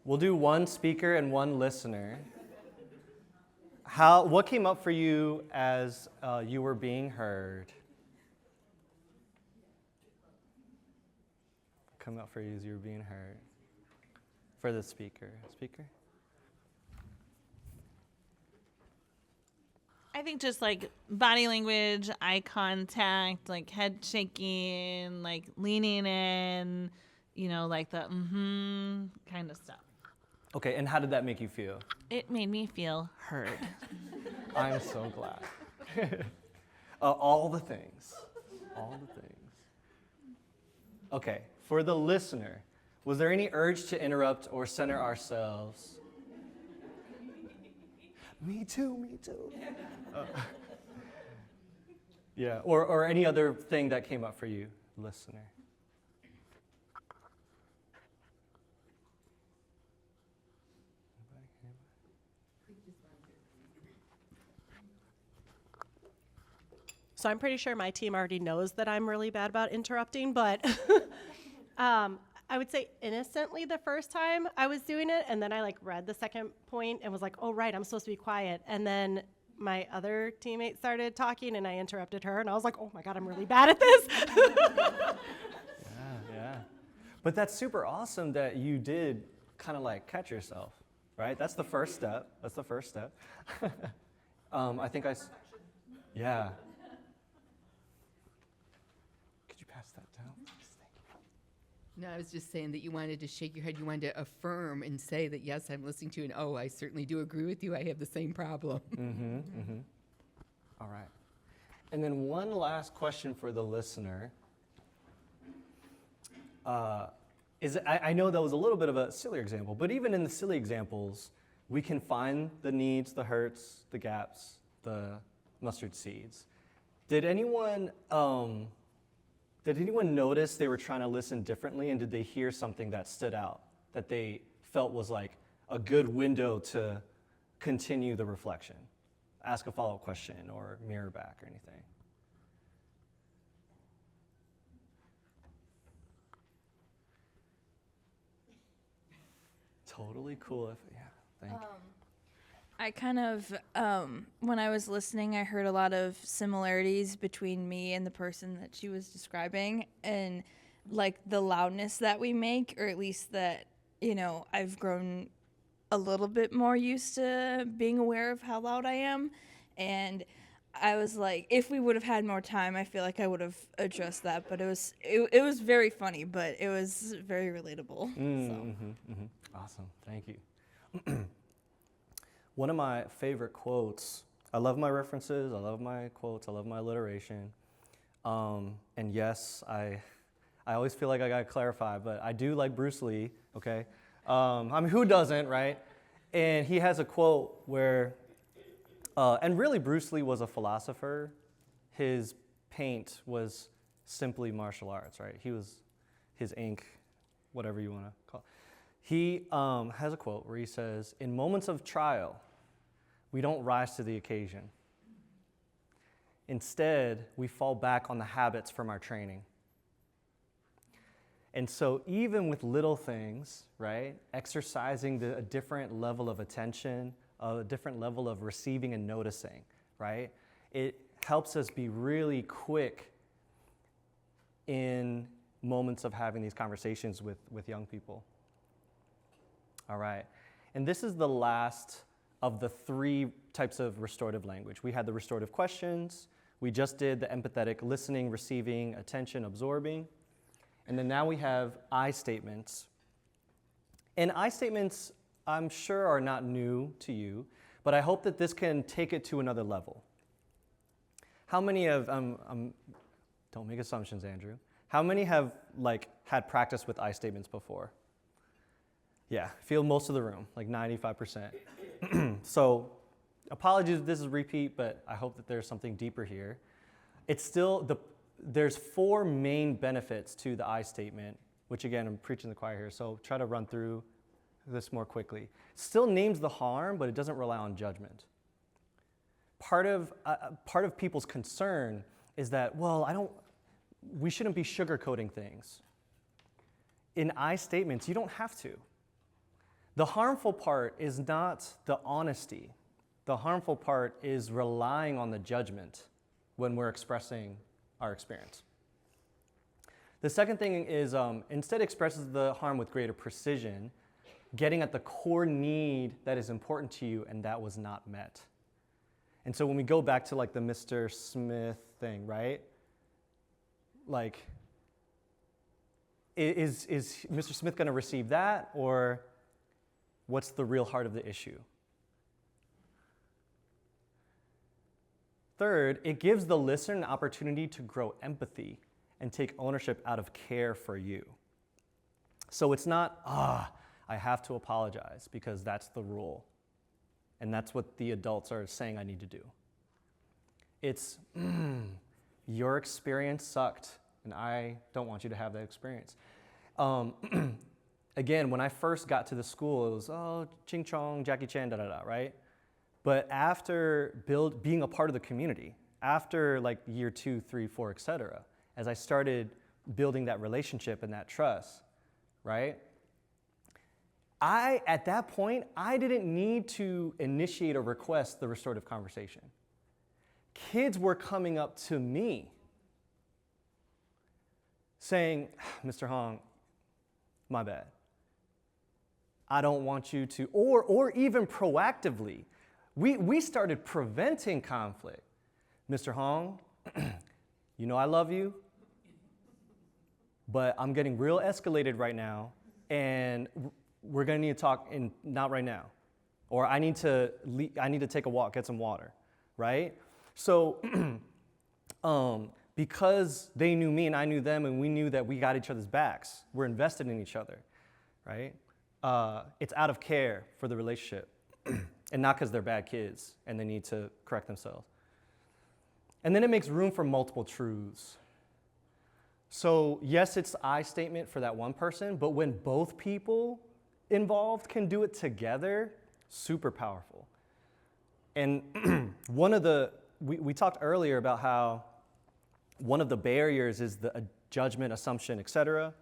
We'll do 1 speaker and 1 listener. What came up for you as you were being heard? Come up for you as you were being heard. For the speaker. I think just body language, eye contact, head shaking, leaning in, the kind of stuff. Okay, and how did that make you feel? It made me feel heard. I'm so glad. All the things. All the things. Okay, for the listener, was there any urge to interrupt or center ourselves? Me too, me too. Yeah, or any other thing that came up for you, listener. So I'm pretty sure my team already knows that I'm really bad about interrupting, but I would say innocently the first time I was doing it, and then I like read the second point and was like, oh right, I'm supposed to be quiet. And then my other teammate started talking and I interrupted her and I was like, oh my God, I'm really bad at this. Yeah. But that's super awesome that you did kind of like catch yourself, right? That's the first step. I think yeah. Could you pass that down, please? Thank you. No, I was just saying that you wanted to shake your head. You wanted to affirm and say that, yes, I'm listening to you, and oh, I certainly do agree with you. I have the same problem. All right. And then one last question for the listener. I know that was a little bit of a silly example, but even in the silly examples, we can find the needs, the hurts, the gaps, the mustard seeds. Did anyone notice they were trying to listen differently, and did they hear something that stood out that they felt was like a good window to continue the reflection? Ask a follow-up question or mirror back or anything? Totally cool. Thank you. I kind of, when I was listening, I heard a lot of similarities between me and the person that she was describing, and like the loudness that we make, or at least that, I've grown a little bit more used to being aware of how loud I am. And I was like, if we would have had more time, I feel like I would have addressed that. But it was very funny, but it was very relatable. Awesome. Thank you. One of my favorite quotes, I love my references, I love my quotes, I love my alliteration. And yes, I always feel like I gotta clarify, but I do like Bruce Lee, okay? I mean, who doesn't, right? And he has a quote where, and really Bruce Lee was a philosopher. His paint was simply martial arts, right? His ink, whatever you wanna call it. He has a quote where he says, in moments of trial, we don't rise to the occasion. Instead, we fall back on the habits from our training. And so even with little things, right, exercising a different level of attention, a different level of receiving and noticing, right, it helps us be really quick in moments of having these conversations with young people. All right, and this is the last of the 3 types of restorative language. We had the restorative questions, we just did the empathetic listening, receiving, attention, absorbing, and then now we have I statements. And I statements, I'm sure, are not new to you, but I hope that this can take it to another level. How many of, don't make assumptions, Andrew. How many have had practice with I statements before? Yeah, feel most of the room, like 95%. So apologies if this is a repeat, but I hope that there's something deeper here. It's still, there's 4 main benefits to the I statement, which again, I'm preaching the choir here, so try to run through this more quickly. It still names the harm, but it doesn't rely on judgment. Part of people's concern is that, well, we shouldn't be sugarcoating things. In I statements, you don't have to. The harmful part is not the honesty. The harmful part is relying on the judgment when we're expressing our experience. The second thing is instead expresses the harm with greater precision, getting at the core need that is important to you and that was not met. And so when we go back to like the Mr. Smith thing, right? Like, is Mr. Smith going to receive that, or What's the real heart of the issue? Third, it gives the listener an opportunity to grow empathy and take ownership out of care for you. So it's not, I have to apologize because that's the rule. And that's what the adults are saying I need to do. It's, your experience sucked, and I don't want you to have that experience. Again, when I first got to the school, it was, Ching Chong, Jackie Chan, da-da-da, right? But after being a part of the community, after like year 2, 3, 4, et cetera, as I started building that relationship and that trust, right? At that point, I didn't need to initiate or request the restorative conversation. Kids were coming up to me saying, Mr. Hong, my bad. I don't want you to, or even proactively, we started preventing conflict. Mr. Hong, you know I love you, but I'm getting real escalated right now, and we're gonna need to talk, not right now. Or I need to take a walk, get some water, right? So, because they knew me and I knew them and we knew that we got each other's backs, we're invested in each other, right? It's out of care for the relationship and not because they're bad kids and they need to correct themselves. And then it makes room for multiple truths. So yes, it's I statement for that one person, but when both people involved can do it together, super powerful. And we talked earlier about how one of the barriers is the judgment, assumption, etc.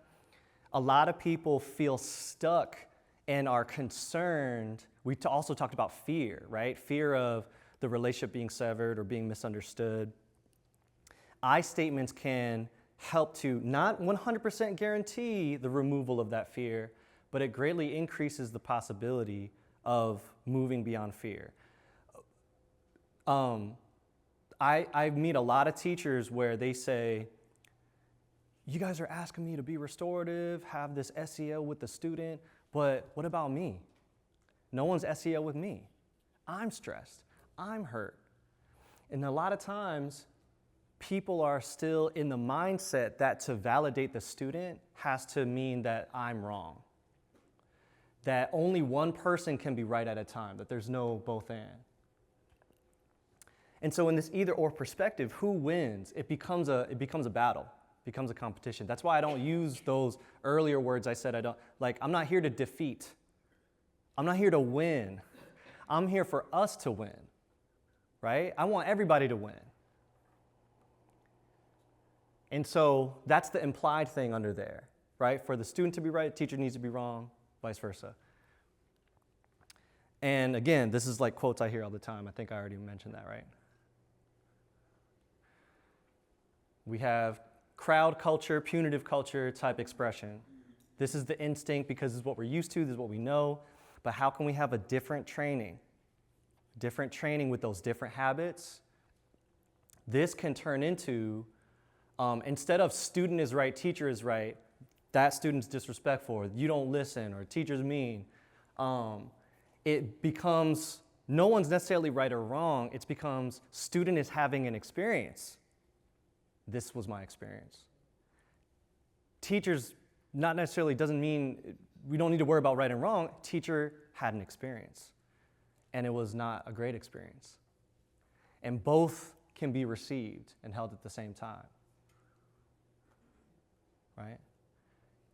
A lot of people feel stuck and are concerned. We also talked about fear, right? Fear of the relationship being severed or being misunderstood. I statements can help to not 100% guarantee the removal of that fear, but it greatly increases the possibility of moving beyond fear. I meet a lot of teachers where they say, you guys are asking me to be restorative, have this SEL with the student, but what about me? No one's SEL with me. I'm stressed, I'm hurt. And a lot of times, people are still in the mindset that to validate the student has to mean that I'm wrong. That only one person can be right at a time, that there's no both and. And so in this either or perspective, who wins? It becomes a battle, becomes a competition. That's why I don't use those earlier words I said I'm not here to defeat. I'm not here to win. I'm here for us to win, right? I want everybody to win. And so that's the implied thing under there, right? For the student to be right, the teacher needs to be wrong, vice versa. And again, this is like quotes I hear all the time. I think I already mentioned that, right? We have crowd culture, punitive culture type expression. This is the instinct because this is what we're used to, this is what we know. But how can we have a different training with those different habits? This can turn into, instead of student is right, teacher is right, that student's disrespectful, you don't listen, or teacher's mean. It becomes, no one's necessarily right or wrong, it becomes student is having an experience. This was my experience. Teachers not necessarily doesn't mean we don't need to worry about right and wrong. Teacher had an experience, and it was not a great experience. And both can be received and held at the same time, right?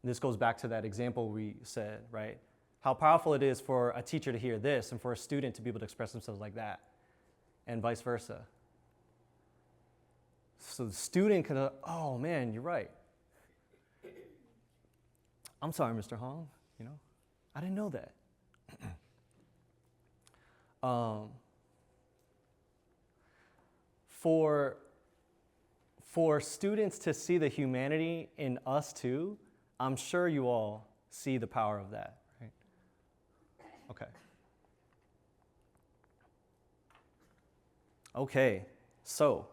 This goes back to that example we said, right? How powerful it is for a teacher to hear this and for a student to be able to express themselves like that, and vice versa. So the student can, oh man, you're right. I'm sorry, Mr. Hong, I didn't know that. For students to see the humanity in us too, I'm sure you all see the power of that, right? Okay. Okay, so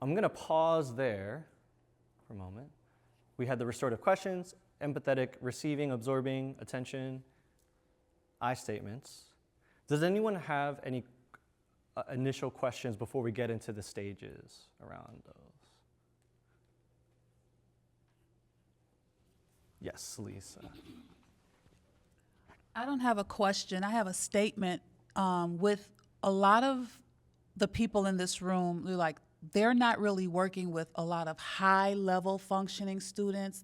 I'm going to pause there for a moment. We had the restorative questions, empathetic receiving, absorbing, attention. I statements. Does anyone have any initial questions before we get into the stages around those? Yes, Lisa. I don't have a question. I have a statement. With a lot of the people in this room, they're not really working with a lot of high-level functioning students.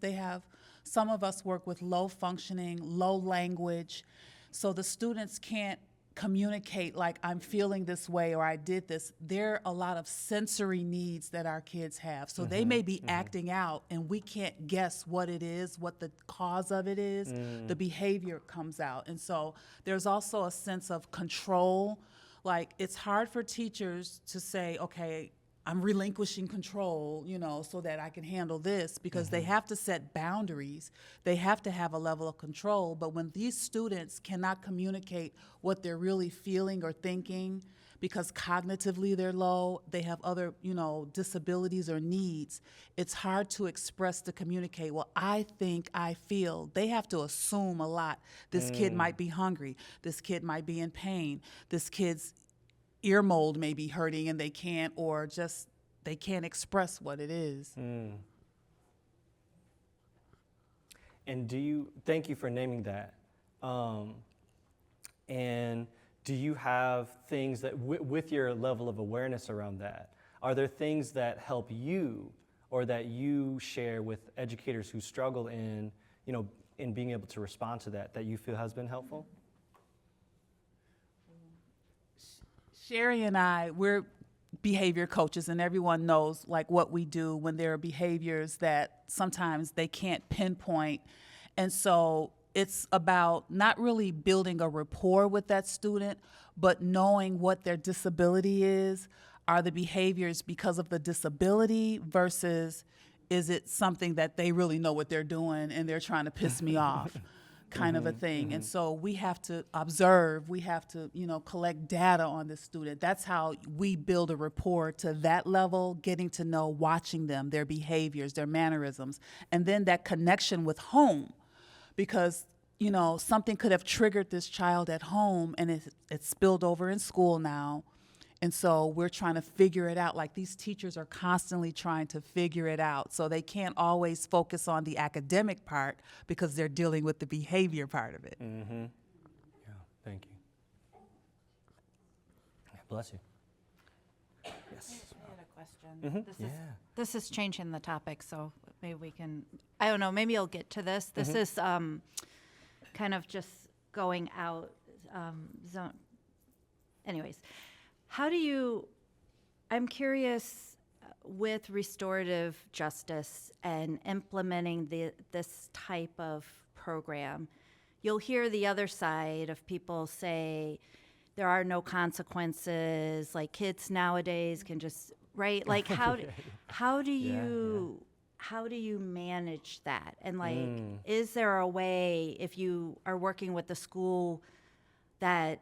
Some of us work with low functioning, low language, so the students can't communicate like I'm feeling this way or I did this. There are a lot of sensory needs that our kids have. So they may be acting out and we can't guess what it is, what the cause of it is. The behavior comes out. And so there's also a sense of control. Like it's hard for teachers to say, okay, I'm relinquishing control, so that I can handle this, because they have to set boundaries. They have to have a level of control. But when these students cannot communicate what they're really feeling or thinking, because cognitively they're low, they have other, disabilities or needs, it's hard to express, to communicate, well, I think, I feel. They have to assume a lot. This kid might be hungry. This kid might be in pain. This kid's ear mold may be hurting and they can't, or just they can't express what it is. And thank you for naming that. And do you have things that, with your level of awareness around that, are there things that help you or that you share with educators who struggle in being able to respond to that you feel has been helpful? Sherry and I, we're behavior coaches, and everyone knows what we do when there are behaviors that sometimes they can't pinpoint. And so it's about not really building a rapport with that student, but knowing what their disability is. Are the behaviors because of the disability versus is it something that they really know what they're doing and they're trying to piss me off? Kind of a thing. And so we have to observe, we have to, collect data on the student. That's how we build a rapport to that level, getting to know, watching them, their behaviors, their mannerisms, and then that connection with home. Because, something could have triggered this child at home and it's spilled over in school now. And so we're trying to figure it out. These teachers are constantly trying to figure it out. So they can't always focus on the academic part because they're dealing with the behavior part of it. Yeah, thank you. Bless you. Yes. I had a question. Yeah. This is changing the topic, so maybe we can, I don't know, maybe I'll get to this. This is kind of just going out zone. Anyways. I'm curious with restorative justice and implementing this type of program, you'll hear the other side of people say there are no consequences, kids nowadays can just, right? How do you manage that? And is there a way, if you are working with the school, that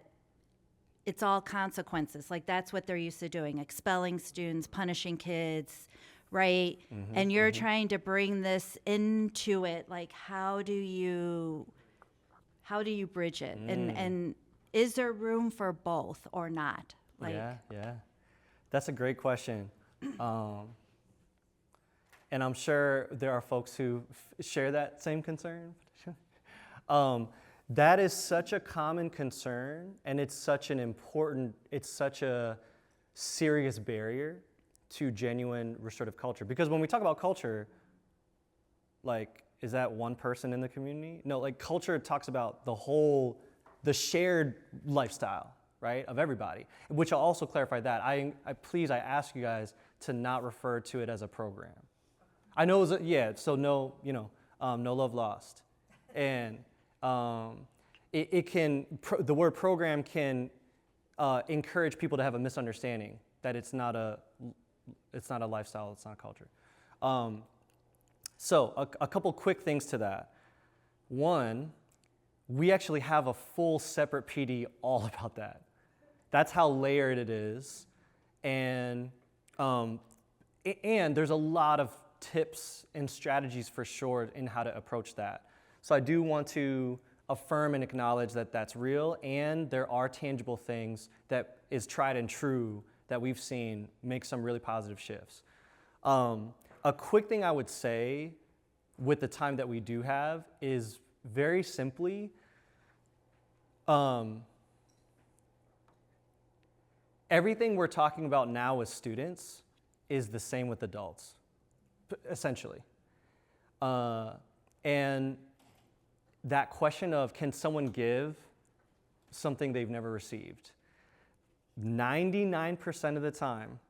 it's all consequences, that's what they're used to doing, expelling students, punishing kids, right? And you're trying to bring this into it, how do you bridge it? And is there room for both or not? Yeah. That's a great question. And I'm sure there are folks who share that same concern. That is such a common concern, and it's such a serious barrier to genuine restorative culture. Because when we talk about culture, is that one person in the community? No, culture talks about the shared lifestyle, right, of everybody, which I'll also clarify that. I ask you guys to not refer to it as a program. I know, so no love lost. And the word program can encourage people to have a misunderstanding that it's not a lifestyle, it's not a culture. So a couple quick things to that. One, we actually have a full separate PD all about that. That's how layered it is. And there's a lot of tips and strategies for sure in how to approach that. So I do want to affirm and acknowledge that that's real, and there are tangible things that is tried and true that we've seen make some really positive shifts. A quick thing I would say with the time that we do have is very simply, everything we're talking about now with students is the same with adults, essentially. And that question of, can someone give something they've never received? 99% of the time,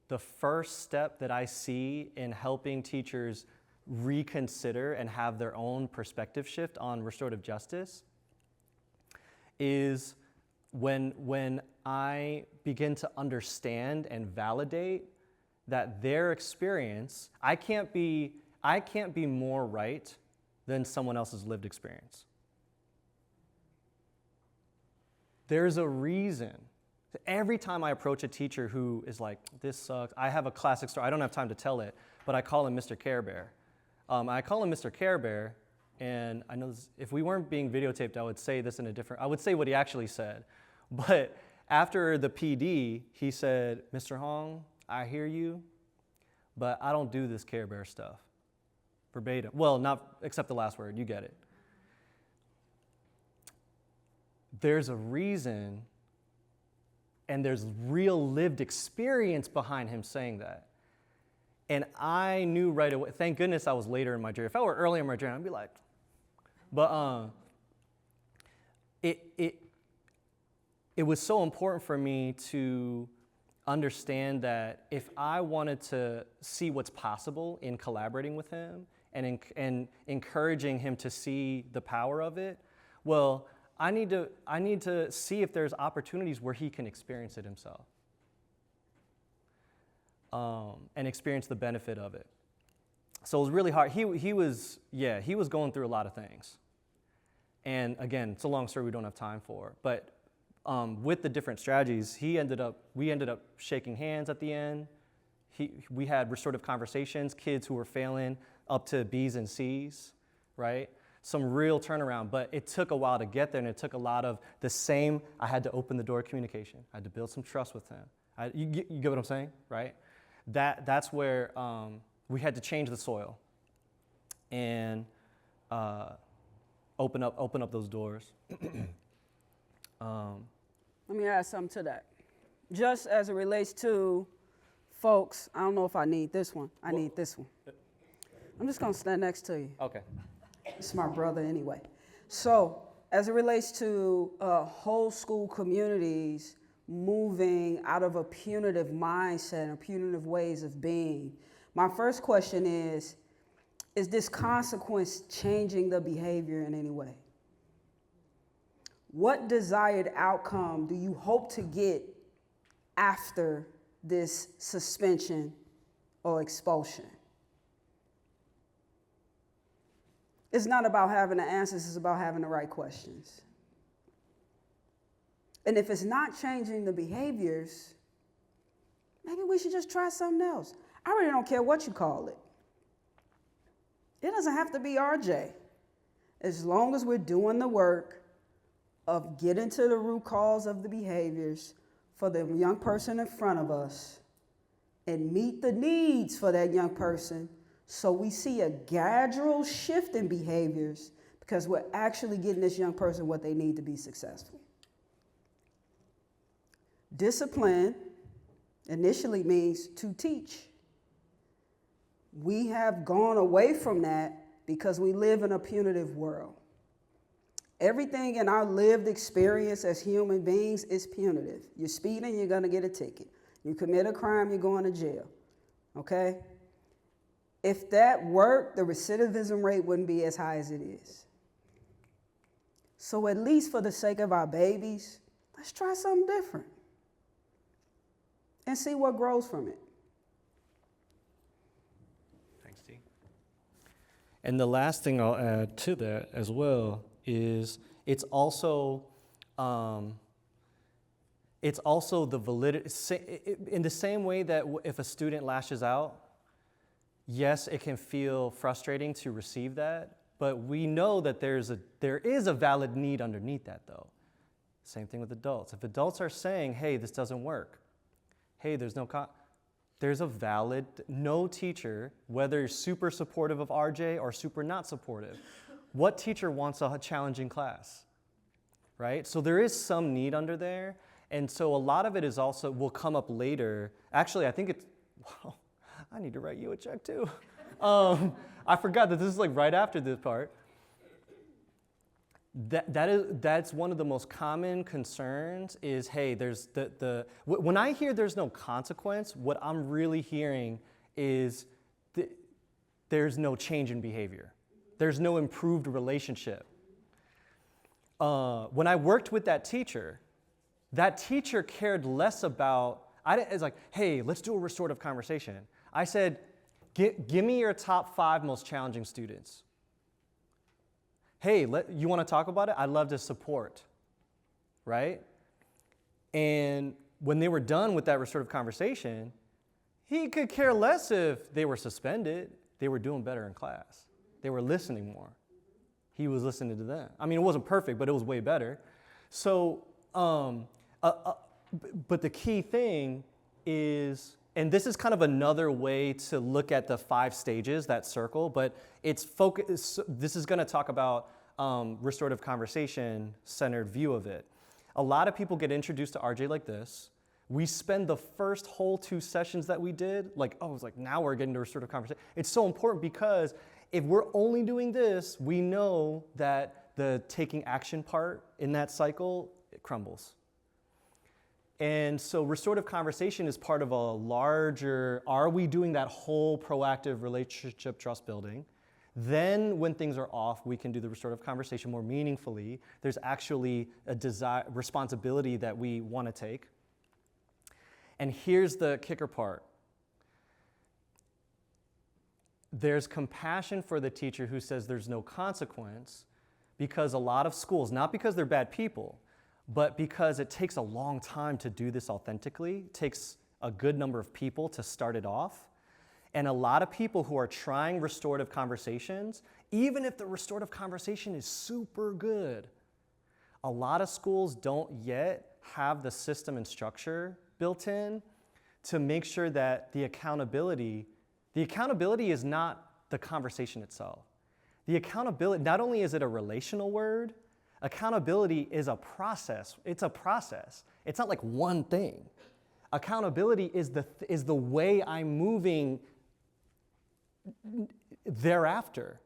the first step that I see in helping teachers reconsider and have their own perspective shift on restorative justice is when I begin to understand and validate that their experience, I can't be more right than someone else's lived experience. There's a reason. Every time I approach a teacher who is like, this sucks, I have a classic story, I don't have time to tell it, but I call him Mr. Care Bear. I call him Mr. Care Bear, and I know this, if we weren't being videotaped, I would say this in a different, I would say what he actually said. But after the PD, he said, Mr. Hong, I hear you, but I don't do this Care Bear stuff. Verbatim. Well, not except the last word, you get it. There's a reason, and there's real lived experience behind him saying that. And I knew right away, thank goodness I was later in my journey. If I were earlier in my journey, I'd be like, but it was so important for me to understand that if I wanted to see what's possible in collaborating with him and encouraging him to see the power of it, well, I need to see if there's opportunities where he can experience it himself. And experience the benefit of it. So it was really hard. He was going through a lot of things. And again, it's a long story we don't have time for. But with the different strategies, we ended up shaking hands at the end. We had restorative conversations, kids who were failing up to B's and C's, right? Some real turnaround, but it took a while to get there, and it took a lot of the same, I had to open the door of communication. I had to build some trust with him. You get what I'm saying, right? That's where we had to change the soil and open up those doors. Let me add something to that. Just as it relates to folks, I don't know if I need this one. I need this one. I'm just going to stand next to you. Okay. It's my brother anyway. So as it relates to whole school communities moving out of a punitive mindset or punitive ways of being, my first question is this consequence changing the behavior in any way? What desired outcome do you hope to get after this suspension or expulsion? It's not about having the answers, it's about having the right questions. And if it's not changing the behaviors, maybe we should just try something else. I really don't care what you call it. It doesn't have to be RJ. As long as we're doing the work of getting to the root cause of the behaviors for the young person in front of us and meet the needs for that young person, so we see a gradual shift in behaviors because we're actually getting this young person what they need to be successful. Discipline initially means to teach. We have gone away from that because we live in a punitive world. Everything in our lived experience as human beings is punitive. You're speeding, you're going to get a ticket. You commit a crime, you're going to jail. Okay? If that worked, the recidivism rate wouldn't be as high as it is. So at least for the sake of our babies, let's try something different and see what grows from it. Thanks, T. And the last thing I'll add to that as well is it's also the validity, in the same way that if a student lashes out, yes, it can feel frustrating to receive that, But we know that there is a valid need underneath that, though. Same thing with adults. If adults are saying, hey, this doesn't work, hey, there's a valid, no teacher, whether you're super supportive of RJ or super not supportive, what teacher wants a challenging class, right? So there is some need under there. And so a lot of it is also, will come up later. Actually, I think it's, wow, I need to write you a check too. I forgot that this is like right after this part. That's one of the most common concerns is, hey, there's when I hear there's no consequence, what I'm really hearing is there's no change in behavior. There's no improved relationship. When I worked with that teacher cared less about, it's like, hey, let's do a restorative conversation. I said, give me your top 5 most challenging students. Hey, you want to talk about it? I'd love to support, right? And when they were done with that restorative conversation, he could care less if they were suspended. They were doing better in class. They were listening more. He was listening to them. I mean, it wasn't perfect, but it was way better. So, but the key thing is, and this is kind of another way to look at the 5 stages, that circle, but this is going to talk about restorative conversation centered view of it. A lot of people get introduced to RJ like this. We spend the first whole 2 sessions that we did, like, oh, it's like now we're getting to restorative conversation. It's so important because if we're only doing this, we know that the taking action part in that cycle, it crumbles. And so restorative conversation is part of a larger, are we doing that whole proactive relationship trust building? Then when things are off, we can do the restorative conversation more meaningfully. There's actually a responsibility that we want to take. And here's the kicker part. There's compassion for the teacher who says there's no consequence, because a lot of schools, not because they're bad people, but because it takes a long time to do this authentically. It takes a good number of people to start it off. And a lot of people who are trying restorative conversations, even if the restorative conversation is super good, a lot of schools don't yet have the system and structure built in to make sure that the accountability is not the conversation itself. The accountability, not only is it a relational word, accountability is a process. It's a process. It's not like one thing. Accountability is the way I'm moving thereafter,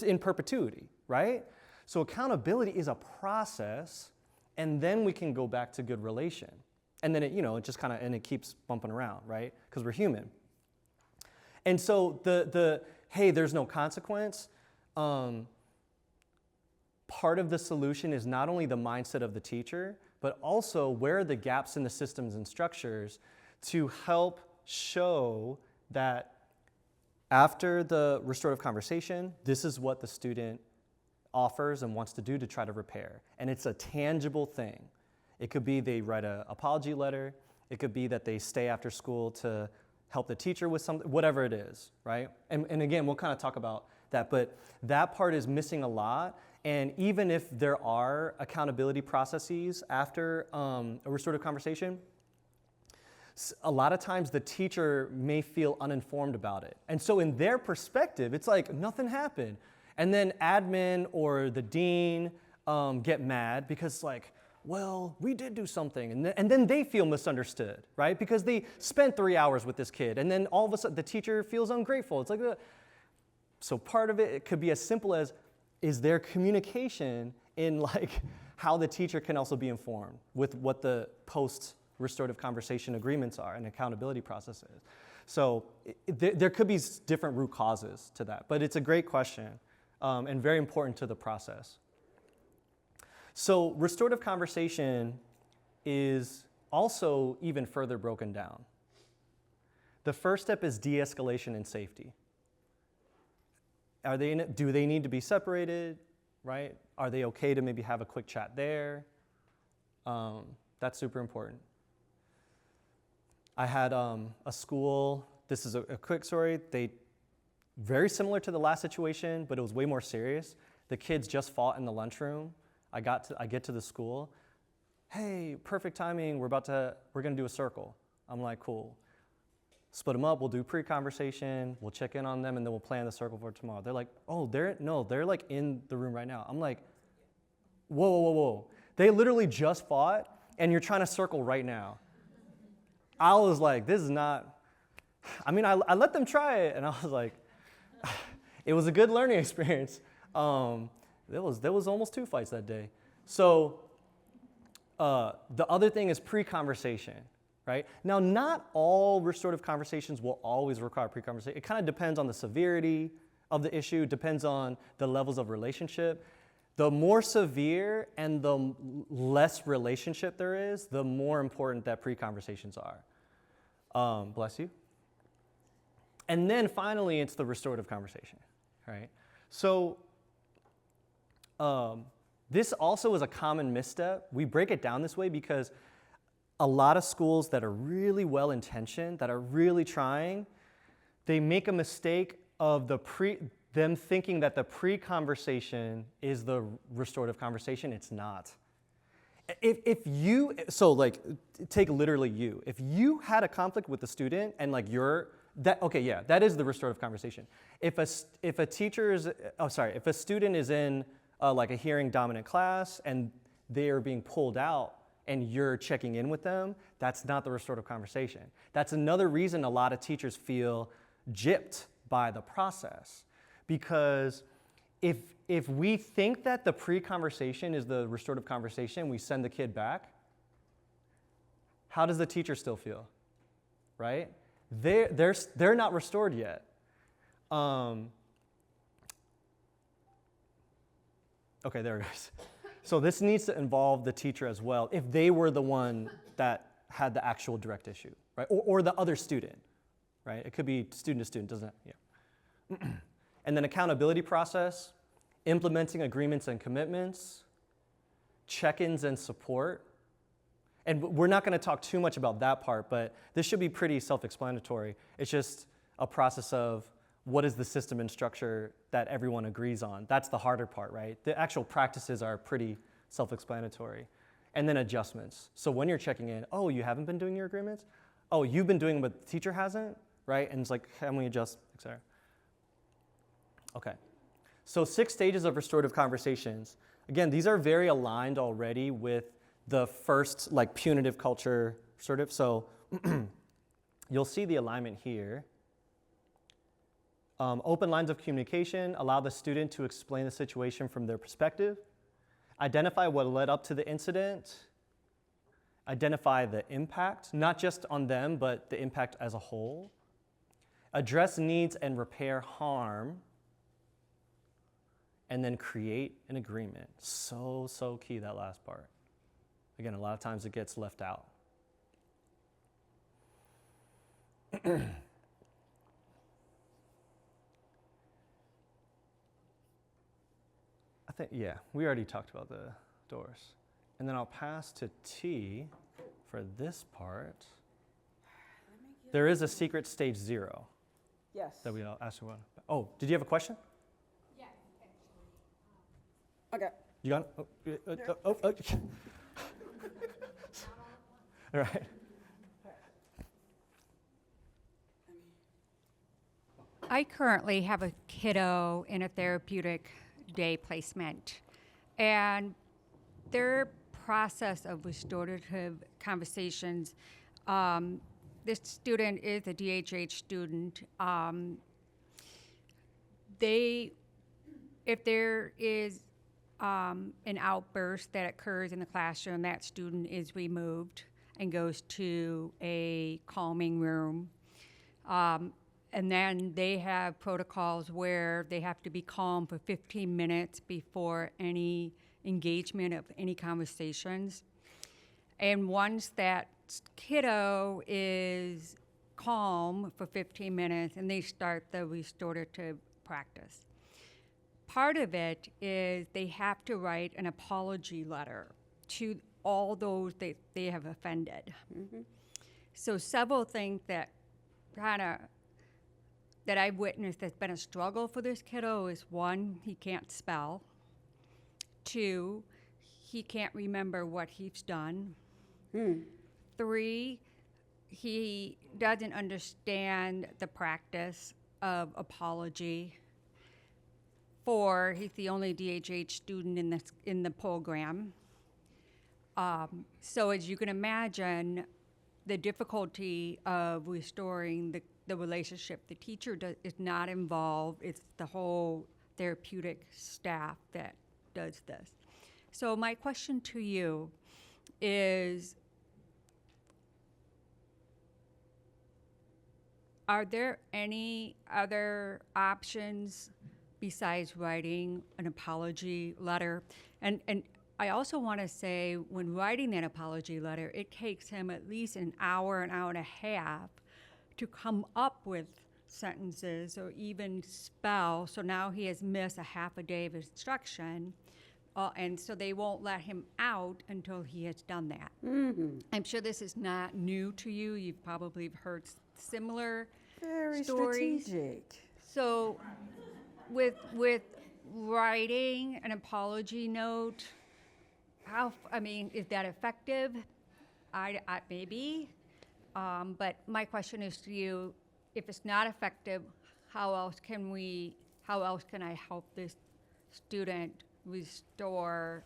in perpetuity, right? So accountability is a process, and then we can go back to good relation. And then it just kind of, and it keeps bumping around, right? Because we're human. And so hey, there's no consequence. Part of the solution is not only the mindset of the teacher, but also where are the gaps in the systems and structures to help show that after the restorative conversation, this is what the student offers and wants to do to try to repair. And it's a tangible thing. It could be they write an apology letter. It could be that they stay after school to help the teacher with something, whatever it is, right? And again, we'll kind of talk about that, but that part is missing a lot. And even if there are accountability processes after a restorative conversation, a lot of times the teacher may feel uninformed about it. And so in their perspective, it's like nothing happened. And then admin or the dean get mad because like, well, we did do something. And then they feel misunderstood, right? Because they spent 3 hours with this kid. And then all of a sudden the teacher feels ungrateful. It's like, so part of it could be as simple as, is there communication in like how the teacher can also be informed with what the post-restorative conversation agreements are and accountability process is. So there could be different root causes to that, but it's a great question and very important to the process. So restorative conversation is also even further broken down. The first step is de-escalation and safety. Do they need to be separated, right? Are they okay to maybe have a quick chat there? That's super important. I had a school, this is a quick story, very similar to the last situation, but it was way more serious. The kids just fought in the lunchroom. I get to the school. Hey, perfect timing. We're gonna do a circle. I'm like, cool. Split them up. We'll do pre-conversation. We'll check in on them, and then we'll plan the circle for tomorrow. They're like, oh, they're like in the room right now. I'm like, whoa, whoa, whoa, whoa. They literally just fought, and you're trying to circle right now. I was like, this is not. I mean, I let them try it, and I was like, it was a good learning experience. There was almost 2 fights that day. So the other thing is pre-conversation. Right? Now, not all restorative conversations will always require pre-conversation. It kind of depends on the severity of the issue, depends on the levels of relationship. The more severe and the less relationship there is, the more important that pre-conversations are. Bless you. And then finally, it's the restorative conversation, right? So this also is a common misstep. We break it down this way because a lot of schools that are really well-intentioned, that are really trying, they make a mistake of them thinking that the pre-conversation is the restorative conversation. It's not. Take literally you. If you had a conflict with a student and that is the restorative conversation. If a student is in a hearing dominant class and they are being pulled out, and you're checking in with them, that's not the restorative conversation. That's another reason a lot of teachers feel gypped by the process. Because if we think that the pre-conversation is the restorative conversation, we send the kid back, how does the teacher still feel, right? They're not restored yet. Okay, there it goes. So this needs to involve the teacher as well, if they were the one that had the actual direct issue, right? Or the other student, right? It could be student to student, doesn't it? Yeah. And then accountability process, implementing agreements and commitments, check-ins and support. And we're not going to talk too much about that part, but this should be pretty self-explanatory. It's just a process of what is the system and structure that everyone agrees on. That's the harder part, right? The actual practices are pretty self-explanatory. And then adjustments. So when you're checking in, oh, you haven't been doing your agreements? Oh, you've been doing what the teacher hasn't, right? And it's like, can we adjust, et cetera? Okay. So 6 stages of restorative conversations. Again, these are very aligned already with the first punitive culture restorative. So you'll see the alignment here. Open lines of communication, allow the student to explain the situation from their perspective. Identify what led up to the incident. Identify the impact, not just on them, but the impact as a whole. Address needs and repair harm. And then create an agreement. So key, that last part. Again, a lot of times it gets left out. We already talked about the doors. And then I'll pass to T for this part. There is a secret stage 0. Yes. That we all asked about. Oh, did you have a question? Yes, Okay. You got it? Oh. All right. I currently have a kiddo in a therapeutic day placement, and their process of restorative conversations, this student is a DHH student. If there is an outburst that occurs in the classroom, that student is removed and goes to a calming room. And then they have protocols where they have to be calm for 15 minutes before any engagement of any conversations. And once that kiddo is calm for 15 minutes, and they start the restorative practice. Part of it is they have to write an apology letter to all those that they have offended. Mm-hmm. So several things that that I've witnessed that's been a struggle for this kiddo is, one, he can't spell. Two, he can't remember what he's done. 3, he doesn't understand the practice of apology. 4, he's the only DHH student in the program. So as you can imagine, the difficulty of restoring the relationship, the teacher is not involved. It's the whole therapeutic staff that does this. So my question to you is, are there any other options besides writing an apology letter? And I also want to say, when writing that apology letter, it takes him at least an hour and a half to come up with sentences or even spell. So now he has missed a half a day of instruction. And so they won't let him out until he has done that. I'm sure this is not new to you. You've probably heard similar Very stories. strategic. So with writing an apology note, is that effective? I maybe. But my question is to you, if it's not effective, how else can I help this student restore?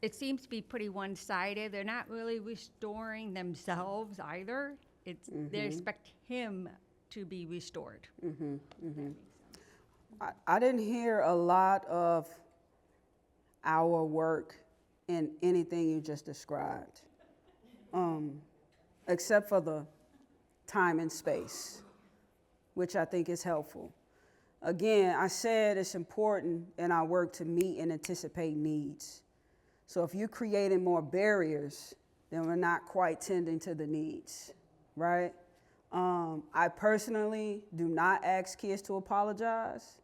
It seems to be pretty one-sided. They're not really restoring themselves either. They expect him to be restored. I didn't hear a lot of our work in anything you just described, except for the time and space, which I think is helpful. Again, I said it's important in our work to meet and anticipate needs. So if you're creating more barriers, then we're not quite tending to the needs, right? I personally do not ask kids to apologize.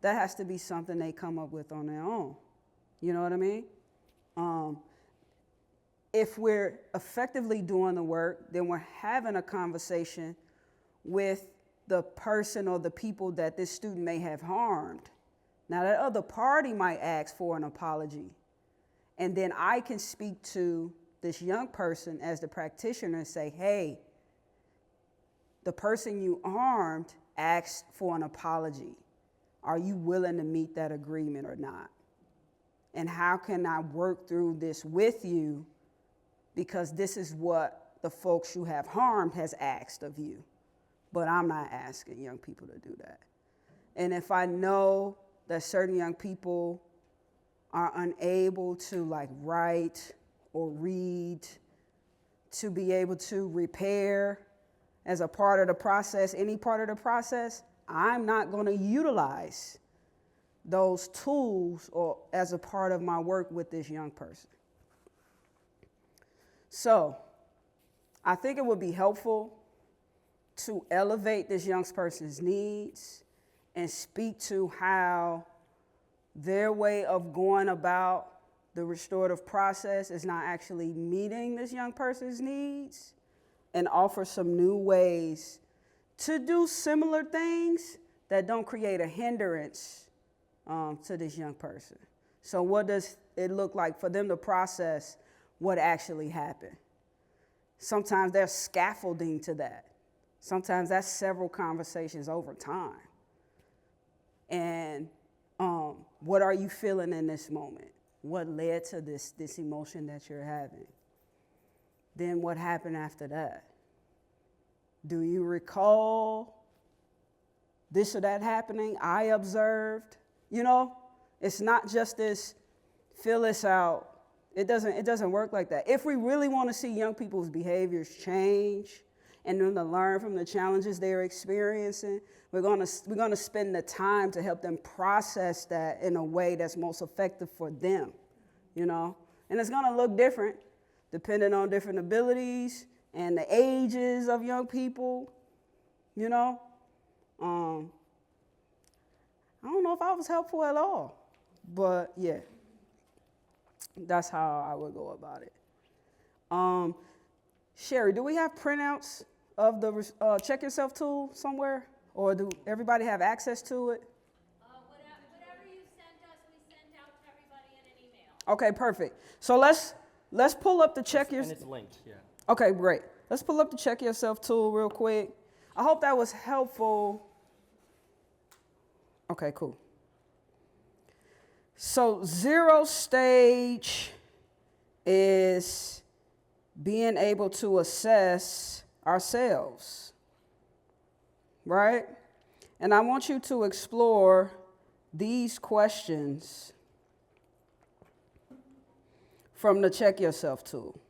That has to be something they come up with on their own. You know what I mean? If we're effectively doing the work, then we're having a conversation with the person or the people that this student may have harmed. Now, that other party might ask for an apology. And then I can speak to this young person as the practitioner and say, hey, the person you harmed asked for an apology. Are you willing to meet that agreement or not? And how can I work through this with you? Because this is what the folks you have harmed has asked of you. But I'm not asking young people to do that. And if I know that certain young people are unable to write or read, to be able to repair as a part of the process, any part of the process, I'm not going to utilize those tools or as a part of my work with this young person. So I think it would be helpful to elevate this young person's needs and speak to how their way of going about the restorative process is not actually meeting this young person's needs, and offer some new ways to do similar things that don't create a hindrance to this young person. So what does it look like for them to process what actually happened? Sometimes there's scaffolding to that. Sometimes that's several conversations over time. And what are you feeling in this moment? What led to this emotion that you're having? Then what happened after that? Do you recall this or that happening I observed? You know, it's not just this fill this out. It doesn't work like that. If we really want to see young people's behaviors change and them to learn from the challenges they're experiencing, we're gonna spend the time to help them process that in a way that's most effective for them, you know? And it's gonna look different depending on different abilities and the ages of young people, you know? I don't know if I was helpful at all, but yeah, that's how I would go about it. Sherry, do we have printouts of the Check Yourself tool somewhere? Or do everybody have access to it? Whatever you sent us, we sent out to everybody in an email. Okay, perfect. So let's pull up the check your. And it's linked, yeah. Okay, great. Let's pull up the check yourself tool real quick. I hope that was helpful. Okay, cool. So 0 stage is being able to assess ourselves, right? And I want you to explore these questions from the Check Yourself tool.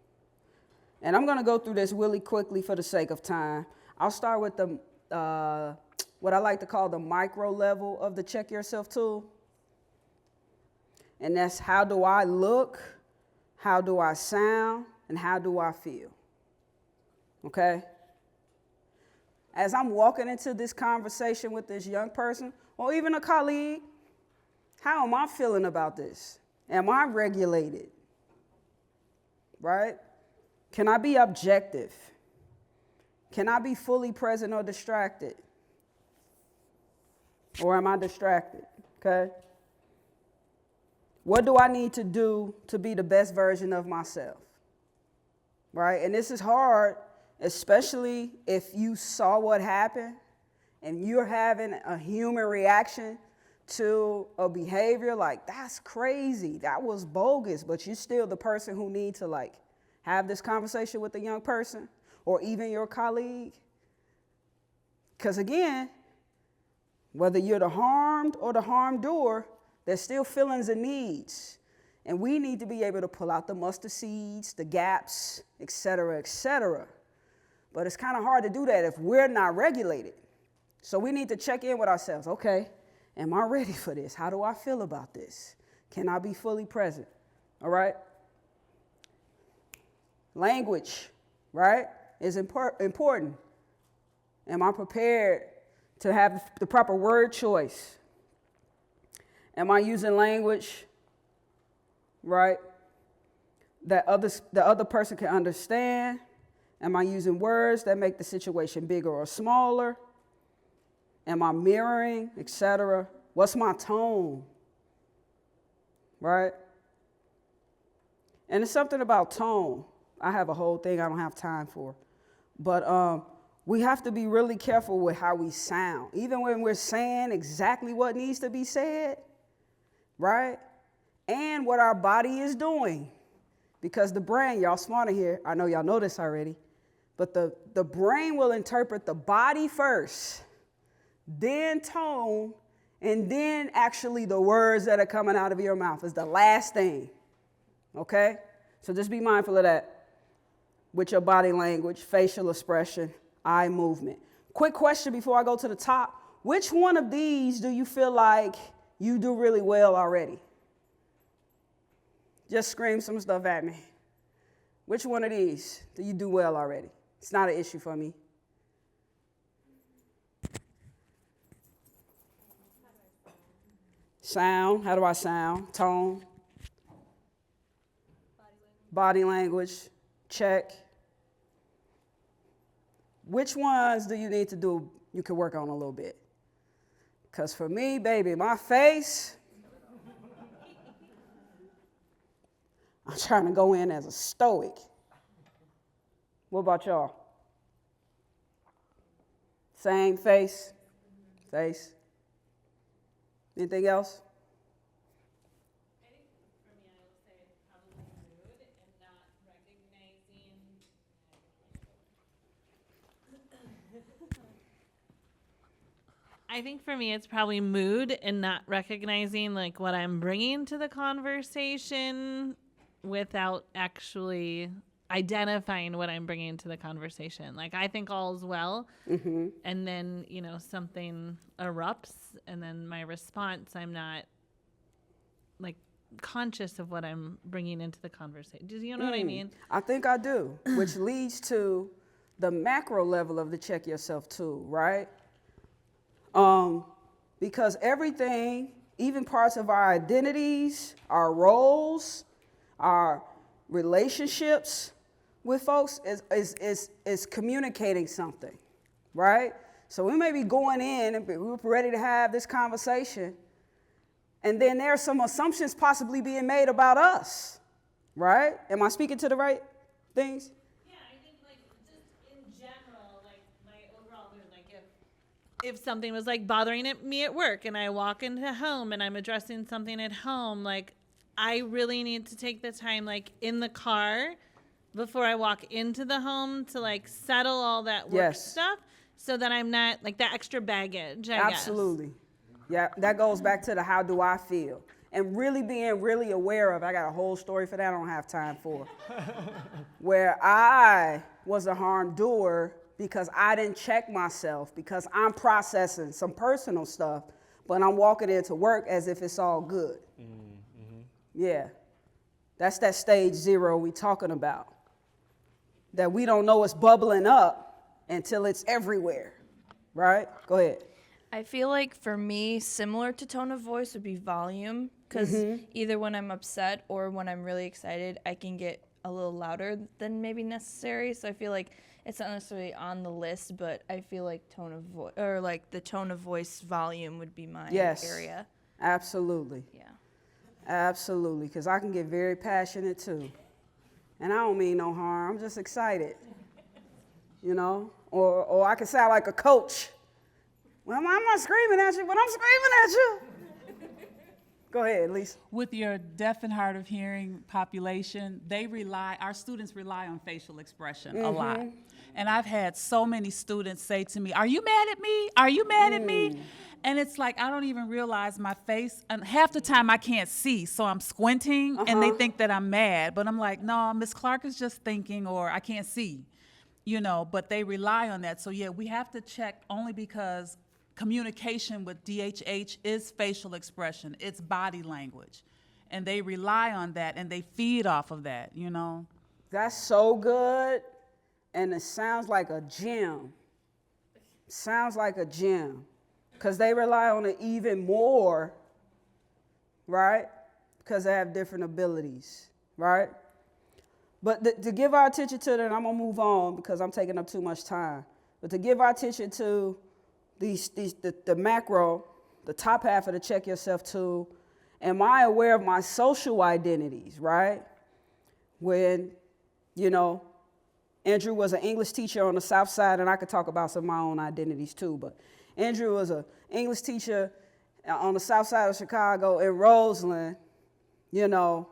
And I'm going to go through this really quickly for the sake of time. I'll start with the what I like to call the micro level of the Check Yourself tool. And that's how do I look, how do I sound, and how do I feel? Okay? As I'm walking into this conversation with this young person, or even a colleague, how am I feeling about this? Am I regulated? Right? Can I be objective? Can I be fully present or distracted? Or am I distracted? Okay? What do I need to do to be the best version of myself? Right? And this is hard, especially if you saw what happened and you're having a human reaction to a behavior like, that's crazy, that was bogus, but you're still the person who needs to like have this conversation with the young person or even your colleague. Because again, whether you're the harmed or the harmed doer, there's still feelings and needs. And we need to be able to pull out the mustard seeds, the gaps, et cetera, et cetera. But it's kind of hard to do that if we're not regulated. So we need to check in with ourselves. Okay, am I ready for this? How do I feel about this? Can I be fully present? All right? Language, right, is important. Am I prepared to have the proper word choice? Am I using language, right, that the other person can understand? Am I using words that make the situation bigger or smaller? Am I mirroring, etc.? What's my tone, right? And it's something about tone. I have a whole thing I don't have time for. But we have to be really careful with how we sound. Even when we're saying exactly what needs to be said, right? And what our body is doing. Because the brain, y'all smarter here, I know y'all know this already, but the brain will interpret the body first, then tone, and then actually the words that are coming out of your mouth is the last thing, okay? So just be mindful of that with your body language, facial expression, eye movement. Quick question before I go to the top. Which one of these do you feel like you do really well already? Just scream some stuff at me. Which one of these do you do well already? It's not an issue for me. Sound, how do I sound? Tone. Body language, check. Which ones do you need to do, you can work on a little bit? Because for me, baby, my face, I'm trying to go in as a stoic. What about y'all? Same face? Face? Anything else? I think for me, I will say probably mood and not recognizing. I think for me, it's probably mood and not recognizing like what I'm bringing to the conversation without actually identifying what I'm bringing to the conversation. Like I think all's well, and then something erupts, and then my response, I'm not like conscious of what I'm bringing into the conversation. Do you know what I mean? I think I do, which leads to the macro level of the check yourself tool, right? Because everything, even parts of our identities, our roles, our relationships with folks is communicating something, right? So we may be going in and we're ready to have this conversation, and then there are some assumptions possibly being made about us, right? Am I speaking to the right things? Yeah, I think like just in general, like my overall mood, like if something was like bothering me at work and I walk into home and I'm addressing something at home, like I really need to take the time like in the car before I walk into the home to like settle all that work stuff so that I'm not like that extra baggage, I guess. Absolutely. Yeah, that goes back to the how do I feel. And really being really aware of, I got a whole story for that I don't have time for, where I was a harm doer because I didn't check myself, because I'm processing some personal stuff, but I'm walking into work as if it's all good. Yeah, that's that stage 0 we talking about, that we don't know it's bubbling up until it's everywhere, right? Go ahead. I feel like for me, similar to tone of voice would be volume, because either when I'm upset or when I'm really excited, I can get a little louder than maybe necessary. So I feel like it's not necessarily on the list, but I feel like tone of voice, or like the tone of voice volume would be my area. Absolutely. Yeah. Absolutely, because I can get very passionate too. And I don't mean no harm, I'm just excited, you know? Or I can sound like a coach. Well, I'm not screaming at you, but I'm screaming at you. Go ahead, Lisa. With your deaf and hard of hearing population, our students rely on facial expression a lot. And I've had so many students say to me, "Are you mad at me? Are you mad at me?" And it's like, I don't even realize my face. And half the time I can't see, so I'm squinting and they think that I'm mad. But I'm like, no, Miss Clark is just thinking, or I can't see, you know, but they rely on that. So yeah, we have to check only because communication with DHH is facial expression, it's body language. And they rely on that and they feed off of that, you know. That's so good. And it sounds like a gym. Sounds like a gym. Because they rely on it even more, right? Because they have different abilities, right? But to give our attention to that, and I'm going to move on because I'm taking up too much time. But to give our attention to the macro, the top half of the check yourself tool, am I aware of my social identities, right? When, you know, Andrew was an English teacher on the South Side, and I could talk about some of my own identities too, but Andrew was an English teacher on the South Side of Chicago in Roseland, you know,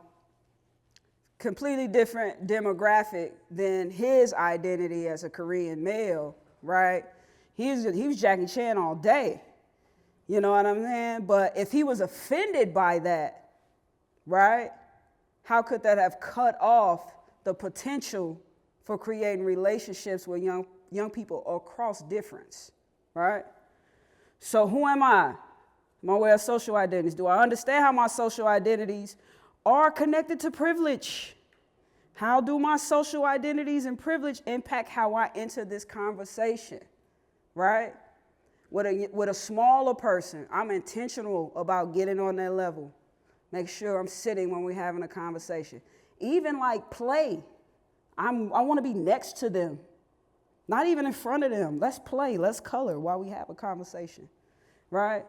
completely different demographic than his identity as a Korean male, right? He was Jackie Chan all day, you know what I'm saying? But if he was offended by that, right, how could that have cut off the potential for creating relationships with young people across difference, right? So who am I? My way of social identities. Do I understand how my social identities are connected to privilege? How do my social identities and privilege impact how I enter this conversation, right? With a smaller person, I'm intentional about getting on their level. Make sure I'm sitting when we're having a conversation. Even like play, I want to be next to them. Not even in front of them. Let's play, let's color while we have a conversation, right?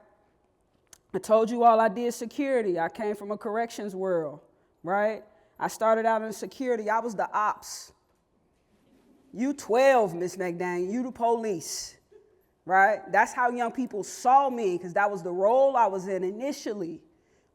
I told you all I did security. I came from a corrections world, right? I started out in security. I was the ops. You 12, Miss McDaniel, you the police, right? That's how young people saw me because that was the role I was in initially,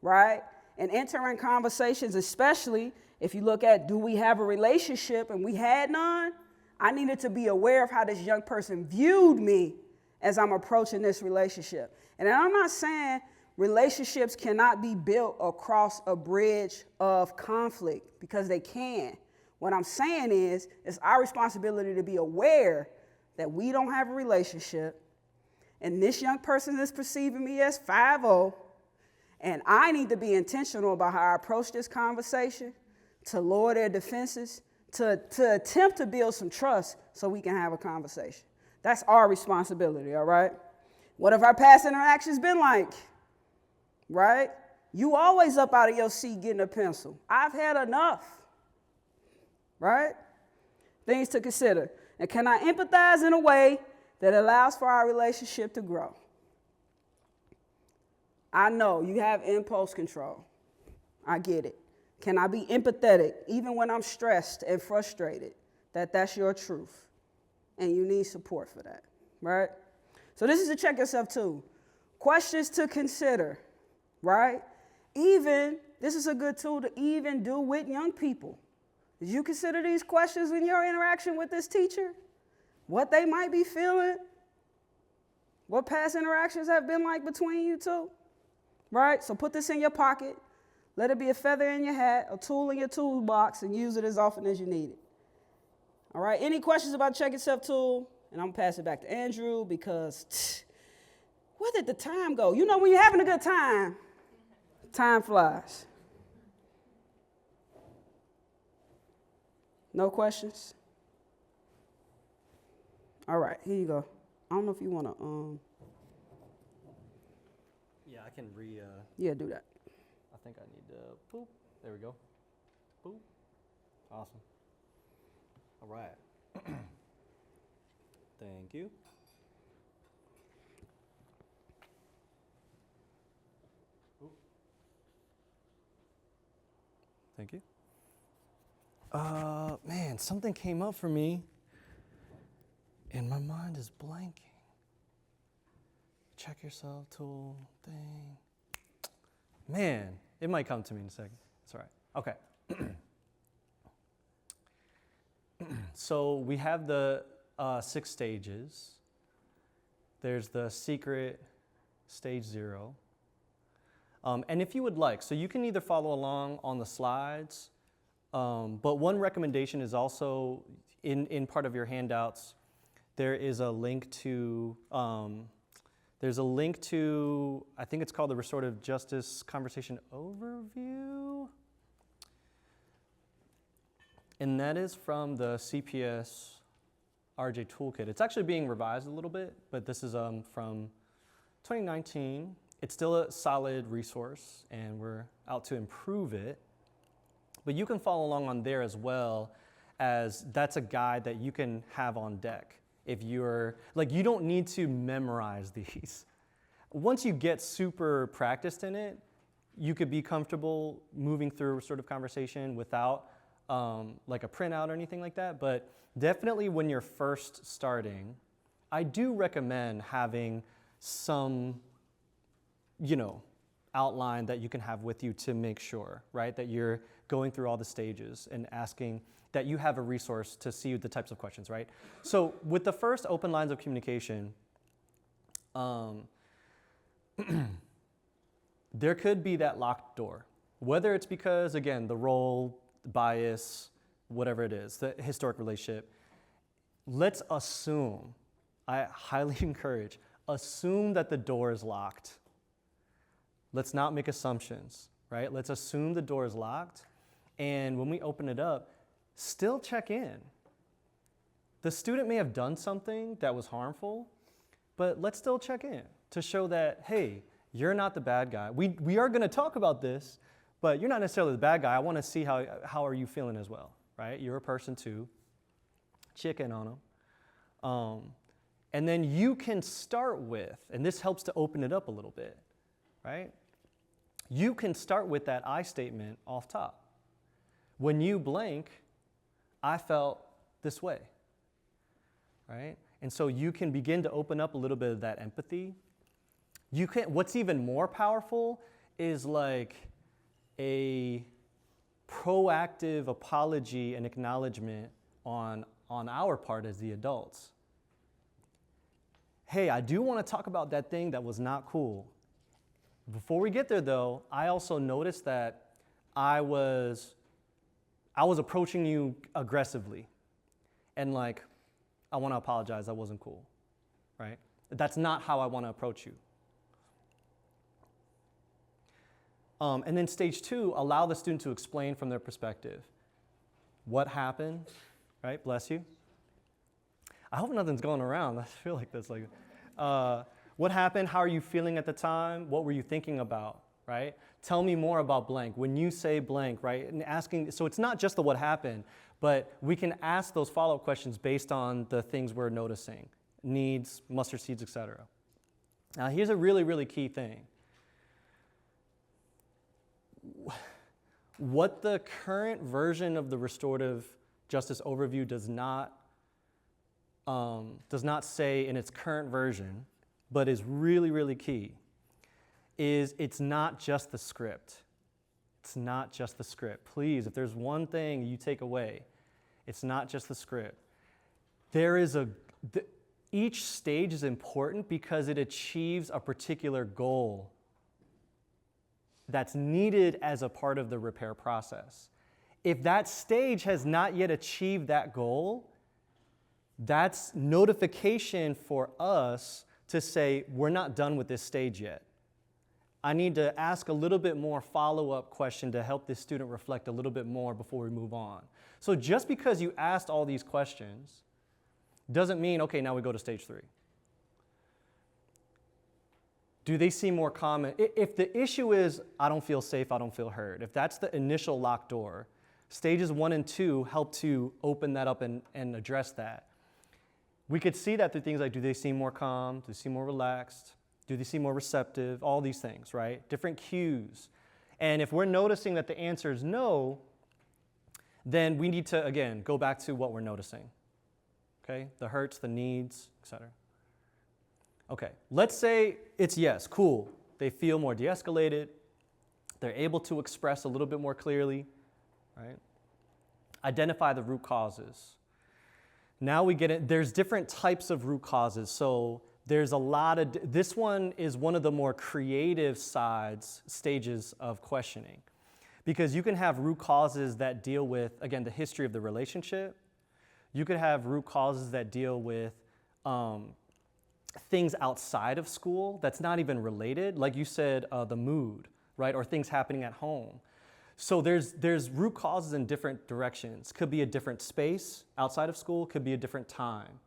right? And entering conversations, especially if you look at do we have a relationship and we had none, I needed to be aware of how this young person viewed me as I'm approaching this relationship. And I'm not saying relationships cannot be built across a bridge of conflict, because they can. What I'm saying is, it's our responsibility to be aware that we don't have a relationship, and this young person is perceiving me as 5-0, and I need to be intentional about how I approach this conversation to lower their defenses, to attempt to build some trust so we can have a conversation. That's our responsibility, all right? What have our past interactions been like, right? You always up out of your seat getting a pencil. I've had enough, right? Things to consider. And can I empathize in a way that allows for our relationship to grow. I know you have impulse control. I get it. Can I be empathetic even when I'm stressed and frustrated? That's your truth. And you need support for that, right? So this is a check yourself too. Questions to consider, right? This is a good tool to even do with young people. Did you consider these questions in your interaction with this teacher? What they might be feeling? What past interactions have been like between you two? Right? So put this in your pocket. Let it be a feather in your hat, a tool in your toolbox, and use it as often as you need it. All right? Any questions about Check Yourself tool? And I'm going to pass it back to Andrew because where did the time go? You know, when you're having a good time, time flies. No questions? All right, here you go. I don't know if you want to, Yeah, I can Yeah, do that. I think I need to, boop. There we go. Boop. Awesome. All right. Thank you. Oop. Thank you. Man, something came up for me, and my mind is blanking. Check yourself tool thing. Man, it might come to me in a second. It's all right. Okay. So we have the 6 stages. There's the secret stage 0. And if you would like, so you can either follow along on the slides, but one recommendation is also in part of your handouts, there is a link to, I think it's called the Restorative Justice Conversation Overview. And that is from the CPS RJ Toolkit. It's actually being revised a little bit, but this is from 2019. It's still a solid resource, and we're out to improve it. But you can follow along on there as well, as that's a guide that you can have on deck. If you're, like, you don't need to memorize these. Once you get super practiced in it, you could be comfortable moving through a restorative conversation without like a printout or anything like that. But definitely when you're first starting, I do recommend having some, outline that you can have with you to make sure, right, that you're going through all the stages and asking that you have a resource to see the types of questions, right? So with the first open lines of communication, there could be that locked door, whether it's because, again, the role, bias, whatever it is, the historic relationship. Let's assume, I highly encourage, assume that the door is locked. Let's not make assumptions, right? Let's assume the door is locked, and when we open it up, still check in. The student may have done something that was harmful, but let's still check in to show that, hey, you're not the bad guy. We are going to talk about this, but you're not necessarily the bad guy. I want to see how are you feeling as well, right? You're a person too. Check in on them. And then you can start with, and this helps to open it up a little bit, right? You can start with that I statement off top. When you blank, I felt this way, right? And so you can begin to open up a little bit of that empathy. What's even more powerful is like a proactive apology and acknowledgement on our part as the adults. Hey, I do want to talk about that thing that was not cool. Before we get there though, I also noticed that I was approaching you aggressively. And like, I want to apologize, that wasn't cool, right? That's not how I want to approach you. And then stage 2, allow the student to explain from their perspective. What happened, right? Bless you. I hope nothing's going around. I feel like that's like, what happened? How are you feeling at the time? What were you thinking about, right? Tell me more about blank. When you say blank, right? And asking, so it's not just the what happened, but we can ask those follow-up questions based on the things we're noticing. needs, mustard seeds, etc. Now, here's a really, really key thing. What the current version of the restorative justice overview does not say in its current version, but is really, really key, is it's not just the script. It's not just the script. Please, if there's one thing you take away, it's not just the script. Each stage is important because it achieves a particular goal that's needed as a part of the repair process. If that stage has not yet achieved that goal, that's notification for us to say, we're not done with this stage yet. I need to ask a little bit more follow-up question to help this student reflect a little bit more before we move on. So just because you asked all these questions doesn't mean, okay, now we go to stage 3. Do they seem more common? If the issue is, I don't feel safe, I don't feel heard, if that's the initial locked door, stages 1 and 2 help to open that up and address that. We could see that through things like, do they seem more calm? Do they seem more relaxed? Do they seem more receptive? All these things, right? Different cues. And if we're noticing that the answer is no, then we need to, again, go back to what we're noticing. Okay? The hurts, the needs, etc. Okay, let's say it's yes, cool. They feel more de-escalated. They're able to express a little bit more clearly, right? Identify the root causes. Now we get it, there's different types of root causes. So there's a lot of, this one is one of the more creative stages of questioning. Because you can have root causes that deal with, again, the history of the relationship. You could have root causes that deal with things outside of school that's not even related. Like you said, the mood, right? Or things happening at home. So there's root causes in different directions. Could be a different space outside of school, could be a different time.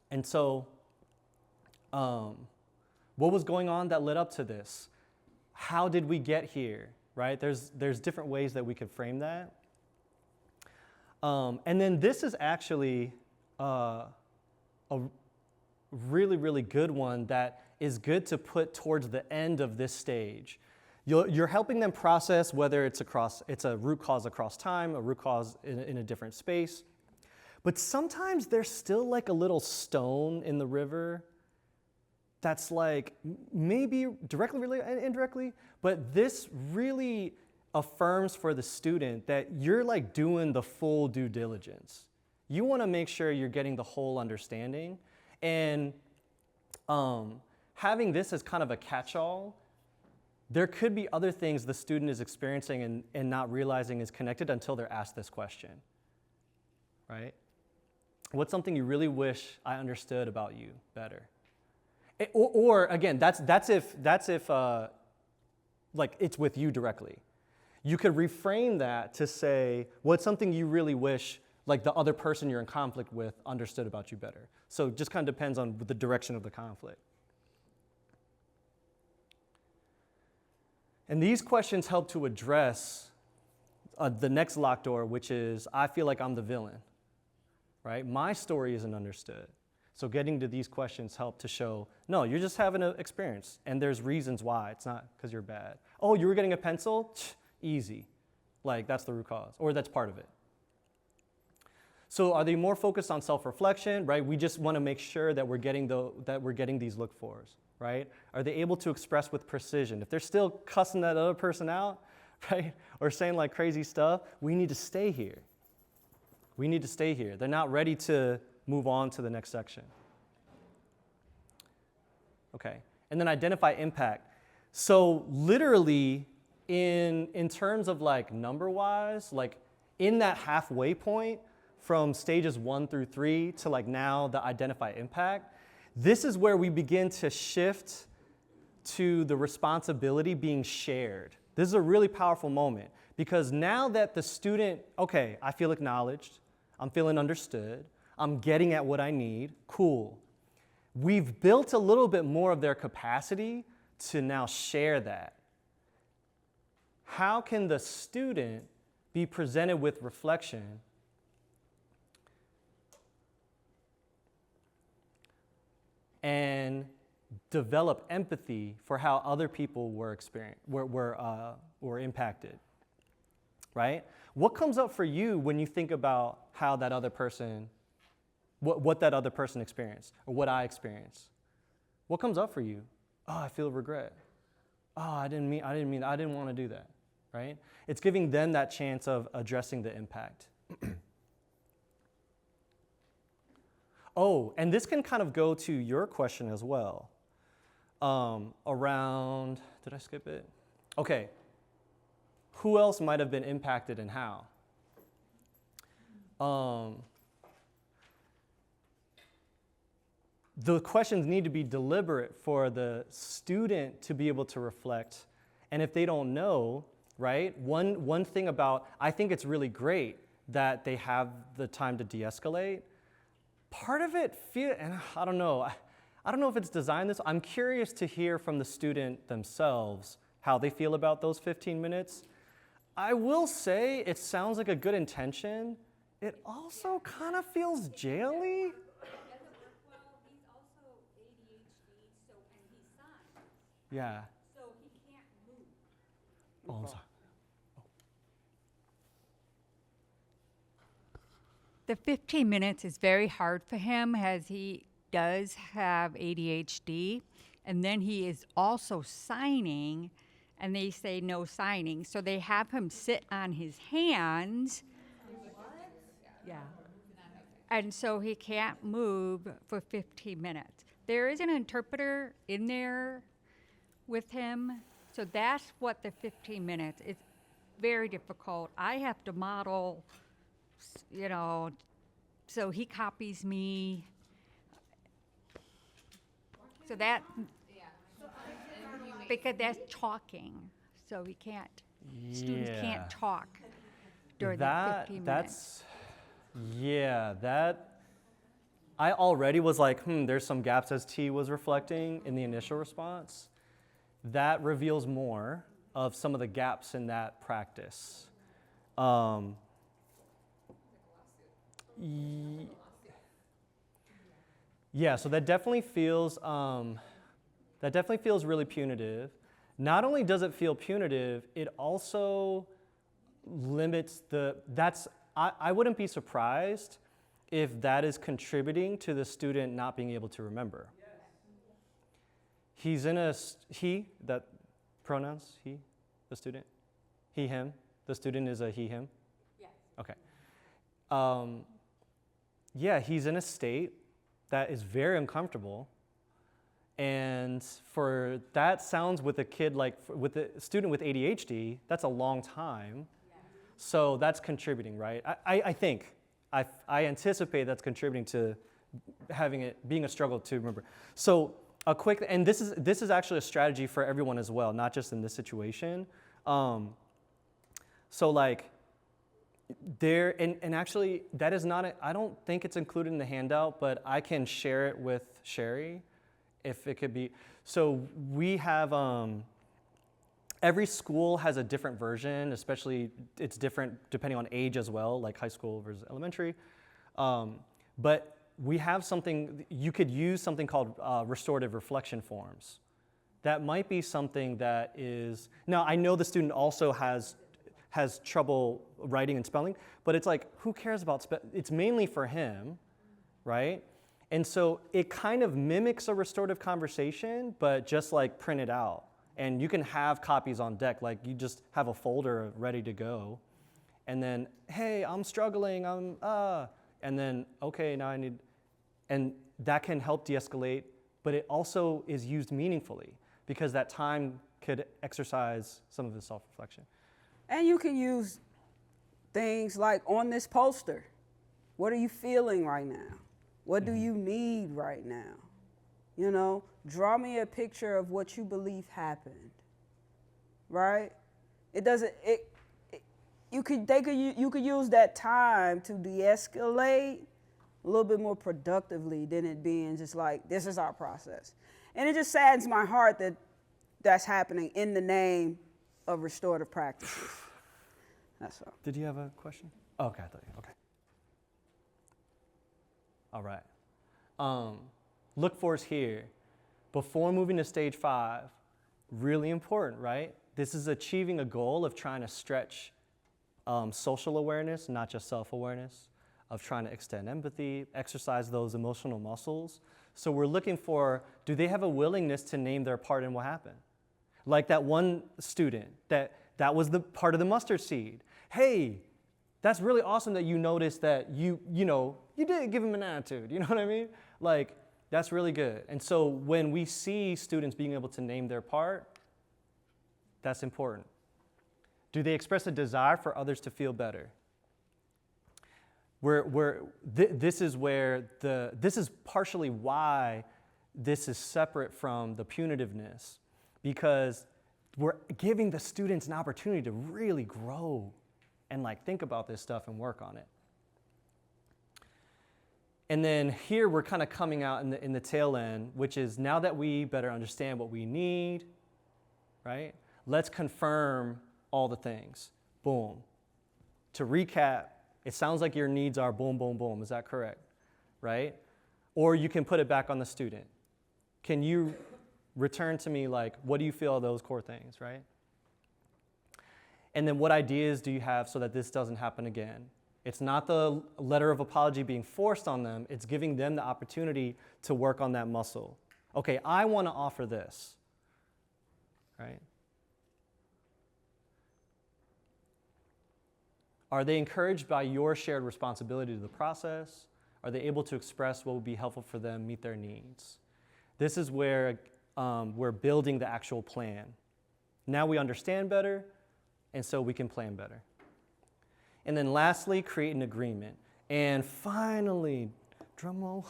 And so what was going on that led up to this? How did we get here, right? There's different ways that we could frame that. And then this is actually a really, really good one that is good to put towards the end of this stage. You're helping them process whether it's a root cause across time, a root cause in a different space. But sometimes there's still like a little stone in the river that's like maybe directly related, indirectly, but this really affirms for the student that you're like doing the full due diligence. You want to make sure you're getting the whole understanding, and having this as kind of a catch-all, there could be other things the student is experiencing and not realizing is connected until they're asked this question, right? What's something you really wish I understood about you better? Or again, that's if like it's with you directly. You could reframe that to say, what's something you really wish like the other person you're in conflict with understood about you better? So it just kind of depends on the direction of the conflict. And these questions help to address the next locked door, which is, I feel like I'm the villain, right? My story isn't understood. So getting to these questions help to show, no, you're just having an experience, and there's reasons why. It's not because you're bad. Oh, you were getting a pencil? Easy. Like, that's the root cause, or that's part of it. So are they more focused on self-reflection, right? We just want to make sure that we're getting these look-fors, right? Are they able to express with precision? If they're still cussing that other person out, right, or saying like crazy stuff, we need to stay here. We need to stay here. They're not ready to move on to the next section. Okay, and then identify impact. So literally, in terms of like number-wise, like in that halfway point from stages 1 through 3 to like now the identify impact, this is where we begin to shift to the responsibility being shared. This is a really powerful moment because now that the student, okay, I feel acknowledged, I'm feeling understood, I'm getting at what I need, cool. We've built a little bit more of their capacity to now share that. How can the student be presented with reflection and develop empathy for how other people were impacted, right? What comes up for you when you think about how that other person, what that other person experienced, or what I experienced? What comes up for you? Oh, I feel regret. Oh, I didn't want to do that, right? It's giving them that chance of addressing the impact. Oh, and this can kind of go to your question as well. Around, did I skip it? Okay. Who else might have been impacted and how? The questions need to be deliberate for the student to be able to reflect. And if they don't know, right, one thing about, I think it's really great that they have the time to de-escalate. Part of it, and I don't know if it's designed this. I'm curious to hear from the student themselves how they feel about those 15 minutes. I will say it sounds like a good intention. It also kind of feels jail-y. Yeah. So he can't move. Oh, I'm sorry. The 15 minutes is very hard for him as he does have ADHD. And then he is also signing, and they say no signing. So they have him sit on his hands. Yeah. And so he can't move for 15 minutes. There is an interpreter in there with him. So that's what the 15 minutes is. Very difficult. I have to model, you know, so he copies me. So that, because that's talking, so he can't, students can't talk during that 15 minutes. I already was like, there's some gaps as T was reflecting in the initial response. That reveals more of some of the gaps in that practice. Yeah, so that definitely feels really punitive. Not only does it feel punitive, it also limits I wouldn't be surprised if that is contributing to the student not being able to remember. He's in that pronouns, he, the student? He, him. The student is a he, him? Yes. Okay. He's in a state that is very uncomfortable. And for that sounds with a kid with a student with ADHD, that's a long time. Yeah. So that's contributing, right? I think, I anticipate that's contributing to having it being a struggle to remember. So a quick, and this is actually a strategy for everyone as well, not just in this situation. And actually that is not, I don't think it's included in the handout, but I can share it with Sherry if it could be. So we have, every school has a different version, especially it's different depending on age as well, like high school versus elementary. But we have something, you could use something called restorative reflection forms. That might be something that is, now I know the student also has trouble writing and spelling, but it's like, who cares about it's mainly for him, right? And so it kind of mimics a restorative conversation, but just like print it out. And you can have copies on deck, like you just have a folder ready to go. And then, hey, I'm struggling, and then, okay, now I need, and that can help de-escalate, but it also is used meaningfully because that time could exercise some of the self-reflection. And you can use things like on this poster. What are you feeling right now? What do you need right now? You know, draw me a picture of what you believe happened. Right? It doesn't. You could use that time to de-escalate a little bit more productively than it being just like, this is our process. And it just saddens my heart that that's happening in the name of restorative practices. That's all. Did you have a question? Oh, okay, I thought you, okay. All right. look for is here. Before moving to stage 5, really important, right? This is achieving a goal of trying to stretch social awareness, not just self-awareness, of trying to extend empathy, exercise those emotional muscles. So we're looking for, do they have a willingness to name their part in what happened? Like that one student, that was the part of the mustard seed. Hey, that's really awesome that you noticed that you did give him an attitude, you know what I mean? Like, that's really good. And so when we see students being able to name their part, that's important. Do they express a desire for others to feel better? This is partially why this is separate from the punitiveness, because we're giving the students an opportunity to really grow and like think about this stuff and work on it. And then here we're kind of coming out in the tail end, which is now that we better understand what we need, right? Let's confirm all the things. Boom. To recap, it sounds like your needs are boom, boom, boom. Is that correct? Right? Or you can put it back on the student. Can you return to me, like, what do you feel are those core things, right? And then what ideas do you have so that this doesn't happen again? It's not the letter of apology being forced on them. It's giving them the opportunity to work on that muscle. Okay, I want to offer this, right? Are they encouraged by your shared responsibility to the process? Are they able to express what would be helpful for them, meet their needs? This is where we're building the actual plan. Now we understand better, and so we can plan better. And then lastly, create an agreement. And finally, drum roll.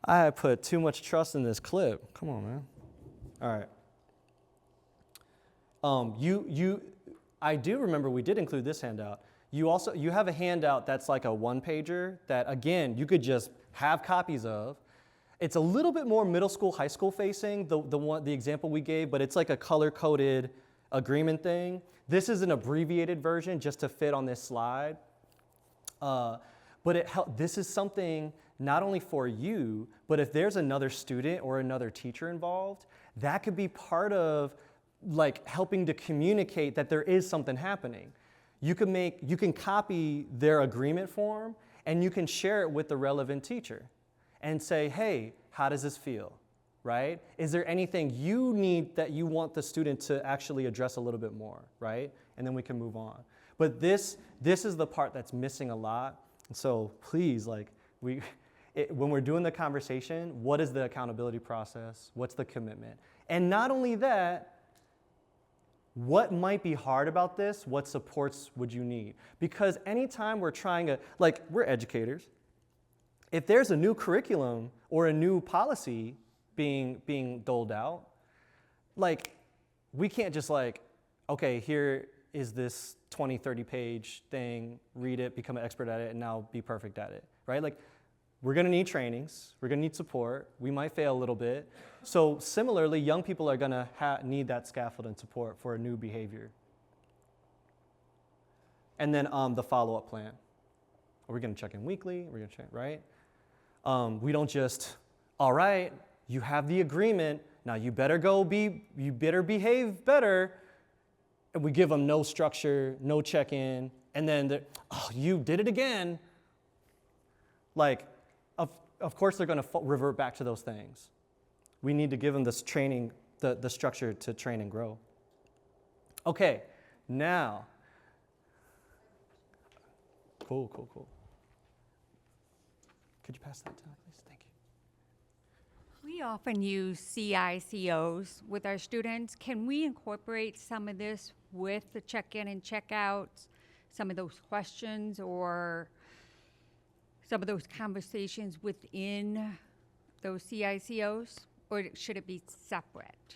I put too much trust in this clip. Come on, man. All right. I do remember we did include this handout. You have a handout that's like a one-pager that, again, you could just have copies of. It's a little bit more middle school, high school facing, the example we gave, but it's like a color-coded agreement thing. This is an abbreviated version just to fit on this slide. But this is something not only for you, but if there's another student or another teacher involved, that could be part of like helping to communicate that there is something happening. You can copy their agreement form and you can share it with the relevant teacher and say, hey, how does this feel, right? Is there anything you need that you want the student to actually address a little bit more, right? And then we can move on. But this is the part that's missing a lot. And so please, like, when we're doing the conversation, what is the accountability process? What's the commitment? And not only that, what might be hard about this? What supports would you need? Because anytime we're trying to, like, we're educators. If there's a new curriculum or a new policy being doled out, like, we can't just like, okay, here is this 20, 30 page thing, read it, become an expert at it, and now be perfect at it, right? Like, we're gonna need trainings, we're gonna need support, we might fail a little bit. So similarly, young people are gonna need that scaffold and support for a new behavior. And then the follow-up plan. Are we gonna check in weekly? We're gonna check, right? We don't just, all right, you have the agreement, now you better behave better. And we give them no structure, no check-in, and then oh, you did it again. Like, of course they're gonna revert back to those things. We need to give them this training, the structure to train and grow. Okay, now, cool. Could you pass that down, please? Thank you. We often use CICOs with our students. Can we incorporate some of this with the check-in and check-outs, some of those questions or some of those conversations within those CICOs, or should it be separate?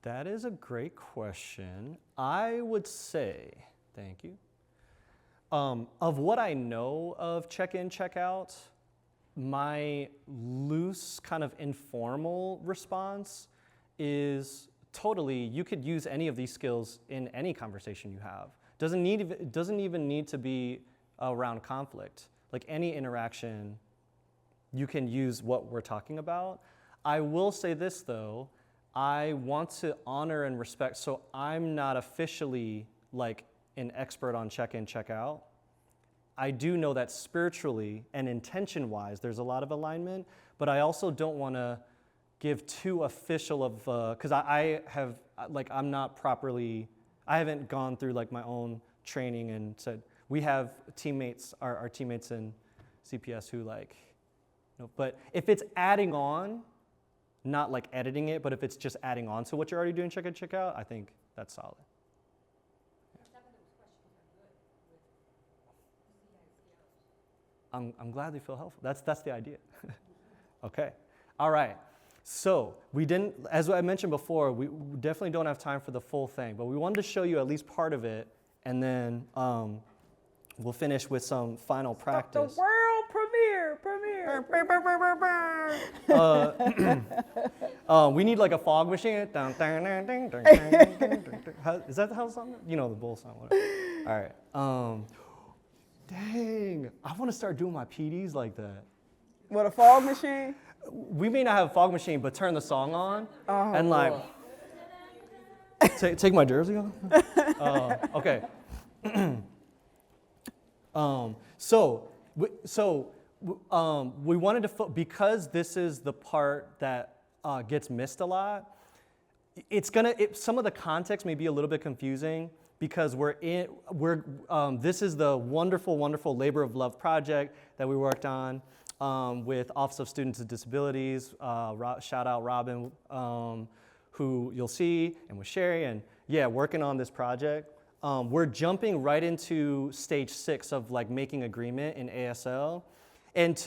That is a great question. I would say, thank you. Of what I know of check-in, check-out, my loose kind of informal response is totally, you could use any of these skills in any conversation you have. Doesn't even need to be around conflict. Like any interaction, you can use what we're talking about. I will say this though, I want to honor and respect, so I'm not officially like an expert on check-in, check-out. I do know that spiritually and intention-wise, there's a lot of alignment, but I also don't want to give too official of, because I haven't gone through like my own training and said, we have teammates, our teammates in CPS who like, but if it's adding on, not like editing it, but if it's just adding on to what you're already doing, check in, check out, I think that's solid. I'm glad they feel helpful. That's the idea. Okay. All right. So we didn't, as I mentioned before, we definitely don't have time for the full thing, but we wanted to show you at least part of it, and then we'll finish with some final practice. The world premiere. We need like a fog machine. Is that how the song? You know the bull song. Whatever. All right. Dang, I want to start doing my PDs like that. What, a fog machine? We may not have a fog machine, but turn the song on and like take my jersey off. Okay. We wanted to because this is the part that gets missed a lot. Some of the context may be a little bit confusing because this is the wonderful, wonderful labor of love project that we worked on with Office of Students with Disabilities. Shout out Robin, who you'll see, and with Sherry, and yeah, working on this project. We're jumping right into stage 6 of like making agreement in ASL. And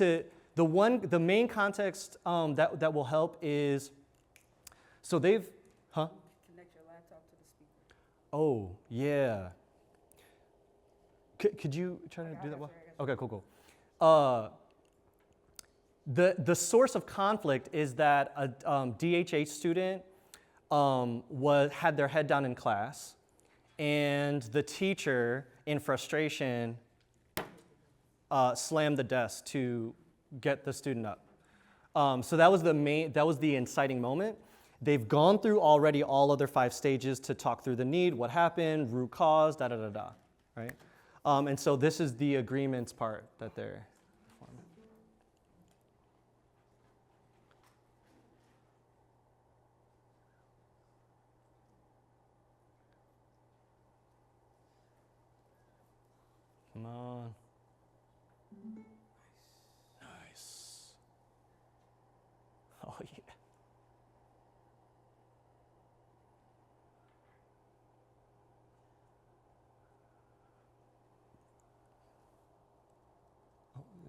the main context that will help is, so they've, Connect your laptop to the speaker. Oh, yeah. Could you try to do that? Okay, cool. The source of conflict is that a DHH student had their head down in class, and the teacher, in frustration, slammed the desk to get the student up. So that was the inciting moment. They've gone through already all other 5 stages to talk through the need, what happened, root cause, right? And so this is the agreements part that they're forming. Come on. Nice. Oh, yeah.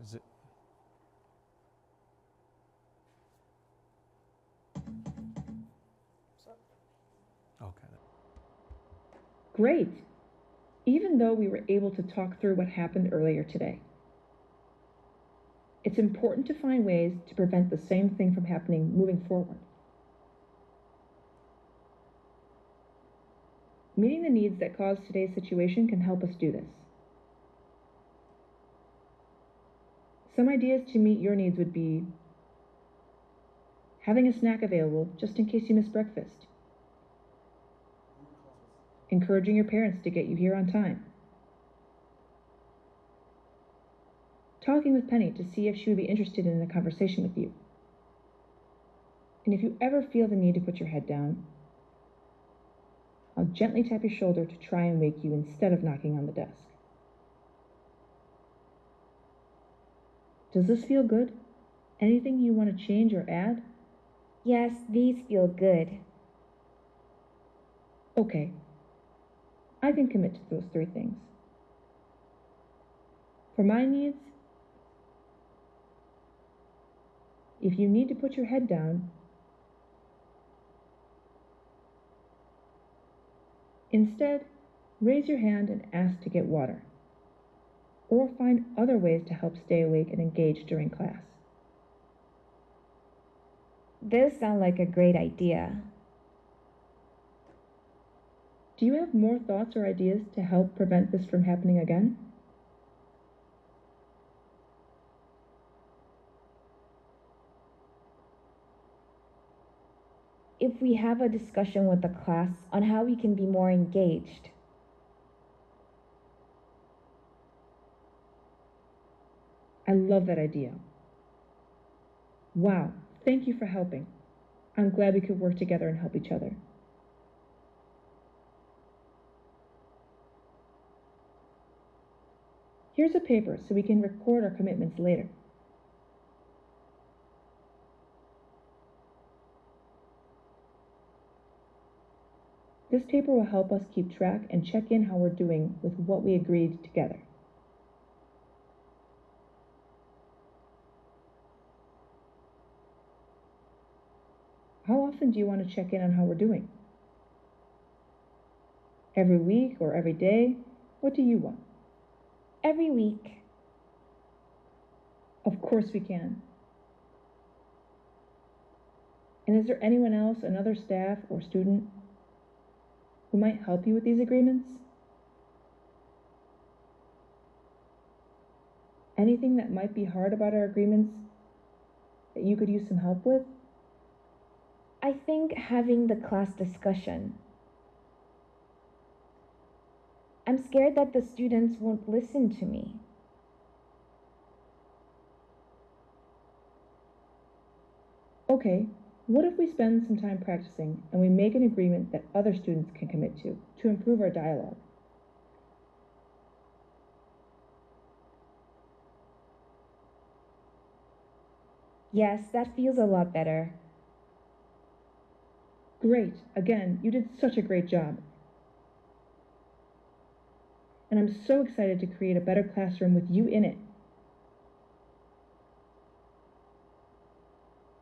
Is it? Okay. Great. Even though we were able to talk through what happened earlier today. It's important to find ways to prevent the same thing from happening moving forward. Meeting the needs that caused today's situation can help us do this. Some ideas to meet your needs would be having a snack available just in case you miss breakfast, encouraging your parents to get you here on time, talking with Penny to see if she would be interested in a conversation with you. And if you ever feel the need to put your head down, I'll gently tap your shoulder to try and wake you instead of knocking on the desk. Does this feel good? Anything you want to change or add? Yes, these feel good. Okay. I can commit to those 3 things. For my needs, if you need to put your head down, instead, raise your hand and ask to get water, or find other ways to help stay awake and engaged during class. Those sound like a great idea. Do you have more thoughts or ideas to help prevent this from happening again? if we have a discussion with the class on how we can be more engaged. I love that idea. Wow, thank you for helping. I'm glad we could work together and help each other. Here's a paper so we can record our commitments later. This paper will help us keep track and check in how we're doing with what we agreed together. How often do you want to check in on how we're doing? Every week or every day? What do you want? Every week. Of course we can. And is there anyone else, another staff or student, who might help you with these agreements? Anything that might be hard about our agreements that you could use some help with? I think having the class discussion. I'm scared that the students won't listen to me. Okay, what if we spend some time practicing and we make an agreement that other students can commit to improve our dialogue? Yes, that feels a lot better. Great, again, you did such a great job. And I'm so excited to create a better classroom with you in it.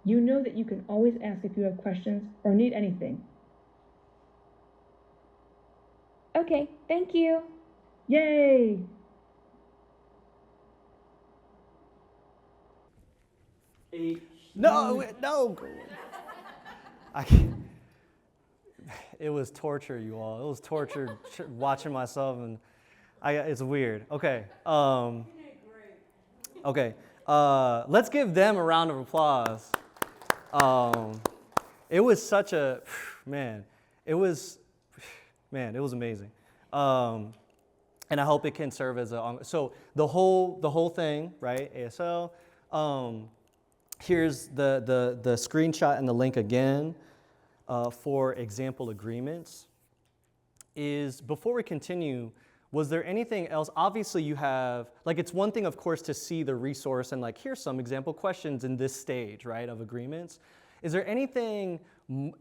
You know that you can always ask if you have questions or need anything. Okay, thank you. Yay! No. I can't. It was torture, you all. It was torture watching myself, and it's weird. Okay. Okay. Let's give them a round of applause. It was such a man. It was amazing. And I hope it can serve as so the whole thing, right? ASL. Here's the screenshot and the link again for example agreements. Before we continue, was there anything else? Obviously you have, it's one thing of course to see the resource and here's some example questions in this stage, right, of agreements. Is there anything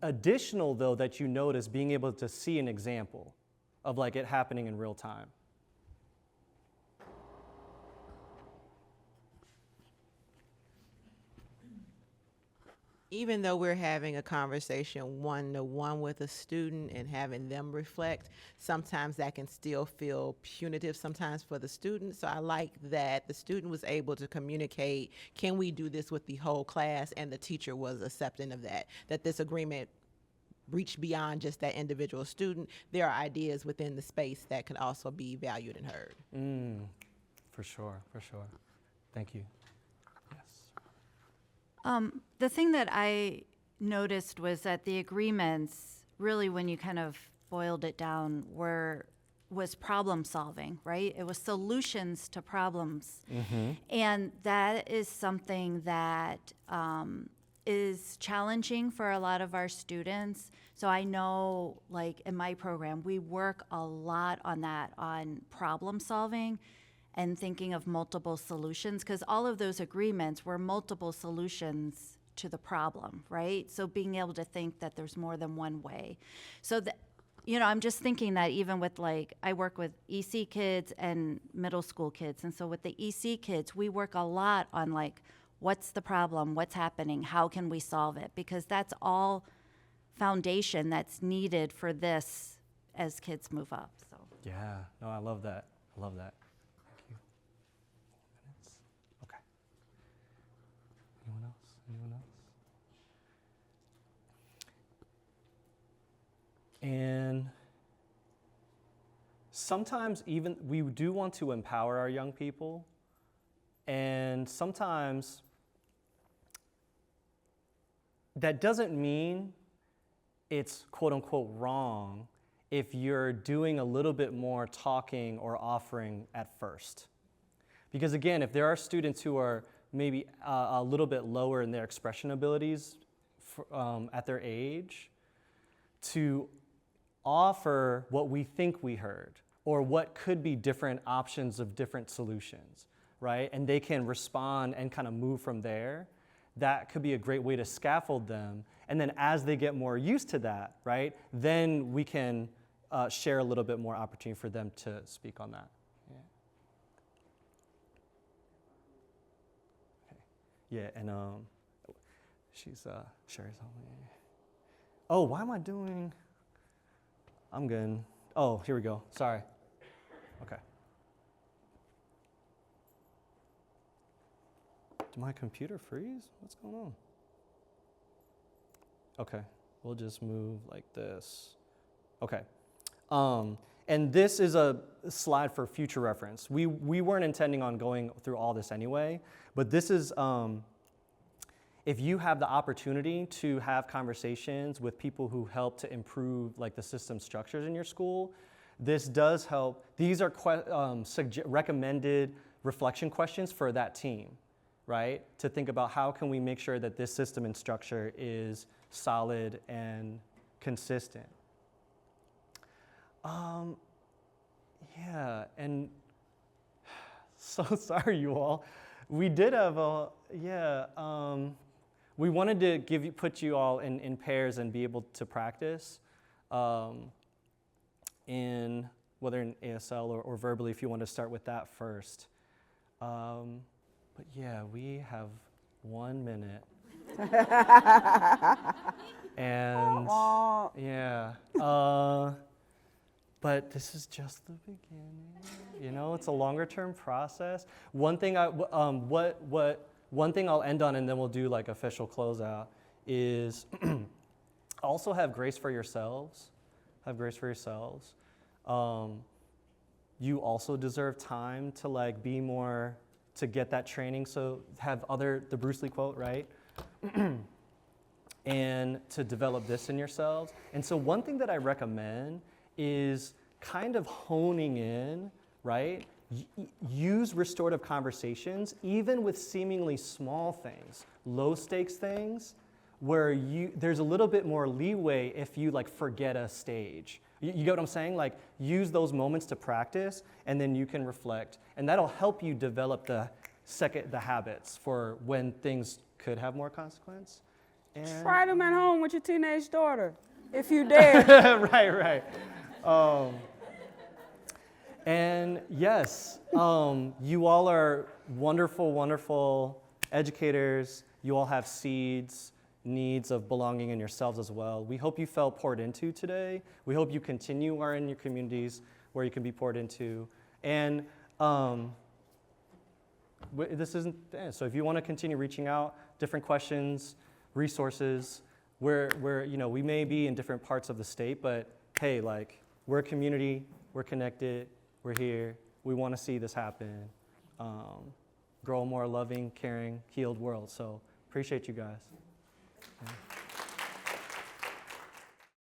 additional though that you notice being able to see an example of it happening in real time? Even though we're having a conversation one-to-one with a student and having them reflect, sometimes that can still feel punitive sometimes for the student. So I like that the student was able to communicate, can we do this with the whole class? And the teacher was accepting of that this agreement reached beyond just that individual student. There are ideas within the space that can also be valued and heard. For sure. Thank you. The thing that I noticed was that the agreements, really when you kind of boiled it down, was problem solving, right? It was solutions to problems. Mm-hmm. And that is something that is challenging for a lot of our students. So I know, in my program, we work a lot on that, on problem solving and thinking of multiple solutions, because all of those agreements were multiple solutions to the problem, right? So being able to think that there's more than one way. So I'm just thinking that even with I work with EC kids and middle school kids. And so with the EC kids, we work a lot on what's the problem, what's happening, how can we solve it? Because that's all foundation that's needed for this as kids move up. So Yeah, no, I love that. Thank you. Okay. Anyone else? And sometimes even we do want to empower our young people, and sometimes that doesn't mean it's quote unquote wrong if you're doing a little bit more talking or offering at first. Because again, if there are students who are maybe a little bit lower in their expression abilities at their age, to offer what we think we heard or what could be different options of different solutions, right? And they can respond and kind of move from there. That could be a great way to scaffold them. And then as they get more used to that, right, then we can share a little bit more opportunity for them to speak on that. Yeah, and she's Sherry's home. Oh, why am I doing? I'm good. Oh, here we go. Sorry. Okay. Did my computer freeze? What's going on? Okay, we'll just move like this. Okay. And this is a slide for future reference. We weren't intending on going through all this anyway, but this is, if you have the opportunity to have conversations with people who help to improve like the system structures in your school, this does help. These are recommended reflection questions for that team, right? To think about how can we make sure that this system and structure is solid and consistent. Yeah, and so sorry you all. We did have we wanted to put you all in pairs and be able to practice in whether in ASL or verbally, if you want to start with that first. But yeah, we have 1 minute. And yeah, but this is just the beginning. You know, it's a longer term process. One thing one thing I'll end on, and then we'll do like official closeout, is also have grace for yourselves. Have grace for yourselves. You also deserve time to like be more, to get that training. So have the Bruce Lee quote, right? And to develop this in yourselves. And so one thing that I recommend is kind of honing in, right? Use restorative conversations, even with seemingly small things, low stakes things, where there's a little bit more leeway if you like forget a stage. You get what I'm saying? Like use those moments to practice, and then you can reflect, and that'll help you develop the habits for when things could have more consequence. And try them at home with your teenage daughter, if you dare. Right. And yes, you all are wonderful, wonderful educators. You all have seeds, needs of belonging in yourselves as well. We hope you felt poured into today. We hope you continue are in your communities where you can be poured into. And this isn't the end. So if you want to continue reaching out, different questions, resources, we may be in different parts of the state, but hey, like we're a community, we're connected, we're here, we want to see this happen, grow a more loving, caring, healed world. So appreciate you guys. Yeah.